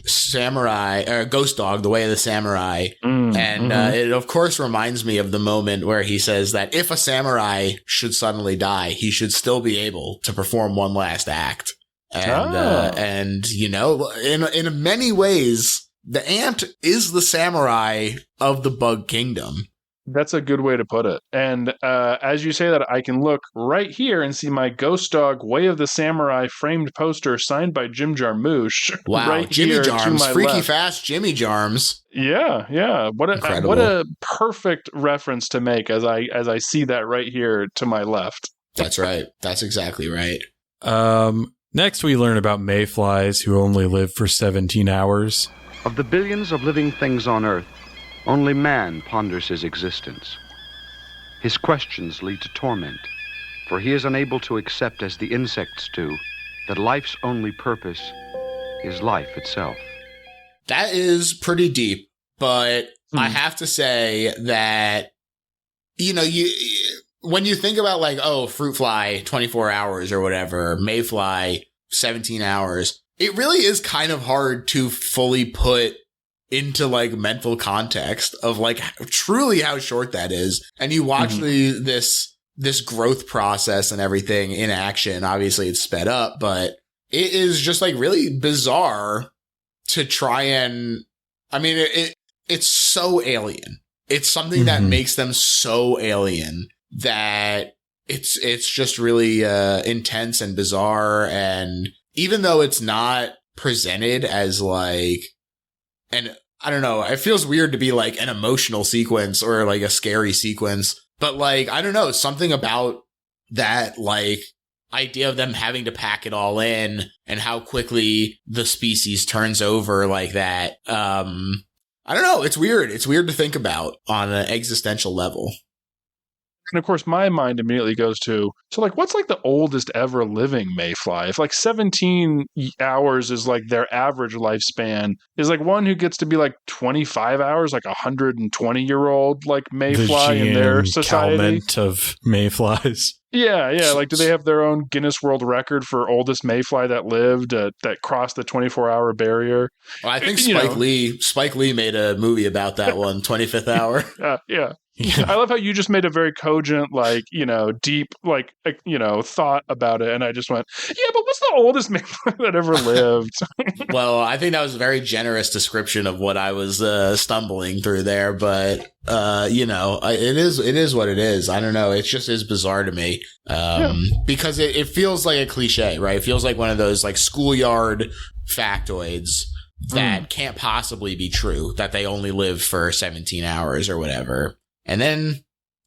Ghost Dog, The Way of the Samurai. And it, of course, reminds me of the moment where he says that if a samurai should suddenly die, he should still be able to perform one last act. And in many ways, the ant is the samurai of the bug kingdom. That's a good way to put it. And as you say that, I can look right here and see my Ghost Dog Way of the Samurai framed poster signed by Jim Jarmusch. Wow, right Jimmy here Jarms, to my freaky left. Fast Jimmy Jarms. Yeah. What a perfect reference to make as I see that right here to my left. That's right. That's exactly right. Next, we learn about mayflies who only live for 17 hours. Of the billions of living things on Earth, only man ponders his existence. His questions lead to torment, for he is unable to accept, as the insects do, that life's only purpose is life itself. That is pretty deep, but I have to say that, when you think about like, oh, fruit fly, 24 hours or whatever, mayfly, 17 hours, it really is kind of hard to fully put into like mental context of like truly how short that is. And you watch this growth process and everything in action. Obviously it's sped up, but it is just like really bizarre to try and, it's so alien. It's something that makes them so alien that it's just really intense and bizarre. And even though it's not presented as like I don't know, it feels weird to be like an emotional sequence or like a scary sequence, but like, I don't know, something about that like idea of them having to pack it all in and how quickly the species turns over like that. I don't know. It's weird. It's weird to think about on an existential level. And of course, my mind immediately goes to, so like, what's like the oldest ever living mayfly? If like 17 hours is like their average lifespan, is like one who gets to be like 25 hours, like 120-year-old like mayfly in their society? Of mayflies. Yeah. Like, do they have their own Guinness World Record for oldest mayfly that lived that crossed the 24-hour barrier? Well, I think Spike Lee made a movie about that one, 25th Hour. Yeah. I love how you just made a very cogent, like, deep, like, thought about it. And I just went, yeah, but what's the oldest mayfly that ever lived? Well, I think that was a very generous description of what I was stumbling through there. But, it is what it is. I don't know. It just is bizarre to me because it feels like a cliche, right? It feels like one of those like schoolyard factoids that can't possibly be true, that they only live for 17 hours or whatever. And then,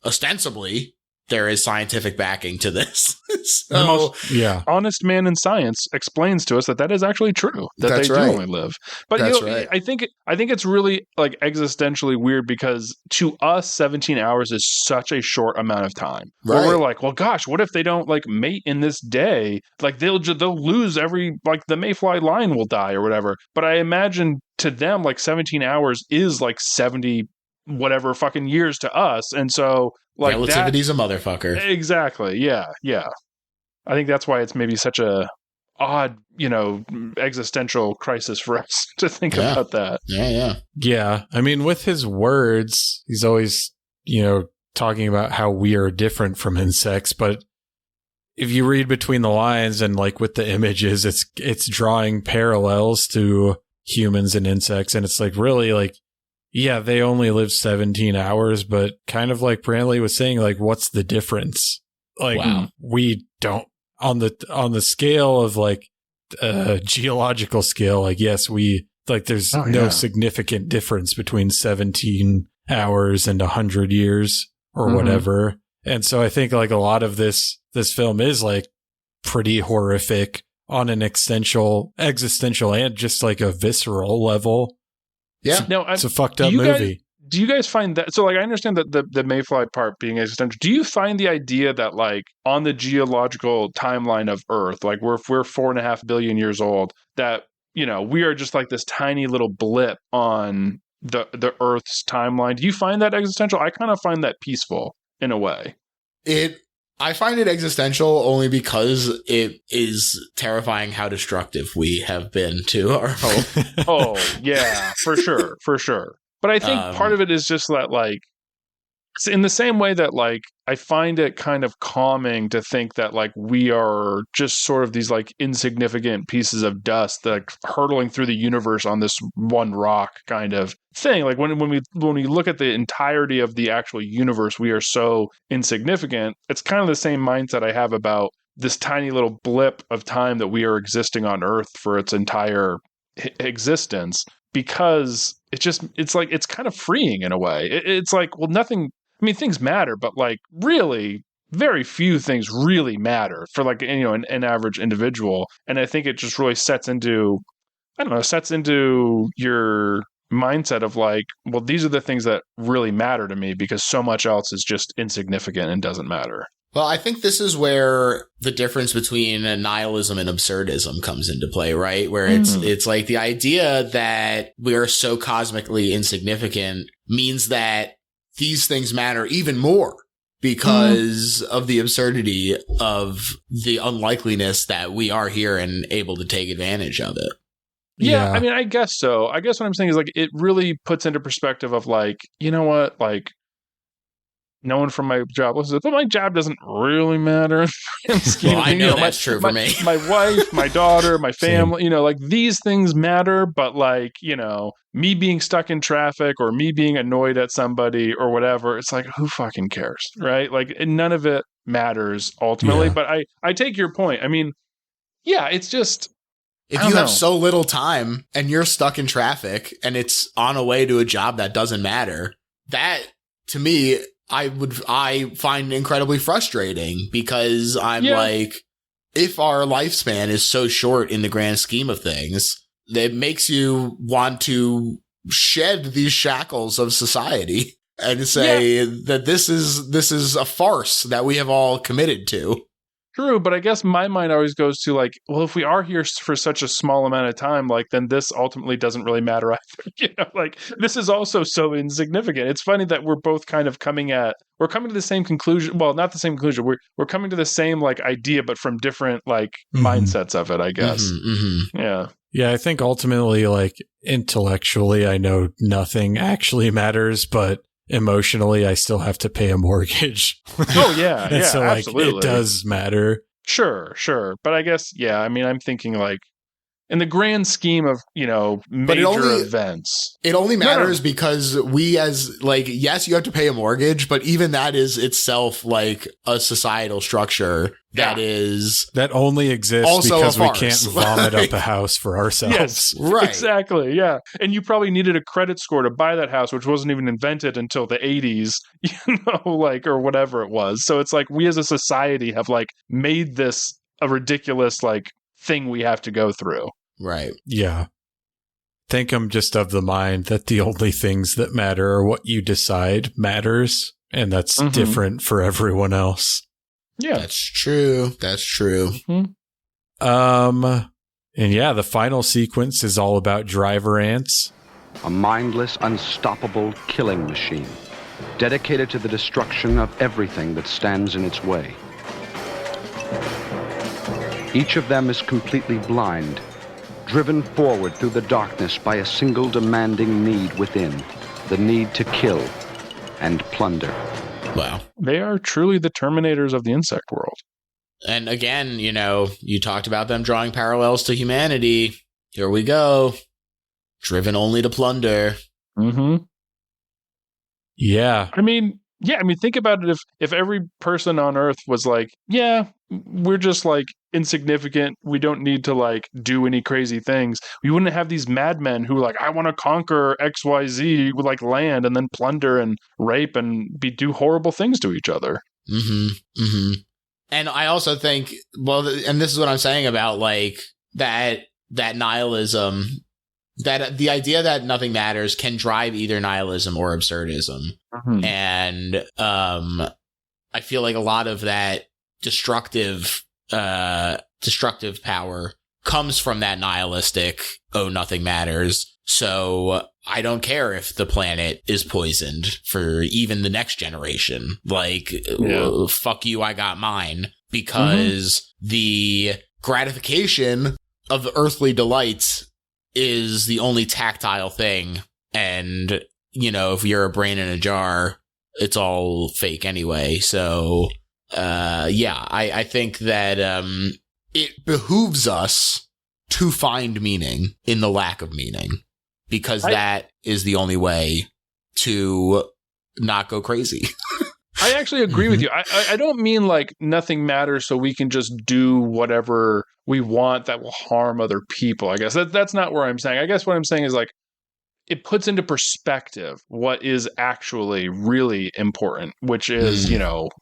ostensibly, there is scientific backing to this. So, the most honest man in science explains to us that is actually true, that they do only live. But right. I think it's really like existentially weird because to us, 17 hours is such a short amount of time. Right. Where we're like, well, gosh, what if they don't like mate in this day? Like they'll lose every, like the mayfly line will die or whatever. But I imagine to them, like 17 hours is like 70 whatever fucking years to us. And so like relativity's a motherfucker. Exactly. Yeah. I think that's why it's maybe such a odd, existential crisis for us to think about that. Yeah. I mean, with his words, he's always, talking about how we are different from insects, but if you read between the lines and like with the images, it's drawing parallels to humans and insects. And it's like really like, yeah, they only live 17 hours, but kind of like Brantley was saying, like, what's the difference? Like, we don't on the scale of like geological scale. Like, yes, there's no significant difference between 17 hours and 100 years or whatever. And so I think like a lot of this film is like pretty horrific on an existential and just like a visceral level. Yeah, no, it's a fucked up movie. Do you guys find that? So, like, I understand that the mayfly part being existential. Do you find the idea that, like, on the geological timeline of Earth, like, we're 4.5 billion years old, that we are just like this tiny little blip on the Earth's timeline? Do you find that existential? I kind of find that peaceful in a way. I find it existential only because it is terrifying how destructive we have been to our home. Oh, yeah, for sure. But I think part of it is just that, like, in the same way that like I find it kind of calming to think that like we are just sort of these like insignificant pieces of dust that like, hurtling through the universe on this one rock kind of thing. Like when we look at the entirety of the actual universe, we are so insignificant. It's kind of the same mindset I have about this tiny little blip of time that we are existing on Earth for its entire existence, because it's like it's kind of freeing in a way. It's like, well, nothing. I mean, things matter, but like really very few things really matter for like, you know, an average individual. And I think it just really sets into your mindset of like, well, these are the things that really matter to me because so much else is just insignificant and doesn't matter. Well, I think this is where the difference between nihilism and absurdism comes into play, right? Where it's like the idea that we are so cosmically insignificant means that these things matter even more because of the absurdity of the unlikeliness that we are here and able to take advantage of it. Yeah, I mean, I guess so. I guess what I'm saying is like it really puts into perspective of like, you know what, like no one from my job listens, but my job doesn't really matter. Well, I know that's true for me. My wife, my daughter, my family, you know, like these things matter, but like, you know, me being stuck in traffic or me being annoyed at somebody or whatever, it's like, who fucking cares, right? Like none of it matters ultimately, but I take your point. I mean, yeah, it's just, if you have so little time and you're stuck in traffic and it's on a way to a job that doesn't matter, that to me, I find incredibly frustrating because I'm like, if our lifespan is so short in the grand scheme of things, it makes you want to shed these shackles of society and say that this is a farce that we have all committed to. True, but I guess my mind always goes to like, well, if we are here for such a small amount of time, like then this ultimately doesn't really matter either. You know, like this is also so insignificant. It's funny that we're both kind of coming to the same conclusion. Well, not the same conclusion. We're coming to the same like idea, but from different like mindsets of it, I guess. Yeah. Yeah, I think ultimately, like intellectually, I know nothing actually matters, but emotionally, I still have to pay a mortgage. Oh, yeah. And yeah, so, like, absolutely. it does matter. Sure. But I guess, yeah, I mean, I'm thinking like in the grand scheme of, you know, major events. It only matters because we as like, yes, you have to pay a mortgage, but even that is itself like a societal structure that only exists because we can't vomit up a house for ourselves. Yes, right. Exactly. Yeah. And you probably needed a credit score to buy that house, which wasn't even invented until the 80s, you know, like, or whatever it was. So it's like we as a society have like made this a ridiculous like thing we have to go through. Right. Yeah. Think I'm just of the mind that the only things that matter are what you decide matters, and that's different for everyone else. Yeah. That's true. And yeah, the final sequence is all about driver ants. A mindless, unstoppable killing machine, dedicated to the destruction of everything that stands in its way. Each of them is completely blind, driven forward through the darkness by a single demanding need within, the need to kill and plunder. Wow. They are truly the Terminators of the insect world. And again, you know, you talked about them drawing parallels to humanity. Here we go. Driven only to plunder. Yeah. I mean, think about it. If every person on Earth was like, yeah, we're just like insignificant, we don't need to like do any crazy things, we wouldn't have these madmen who like, I want to conquer XYZ with like land and then plunder and rape and do horrible things to each other. And I also think, well, and this is what I'm saying about like that nihilism, that the idea that nothing matters can drive either nihilism or absurdism. And I feel like a lot of that destructive power comes from that nihilistic, oh, nothing matters. So I don't care if the planet is poisoned for even the next generation. Like, fuck you, I got mine. Because the gratification of the earthly delights is the only tactile thing. And, you know, if you're a brain in a jar, it's all fake anyway. So, I think that it behooves us to find meaning in the lack of meaning, because that is the only way to not go crazy. I actually agree with you. I don't mean like nothing matters so we can just do whatever we want that will harm other people. I guess that's not where I'm saying. I guess what I'm saying is like it puts into perspective what is actually really important, which is,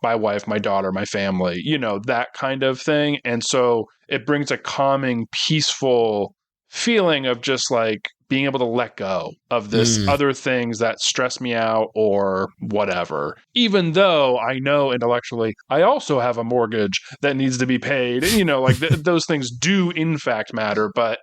my wife, my daughter, my family, that kind of thing. And so it brings a calming, peaceful feeling of just like being able to let go of this other things that stress me out or whatever, even though I know intellectually I also have a mortgage that needs to be paid. And, those things do in fact matter. But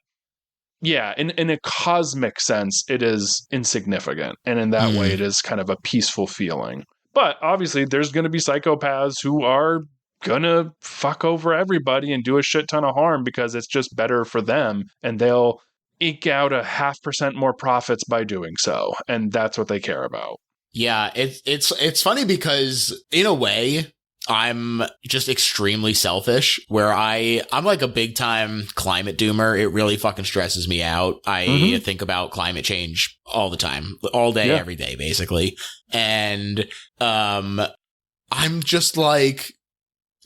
yeah, in a cosmic sense, it is insignificant. And in that way, it is kind of a peaceful feeling. But obviously, there's going to be psychopaths who are going to fuck over everybody and do a shit ton of harm because it's just better for them. And they'll eke out 0.5% more profits by doing so. And that's what they care about. Yeah, it's funny because in a way, I'm just extremely selfish, where I'm like a big time climate doomer. It really fucking stresses me out. I think about climate change all the time, all day, every day, basically. And I'm just like,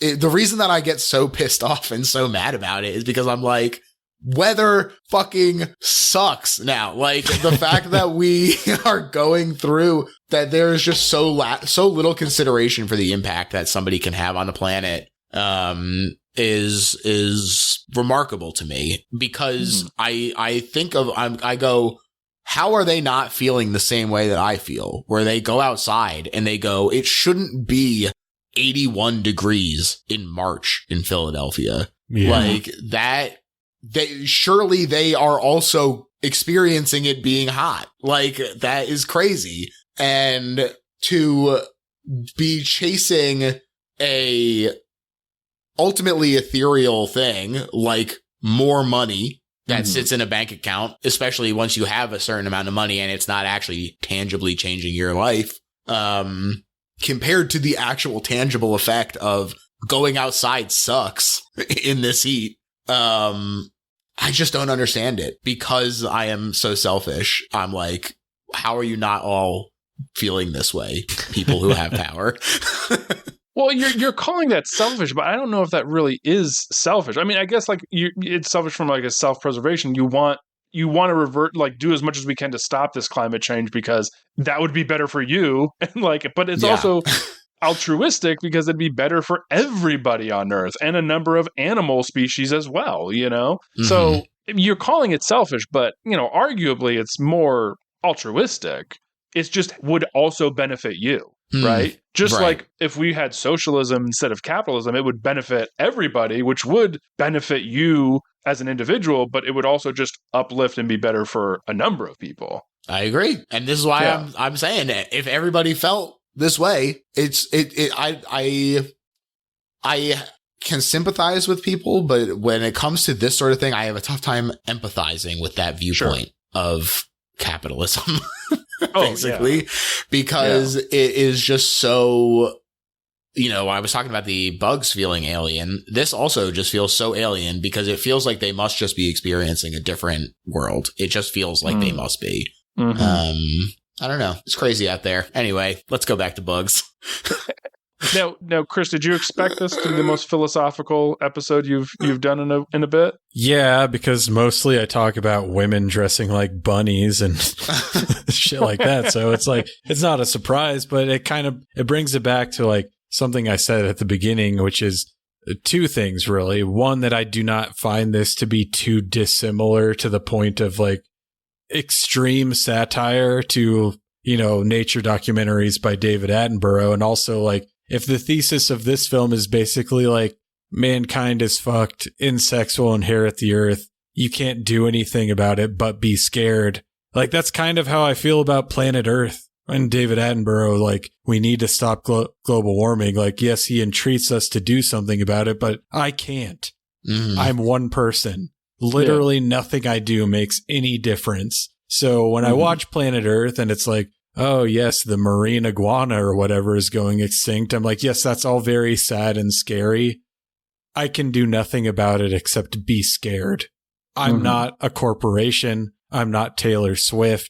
the reason that I get so pissed off and so mad about it is because I'm like, weather fucking sucks now. Like the fact that we are going through that, there is just so little consideration for the impact that somebody can have on the planet is remarkable to me, because I go, how are they not feeling the same way that I feel, where they go outside and they go, it shouldn't be 81 degrees in March in Philadelphia. Like that. Surely they are also experiencing it being hot. Like that is crazy. And to be chasing a ultimately ethereal thing like more money that sits in a bank account, especially once you have a certain amount of money and it's not actually tangibly changing your life, compared to the actual tangible effect of going outside sucks in this heat. I just don't understand it, because I am so selfish. I'm like, how are you not all feeling this way, people who have power? Well, you're calling that selfish, but I don't know if that really is selfish. I mean, I guess like it's selfish from like a self-preservation. You want to revert, like do as much as we can to stop this climate change because that would be better for you. And like, but it's also altruistic because it'd be better for everybody on Earth and a number of animal species as well, So you're calling it selfish, but, arguably it's more altruistic. It's just would also benefit you, right? Just like if we had socialism instead of capitalism, it would benefit everybody, which would benefit you as an individual, but it would also just uplift and be better for a number of people. I agree. And this is why I'm saying that if everybody felt this way, I can sympathize with people, but when it comes to this sort of thing, I have a tough time empathizing with that viewpoint of capitalism, basically, because it is just so, I was talking about the bugs feeling alien. This also just feels so alien because it feels like they must just be experiencing a different world. It just feels like they must be. I don't know. It's crazy out there. Anyway, let's go back to bugs. Now, Chris, did you expect this to be the most philosophical episode you've done in a bit? Yeah, because mostly I talk about women dressing like bunnies and shit like that. So it's like, it's not a surprise, but it brings it back to like something I said at the beginning, which is two things really. One, that I do not find this to be too dissimilar to the point of like extreme satire to, nature documentaries by David Attenborough. And also like, if the thesis of this film is basically like mankind is fucked, insects will inherit the earth, you can't do anything about it but be scared. Like that's kind of how I feel about Planet Earth and David Attenborough. Like we need to stop global warming. Like, yes, he entreats us to do something about it, but I can't. I'm one person. Literally nothing I do makes any difference. So when I watch Planet Earth and it's like, oh, yes, the marine iguana or whatever is going extinct. I'm like, yes, that's all very sad and scary. I can do nothing about it except be scared. I'm not a corporation. I'm not Taylor Swift.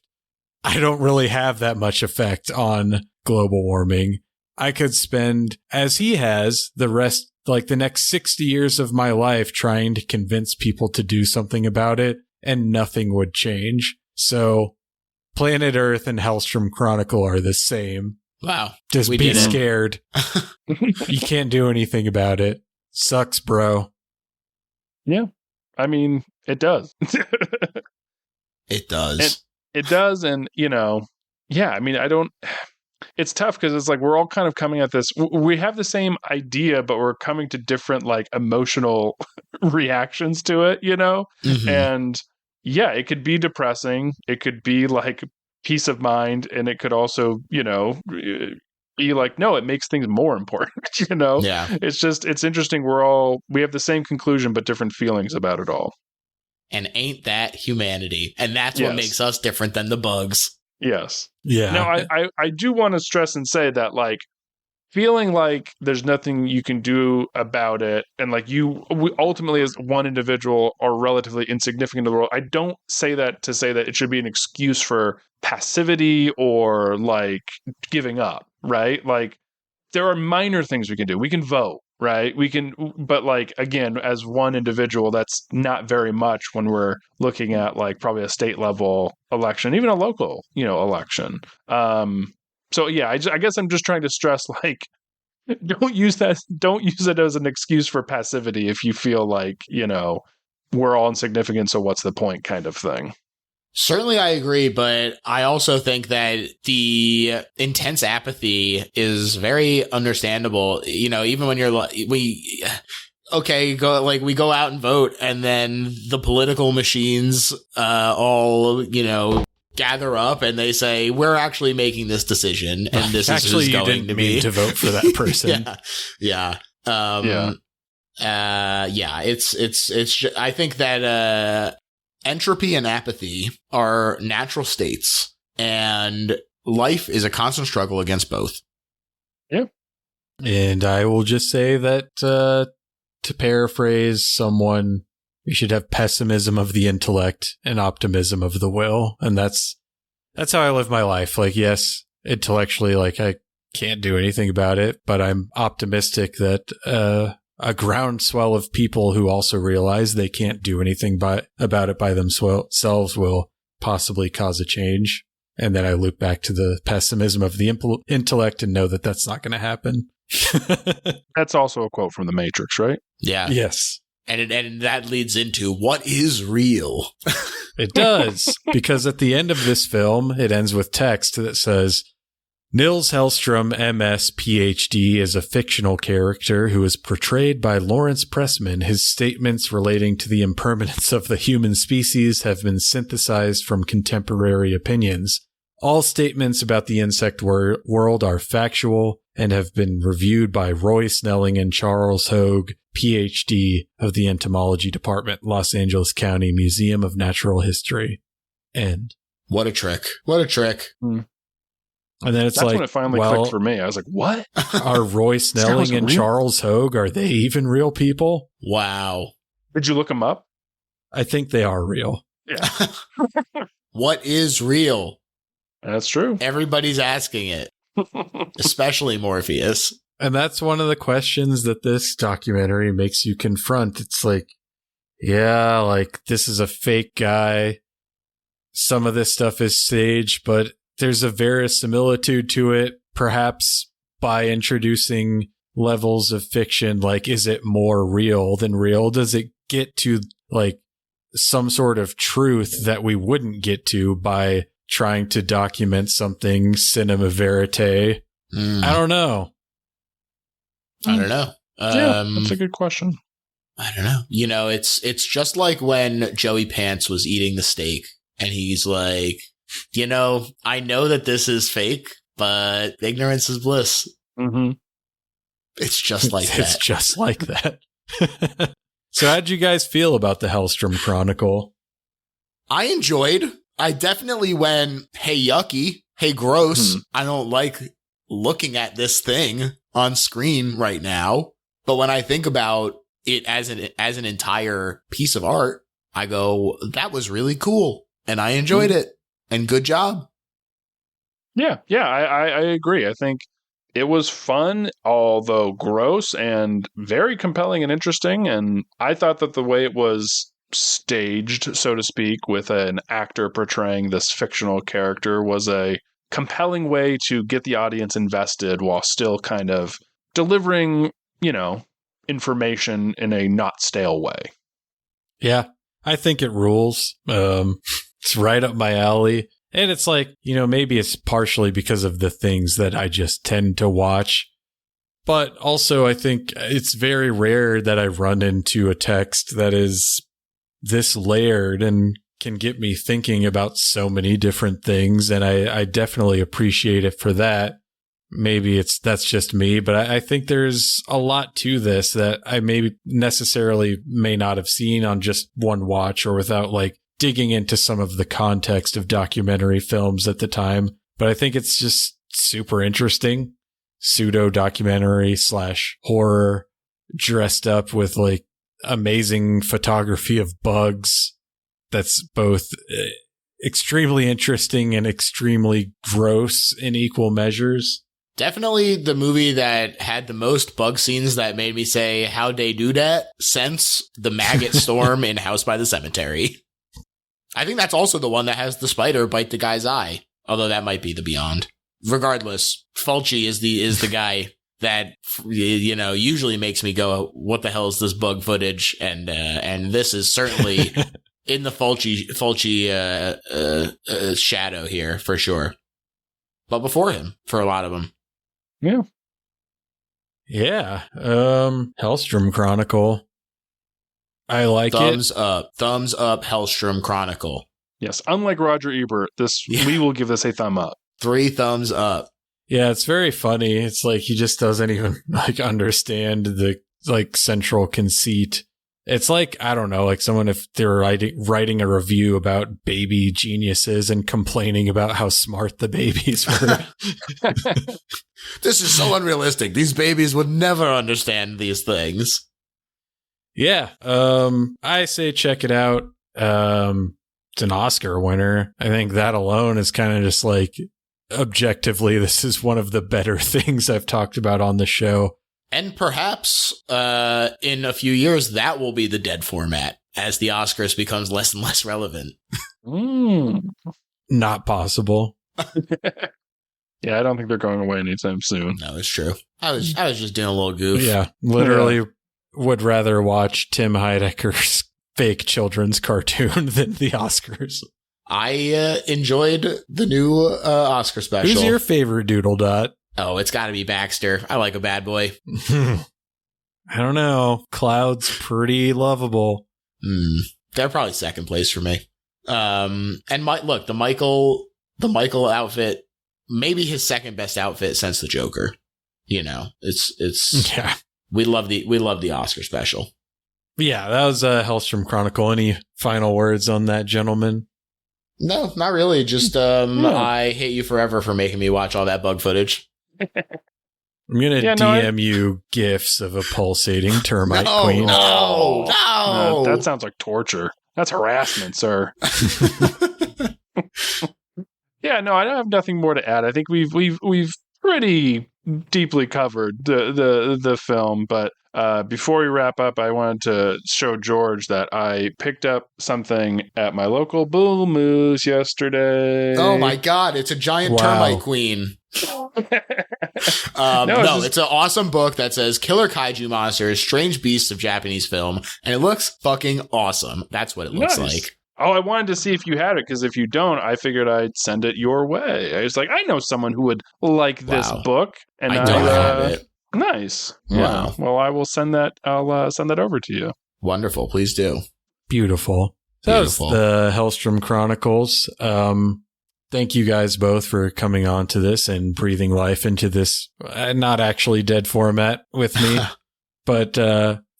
I don't really have that much effect on global warming. I could spend, as he has, the next 60 years of my life trying to convince people to do something about it, and nothing would change. So Planet Earth and Hellstrom Chronicle are the same. Wow. Just be scared. You can't do anything about it. Sucks, bro. Yeah. I mean, it does. It does. It does. And, yeah, I mean, it's tough because it's like we're all kind of coming at this. We have the same idea, but we're coming to different like emotional reactions to it, And yeah, it could be depressing. It could be like peace of mind. And it could also, be like, no, it makes things more important, Yeah. It's interesting. We have the same conclusion, but different feelings about it all. And ain't that humanity? And that's what makes us different than the bugs. Yes. Yeah. Now, I do want to stress and say that, like, feeling like there's nothing you can do about it, and like we ultimately as one individual are relatively insignificant in the world. I don't say that to say that it should be an excuse for passivity or like giving up, right? Like there are minor things we can do. We can vote, right? But like, again, as one individual, that's not very much when we're looking at like probably a state level election, even a local, election. So yeah, I guess I'm just trying to stress, like, don't use it as an excuse for passivity if you feel like, we're all insignificant, so what's the point kind of thing. Certainly I agree, but I also think that the intense apathy is very understandable. Even when you're like, we go out and vote, and then the political machines all, gather up and they say, we're actually making this decision, and this is who's going to be to vote for that person. Yeah. It's I think that entropy and apathy are natural states, and life is a constant struggle against both. Yeah. And I will just say that, to paraphrase someone, we should have pessimism of the intellect and optimism of the will. And that's how I live my life. Like, yes, intellectually, like I can't do anything about it, but I'm optimistic that a groundswell of people who also realize they can't do anything about it by themselves will possibly cause a change. And then I loop back to the pessimism of the intellect and know that that's not going to happen. That's also a quote from The Matrix, right? Yeah. Yes. And that leads into what is real. It does, because at the end of this film, it ends with text that says, Nils Hellstrom, MS, PhD, is a fictional character who is portrayed by Lawrence Pressman. His statements relating to the impermanence of the human species have been synthesized from contemporary opinions. All statements about the insect world are factual and have been reviewed by Roy Snelling and Charles Hogue, PhD of the Entomology Department, Los Angeles County Museum of Natural History. End. What a trick. What a trick. And then it's That's like, when it finally clicked for me. I was like, what? Are Roy Snelling and Charles Hogue, are they even real people? Wow. Did you look them up? I think they are real. Yeah. What is real? That's true. Everybody's asking it, especially Morpheus. And that's one of the questions that this documentary makes you confront. It's like, yeah, like this is a fake guy. Some of this stuff is staged, but there's a verisimilitude to it, perhaps by introducing levels of fiction. Like, is it more real than real? Does it get to like some sort of truth that we wouldn't get to by trying to document something cinema verite? I don't know. Yeah, that's a good question. I don't know. It's just like when Joey Pants was eating the steak and he's like, I know that this is fake, but ignorance is bliss. Mm-hmm. It's just like that. It's just like that. So how'd you guys feel about the Hellstrom Chronicle? I enjoyed. I definitely went, hey, yucky. hey, gross, I don't like looking at this thing on screen right now. But when I think about it as an entire piece of art, I go, that was really cool. And I enjoyed it. And good job. Yeah, I agree. I think it was fun, although gross, and very compelling and interesting. And I thought that the way it was staged, so to speak, with an actor portraying this fictional character was a compelling way to get the audience invested while still kind of delivering, information in a not stale way. Yeah, I think it rules. It's right up my alley. And it's like, maybe it's partially because of the things that I just tend to watch. But also, I think it's very rare that I run into a text that is this layered and can get me thinking about so many different things. And I definitely appreciate it for that. Maybe that's just me, but I think there's a lot to this that I may not have seen on just one watch or without like digging into some of the context of documentary films at the time. But I think it's just super interesting, pseudo documentary / horror dressed up with like amazing photography of bugs. That's both extremely interesting and extremely gross in equal measures. Definitely the movie that had the most bug scenes that made me say, how'd they do that? Since the maggot storm in House by the Cemetery. I think that's also the one that has the spider bite the guy's eye, although that might be the Beyond. Regardless, Fulci is the guy that, usually makes me go, what the hell is this bug footage? And this is certainly in the Fulci shadow here for sure. But before him, for a lot of them. Yeah. Yeah. Hellstrom Chronicle. I like Thumbs up, Hellstrom Chronicle. Yes, unlike Roger Ebert, we will give this a thumb up. 3 thumbs up. Yeah, it's very funny. It's like he just doesn't even like understand the like central conceit. It's like, I don't know, like someone if they're writing a review about baby geniuses and complaining about how smart the babies were. This is so unrealistic. These babies would never understand these things. Yeah, I say check it out. It's an Oscar winner. I think that alone is kind of just like, objectively, this is one of the better things I've talked about on the show. And perhaps in a few years, that will be the dead format as the Oscars becomes less and less relevant. Not possible. Yeah, I don't think they're going away anytime soon. No, it's true. I was just doing a little goof. Yeah, literally would rather watch Tim Heidecker's fake children's cartoon than the Oscars. I enjoyed the new Oscar special. Who's your favorite Doodle Dot? Oh, it's got to be Baxter. I like a bad boy. I don't know. Cloud's pretty lovable. They're probably second place for me. And the Michael outfit, maybe his second best outfit since the Joker. It's yeah. We love the Oscar special. Yeah, that was Hellstrom Chronicle. Any final words on that, gentleman? No, not really. Just I hate you forever for making me watch all that bug footage. I'm gonna DM you gifs of a pulsating termite queen. No, that sounds like torture. That's harassment, sir. Yeah, no, I have nothing more to add. I think we've pretty deeply covered the film, but before we wrap up, I wanted to show George that I picked up something at my local Bull Moose yesterday. Oh my God, it's a giant termite queen. It's an awesome book that says Killer Kaiju Monsters, Strange Beasts of Japanese Film, and it looks fucking awesome. That's what it looks like. Oh, I wanted to see if you had it, because if you don't, I figured I'd send it your way. I was like, I know someone who would like this book. And I don't have it. Nice. Wow. Yeah. Well, I will send that. I'll send that over to you. Wonderful. Please do. Beautiful. That was the Hellstrom Chronicles. Thank you guys both for coming on to this and breathing life into this not actually dead format with me. But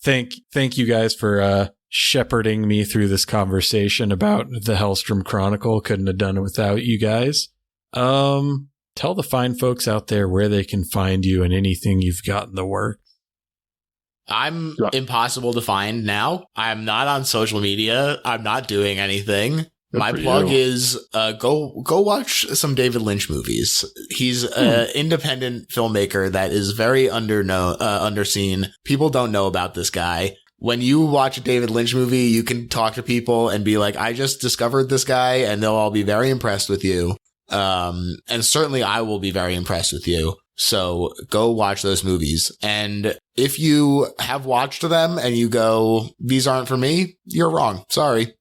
thank you guys for shepherding me through this conversation about the Hellstrom Chronicle. Couldn't have done it without you guys. Tell the fine folks out there where they can find you and anything you've got in the work. I'm impossible to find now. I'm not on social media. I'm not doing anything. My plug is go watch some David Lynch movies. He's an independent filmmaker that is very underseen. People don't know about this guy. When you watch a David Lynch movie, you can talk to people and be like, I just discovered this guy, and they'll all be very impressed with you. And certainly I will be very impressed with you. So go watch those movies. And if you have watched them and you go, these aren't for me, you're wrong. Sorry.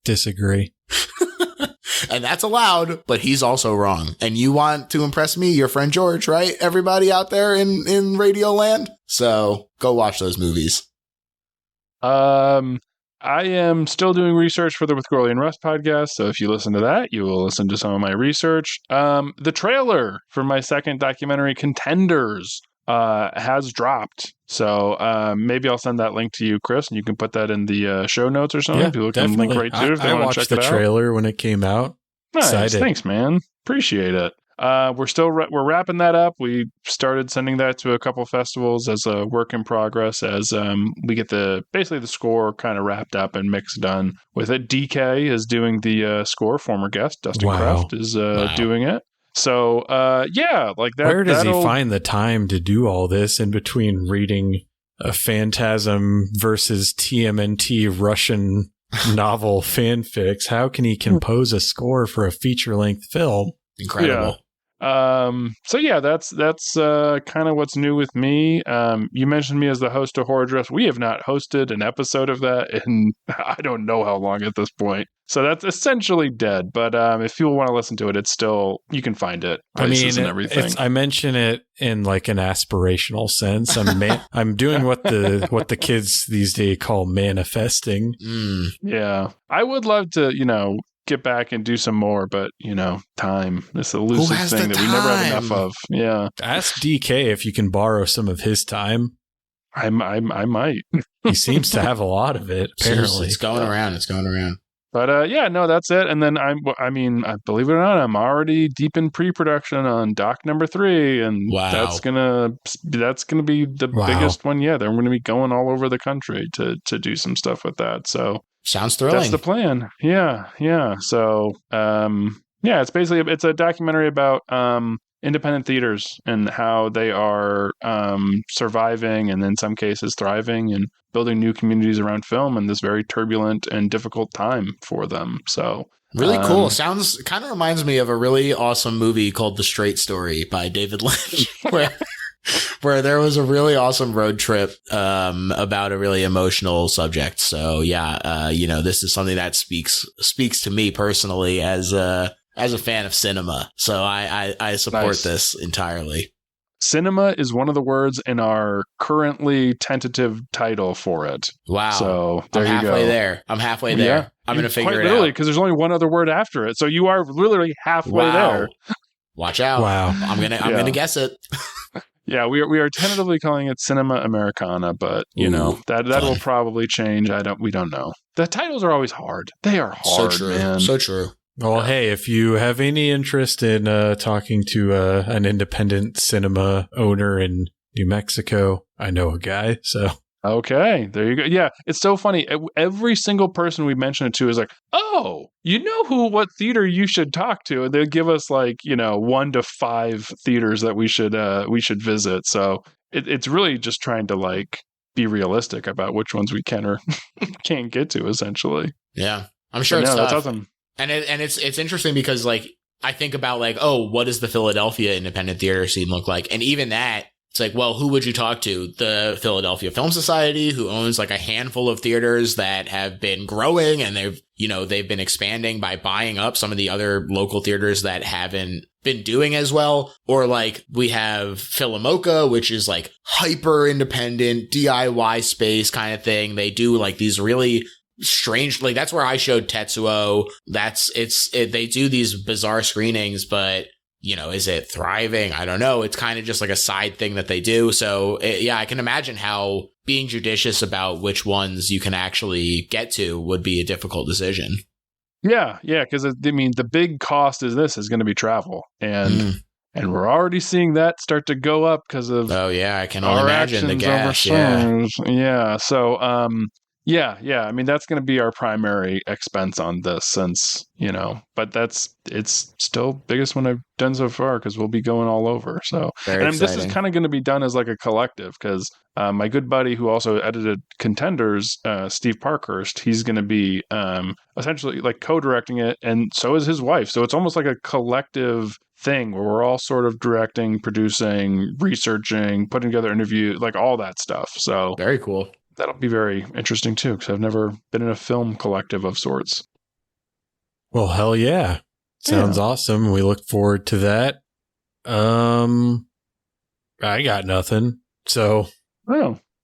Disagree. And that's allowed, but he's also wrong. And you want to impress me, your friend George, right? Everybody out there in Radio Land. So go watch those movies. I am still doing research for the With Gorley and Russ podcast, so if you listen to that, you will listen to some of my research. The trailer for my second documentary, Contenders, has dropped. So maybe I'll send that link to you, Chris, and you can put that in the show notes or something. Yeah, People definitely. can link right to it if they want to check it out. I watched the trailer when it came out. Nice. Excited. Thanks, man. Appreciate it. We're wrapping that up. We started sending that to a couple festivals as a work in progress as we get basically the score kind of wrapped up and mixed done with it. DK is doing the score. Former guest Dustin Kraft is doing it. So like that. Where does he find the time to do all this in between reading a Phantasm versus TMNT Russian novel fanfics? How can he compose a score for a feature-length film? Incredible. So yeah, that's kind of what's new with me. You mentioned me as the host of Horror Dress. We have not hosted an episode of that in I don't know how long at this point. So that's essentially dead. But if you want to listen to it, it's still, you can find it. I mean, and everything. I mention it in like an aspirational sense. I'm doing what the kids these days call manifesting. Yeah, I would love to, get back and do some more, but time, this elusive thing that we never have enough of. Yeah, ask DK if you can borrow some of his time. I might. He seems to have a lot of it. Apparently, it's going around. But that's it. And then I believe it or not, I'm already deep in pre-production on doc number 3, and that's gonna be the biggest one yet. They're going to be going all over the country to do some stuff with that. So. Sounds thrilling. That's the plan. Yeah. So, it's basically, it's a documentary about independent theaters and how they are surviving and in some cases thriving and building new communities around film in this very turbulent and difficult time for them. So really cool. Sounds kind of reminds me of a really awesome movie called The Straight Story by David Lynch, where there was a really awesome road trip about a really emotional subject. So this is something that speaks to me personally as a fan of cinema. So I support this entirely. Cinema is one of the words in our currently tentative title for it. Wow. So there I'm you go. I'm halfway there. Yeah. I'm going to figure it literally, out. because there's only one other word after it. So you are literally halfway there. Watch out. Wow. I'm going to guess it. Yeah, we are tentatively calling it Cinema Americana, but that will probably change. We don't know. The titles are always hard. They are hard, so true. Man. So true. Well, hey, if you have any interest in talking to an independent cinema owner in New Mexico, I know a guy. So okay, there you go. Yeah, it's so funny. Every single person we mention it to is like, "Oh, what theater you should talk to?" And they'll give us 1 to 5 theaters that we should visit. So it's really just trying to be realistic about which ones we can or can't get to. Essentially, yeah, I'm sure it's tough. That's awesome. And it's interesting because I think about what does the Philadelphia independent theater scene look like? And even that, it's like, well, who would you talk to? The Philadelphia Film Society, who owns a handful of theaters that have been growing and they've been expanding by buying up some of the other local theaters that haven't been doing as well. Or we have Philomoka, which is hyper independent DIY space kind of thing. They do these really strange, that's where I showed Tetsuo. They do these bizarre screenings, but is it thriving? I don't know. It's kind of just a side thing that they do. So I can imagine how being judicious about which ones you can actually get to would be a difficult decision. Yeah, because I mean, the big cost is going to be travel, and we're already seeing that start to go up because of I can only imagine the gas. Yeah. So I mean, that's going to be our primary expense on this, since but it's still biggest one I've done so far because we'll be going all over. So this is kind of going to be done as like a collective because my good buddy who also edited Contenders, Steve Parkhurst, he's going to be essentially like co-directing it, and so is his wife. So it's almost like a collective thing where we're all sort of directing, producing, researching, putting together interview, like all that stuff. So very cool. That'll be very interesting too, because I've never been in a film collective of sorts. Well, hell yeah. Sounds awesome. We look forward to that. I got nothing. So,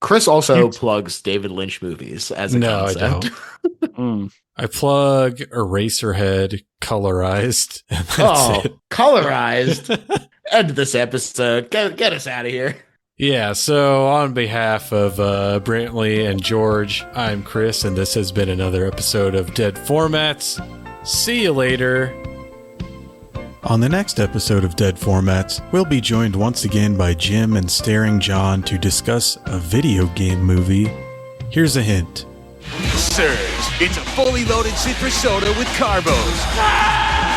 Chris also plugs David Lynch movies as a concept. I don't. I plug Eraserhead Colorized. And that's it. Colorized? End this episode. Get us out of here. Yeah, so on behalf of Brantley and George, I'm Chris, and this has been another episode of Dead Formats. See you later. On the next episode of Dead Formats, we'll be joined once again by Jim and Staring John to discuss a video game movie. Here's a hint. Surge. It's a fully loaded citrus soda with carbos.